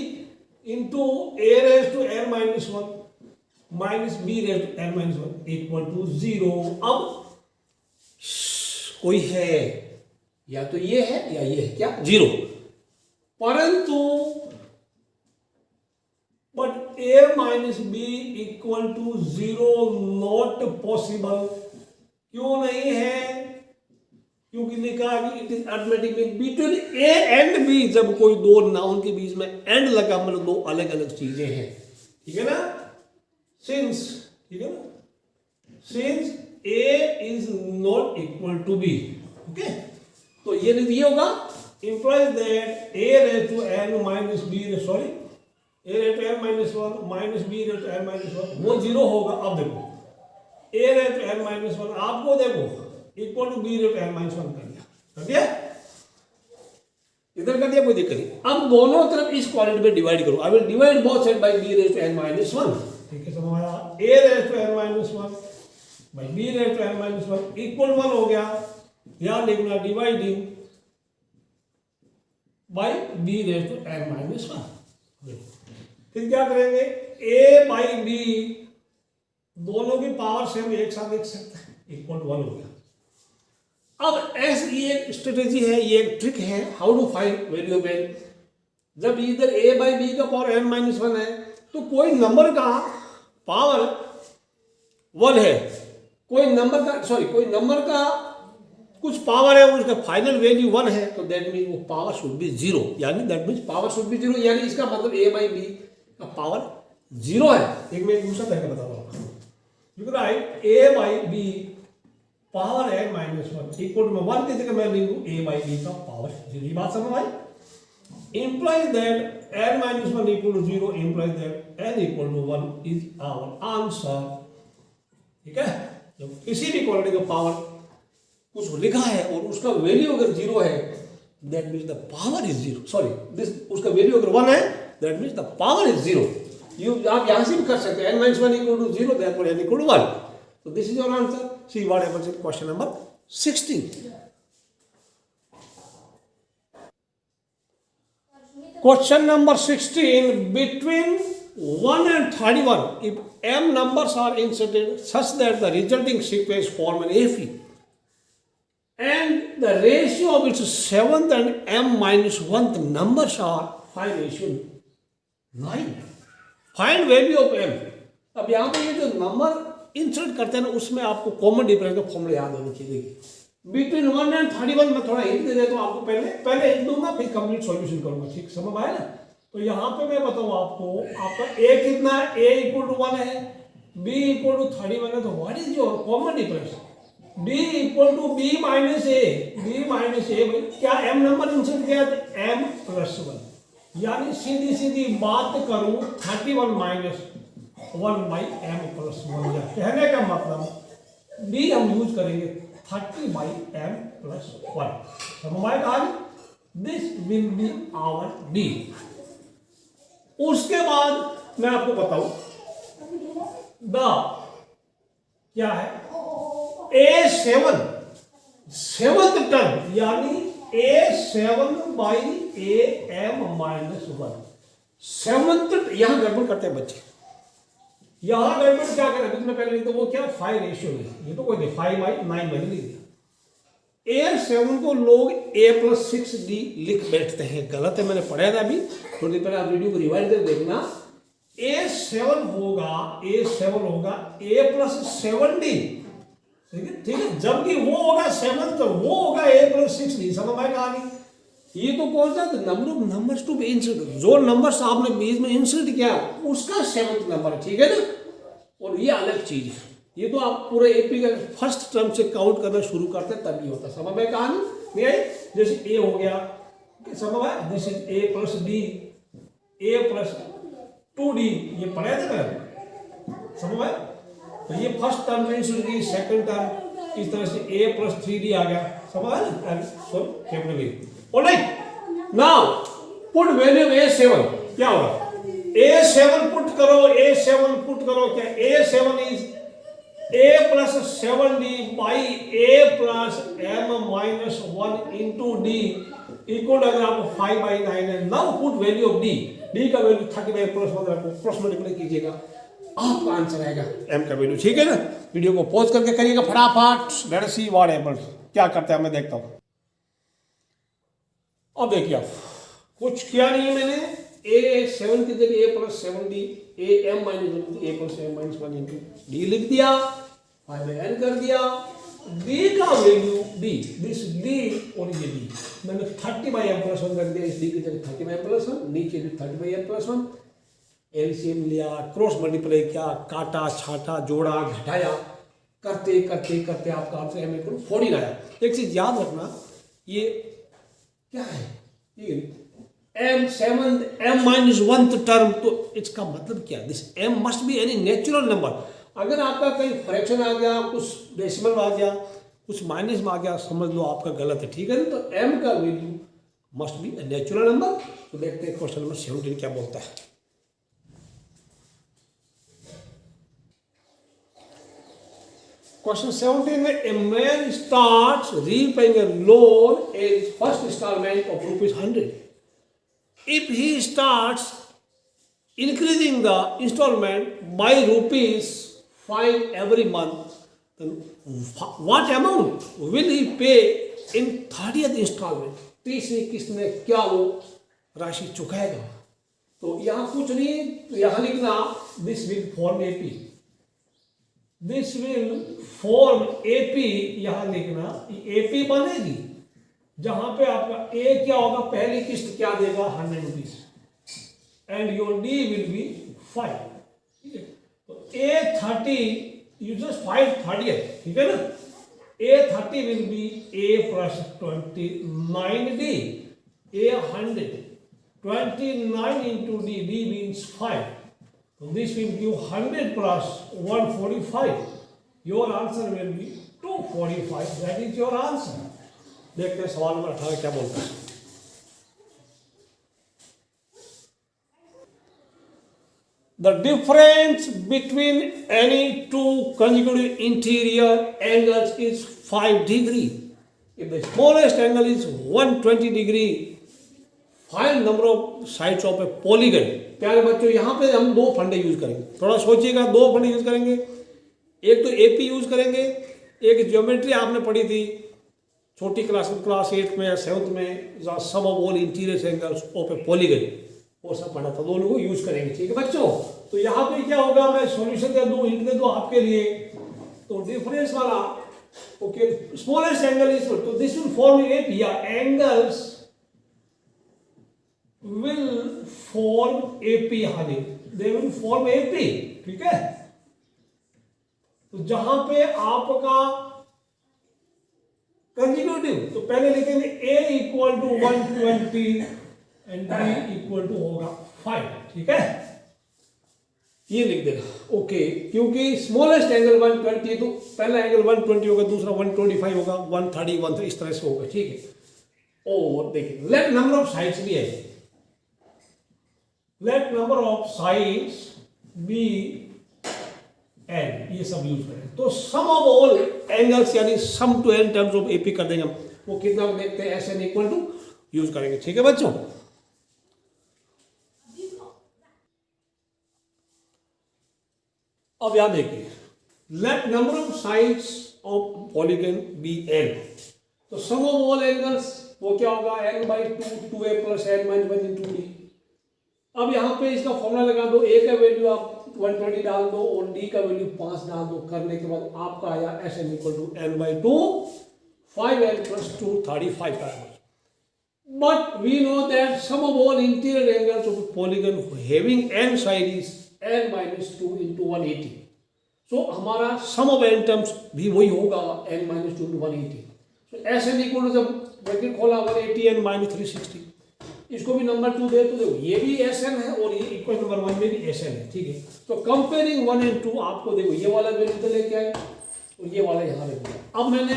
into a raise to n minus 1 minus b raise to n minus 1 equal to 0। अब कोई है, या तो ये है या ये है, क्या 0, परंतु but a minus b equal to 0 not possible. क्यों नहीं है, क्योंकि लिखा है कि it is arithmetic mean between a and b, जब कोई दो नाउन के बीच में एंड लगा, मतलब दो अलग अलग चीजें हैं, ठीक है ना। सिंस, ठीक है ना, since a is not equal to b, okay, तो ये होगा, implies that a raise to n minus b, sorry a raise to n minus 1 minus b raise to n minus 1 वो 0 होगा। अब देखो a raise to n minus 1 आपको देखो equal to b raise to n minus 1 कर दिया, इधर कर दिया, कोई दिक्कत नहीं। अब दोनों तरफ इस क्वाड्रेंट में डिवाइड करो, I will divide both side by b raise to n minus 1, ठीक है, समझ आया, a raise to n minus 1 by b raise to n minus 1 equal 1 हो गया। ध्यान लिखना, dividing by b raise to n minus 1। फिर क्या करेंगे, a बाई b दोनों की पावर सेम एक साथ लिख सकते हैं, इक्वल टू 1 हो गया। अब ऐसी ये एक स्ट्रेटेजी है, ये एक ट्रिक है, how to find value of n। जब इधर a बाई b का पावर n माइनस 1 है, तो कोई नंबर का पावर 1 है, कोई नंबर का कुछ पावर है, उसका फाइनल वैल्यू 1 है, तो दैट मीन वो पावर शुड बी 0, यानी that mean power should be 0, यानी इसका मतलब a बाई बी का पावर 0 है। एक मैं दूसरा तरीका बताता हूँ। You can write a by b power n minus 1 equal to 1 की जगह मैं लिखूँ a बाई बी का पावर 0। ये बात समझ आई? implies that n minus 1 equal to 0 implies that n equal to 1 is our answer। ठीक है, जब किसी भी क्वांटिटी का पावर कुछ लिखा है और उसका वैल्यू अगर 0 है, that means the power is 0, sorry this उसका वैल्यू अगर 1 है, that means the power is 0। आप यहां से भी कर सकते हैं, n minus 1 equal to 0, therefore n equal to 1। So this is your answer। See what happens in question number 16। Question number 16, between 1 and 31, if m numbers are inserted such that the resulting sequence form an AFE, and the ratio of its 7th and m minus 1th numbers are 5:9, find value of m। अब यहाँ पर ये जो नंबर इंसर्ट करते हैं ना, उसमें आपको कॉमन डिफरेंस का फॉर्मूला याद होना चाहिए। बिटवीन 1 and 31 में थोड़ा हिंट दे देता हूँ आपको, पहले हिंट दूंगा फिर कंप्लीट सॉल्यूशन करूंगा। ठीक समझ आया ना? तो यहाँ पे मैं बताऊँ आपको, आपका a कितना है, a इक्वल टू 1 है, b इक्वल टू 31 है, तो what is your common difference? d equal to b minus a, क्या m नंबर इंसर्ट किया तो m प्लस 1, यानी सीधी बात करूं 31 माइनस 1 बाई m प्लस 1, या कहने का मतलब d हम यूज करेंगे 30 बाई m प्लस 1। समझ आया कहानी? This will be our d। उसके बाद मैं आपको बताऊं क्या है, A7 सेवंथ टर्म, यानी A7 by AM minus 1 seventh. यहां गड़बड़ करते हैं बच्चे, यहां गड़बड़ क्या करें, बीच में पहले तो वो क्या 5 रेशियो है, ये तो कोई 5/9 मैंने लिख दिया। A7 को लोग A+6D लिख बैठते हैं, गलत है, मैंने पढ़ा था अभी थोड़ी देर पहले, आप वीडियो को रिवाइंड कर देखना। A7 होगा A+7D, ठीक है, जबकि वो होगा 7 तो वो होगा A+6D। समझ में कहानी? ये तो कौन सा number of numbers to be insert, जो नंबर्स आपने बीच में इंसर्ट किया उसका 7th नंबर, ठीक है ना? और ये अलग चीज है, ये तो आप पूरे एपी का फर्स्ट टर्म से काउंट करना शुरू करते हैं तभी होता है। समझ में कहानी नहीं आई? जैसे ए हो गया, समझ में, दिस इज A+D, A+2D, ये पढ़े थे ना, समझ में? तो ये फर्स्ट टर्म में इंसर्ट की, सेकंड टर्म इस तरह से A+3D आ गया। समझ में? So capital A. Alright, now put value A7, क्या होगा? A7 पुट करो, क्या A7 is A+7D by A+M minus 1 into D equal, अगर आपको 5/9 है। Now put value of D का वैल्यू 35 प्लस 1 रखो, क्रॉस मल्टीप्लाई कीजिएगा, आपका आंसर आएगा M का वैल्यू। ठीक है ना? वीडियो को पॉज करके करिएगा फटाफट। लेट्स सी व्हाट हैपेंस, क्या करते हैं मैं देखता हूं। अब देखिए, आप कुछ किया नहीं है मैंने, A7 की जगह A+7D AM minus A+M minus 1 into D लिख दिया, 5/n कर दिया। D का वैल्यू D, दिस D और ये D मैंने 30/m प्लस 1 कर दिया, इस D की जगह 30/m प्लस 1, नीचे भी 30/m प्लस 1, एलसीएम लिया, क्रॉस मल्टीप्लाई किया, काटा छाटा जोड़ा घटाया, करते करते करते आपका आंसर M इक्वल 14 आया। एक चीज याद रखना, ये क्या है, ये M माइनस 1th टर्म, तो इसका मतलब क्या, this M must be any natural number. अगर आपका कहीं फ्रैक्शन आ गया, कुछ डेसिमल आ गया, कुछ माइनस में आ गया, समझ लो आपका गलत है। ठीक है ना? तो M का value must be a natural number. तो देखते हैं क्वेश्चन नंबर 17 क्या बोलता है। क्वेश्चन 17 में, a man starts repaying a loan as first instalment of ₹100। If he starts increasing the installment by ₹5 every month, then what amount will he pay in 30th installment? तीसरी किस्त में क्या वो राशि चुकाएगा? तो यहां कुछ नहीं, तो यहां लिखना this will form AP, this will form AP, यहां लिखना एपी बनेगी जहां पे आपका ए क्या होगा, पहली किस्त क्या देगा 100 rupees and your D will be 5, ठीक है। तो A30 you just find 30, ठीक है ना, A30 will be A plus 29D, A100, 29 into D means 5, so this will give 100 plus 145, your answer will be 245, that is your answer। देखते हैं सवाल नंबर 18 क्या बोलता है। The difference between any two consecutive interior angles is 5 degree. If the smallest angle is 120 degree, find number of sides of a polygon. प्यारे बच्चों, यहाँ पे हम दो फंडे यूज करेंगे, थोड़ा सोचिएगा, दो फंडे यूज करेंगे। एक तो एपी यूज करेंगे, एक ज्योमेट्री आपने पढ़ी थी छोटी क्लास 8 में या 7th में, sum of all interior angles of a polygon, वो सब पढ़ा था, दोनों को यूज करेंगे, ठीक है बच्चों। तो यहाँ पे क्या होगा, मैं सॉल्यूशन दे दूं, हिंट दे दूं आपके लिए। तो डिफरेंस वाला, ओके, स्मॉलेस्ट एंगल इज, तो दिस विल फॉर्म एपी, या एंगल्स विल फॉर्म एपी, हानि दे विल फॉर्म एपी, ठीक है। तो जहां पे आपका कंसेक्यूटिव, तो पहले लिखेंगे a equal to 120 and b equal to होगा 5, ठीक है, ये लिख देना, ओके। क्योंकि स्मॉलेस्ट एंगल 120, तो पहला एंगल 120 होगा, दूसरा 125 होगा, 130, 130 इस तरह से होगा, ठीक है। और देखिए लेट नंबर ऑफ साइड्स भी है, let number of sides be n, ये सब यूज करें। तो सम ऑफ ऑल एंगल्स यानी sum to N terms of AP कर देंगे हम, वो कितना देखते हैं, S N equal to use करेंगे, ठीक है बच्चों। अब यहां देखिए, let number of sides of polygon be N, तो सम ऑफ ऑल एंगल्स वो क्या होगा, n by 2, 2a plus n minus 1 into D. अब यहाँ पे इसका फॉर्मूला लगा दो, a का वैल्यू आप 120 डाल दो और d का वैल्यू 5 डाल दो, करने के बाद आपका आया s N equal to n by 2, 5n plus 2, 35 का। But we know that sum of all interior angles of polygon having n side is n minus 2 into 180, so हमारा सम ऑफ n टर्म्स भी वही होगा, n minus 2 into 180। So s N equal to, जब ब्रैकेट खोला 180 n माइनस 360, इसको भी नंबर 2 दे तो देखो ये भी एस एन है और ये इक्वल नंबर 1 में भी एस एन है, ठीक है। तो कंपेयरिंग 1 एंड 2, आपको देखो ये वाला वैल्यू तो लेके आए और ये वाला यहाँ रख दिया। अब मैंने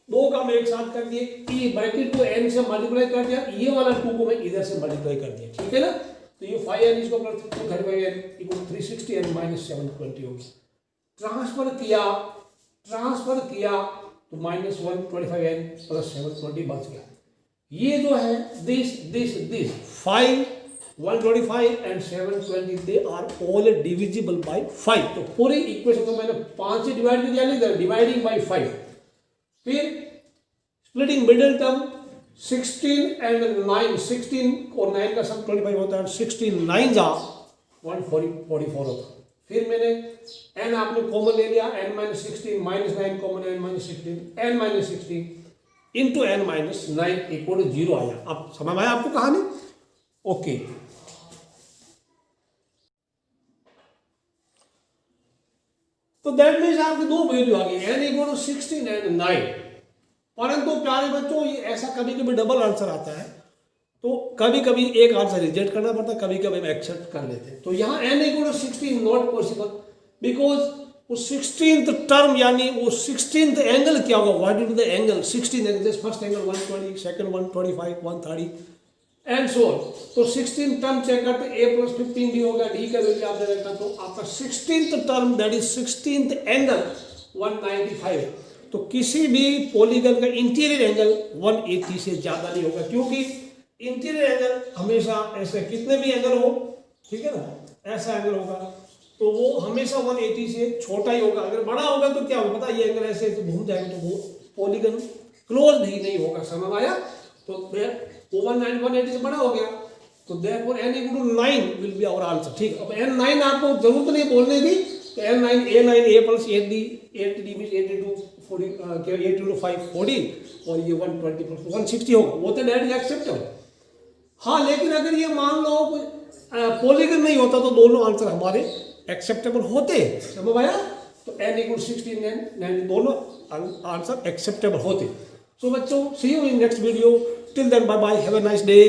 दो का मैं एक साथ कर दिए, ई ब्रैकेट को n से मल्टीप्लाई कर दिया, ये वाला 2 को मैं इधर से मल्टीप्लाई कर दिया, ठीक है ना। तो ये 5n इसको plus 235n equal 360n minus 720 होगी। ट्रांसफर किया तो माइनस 125n प्लस 720 बच गया। ये जो है this 5, 125 and 720 they are all divisible by 5। तो पूरी इक्वेशन को मैंने 5 से डिवाइड कर दिया, नहीं डिवाइडिंग बाय 5। फिर स्प्लिटिंग मिडिल टर्म 16 एंड 9, 16 और 9 का सम 25 होता है, 16 9 जा 144 होता है। फिर मैंने n आपने कॉमन ले लिया, n minus 16 minus 9 common, n minus 16 n minus 16 into n minus 9 equal to 0 आया। अब समझ में आया आपको कहानी, ओके। तो दैट मीन्स आपके दो वैल्यू आ गई, n इक्वल टू 16 एंड 9। परंतु प्यारे बच्चों ये ऐसा कभी कभी डबल आंसर आता है, तो कभी कभी एक आंसर रिजेक्ट करना पड़ता है, कभी कभी हम एक्सेप्ट कर लेते हैं। तो यहाँ n equal to 16 not possible, because वो 16th टर्म यानी वो 16th एंगल क्या होगा, what is the angle 16 angle, first angle 120, second 125, 130 and so on. तो 16th टर्म चेक करते, a प्लस 15 भी होगा, d का वैल्यू आपने रखा, तो आपका 16th term that is 16th angle 195। तो किसी भी पॉलीगन का इंटीरियर एंगल 180 से ज्यादा नहीं होगा, क्योंकि इंटीरियर एंगल हमेशा ऐसे कितने भी एंगल हो, ठीक है ना, ऐसा एंगल होगा तो वो हमेशा 180 से छोटा ही होगा। अगर बड़ा होगा तो क्या होगा पता, ये एंगल ऐसे घूम जाएगा तो वो पॉलीगन क्लोज ही नहीं होगा, समझ आया। तो वो 180 से बड़ा हो गया, तो therefore n equal to 9 will be our answer. ठीक, अब n9 आपको जरूरत नहीं बोलने की, तो n9 a9 a plus 8d 8d means 82 40 8 into 5 40 और ये 120 plus 160 होगा, वो तो डायरेक्ट एक्सेप्टेबल. हाँ, लेकिन अगर ये मान लो पॉलीगन नहीं होता तो दोनों आंसर हमारे एक्सेप्टेबल होते. समझ आया? तो n equal 16 and 9 दोनों आंसर एक्सेप्टेबल होते. सो बच्चों, see you in next video. Till then bye bye, have a nice day.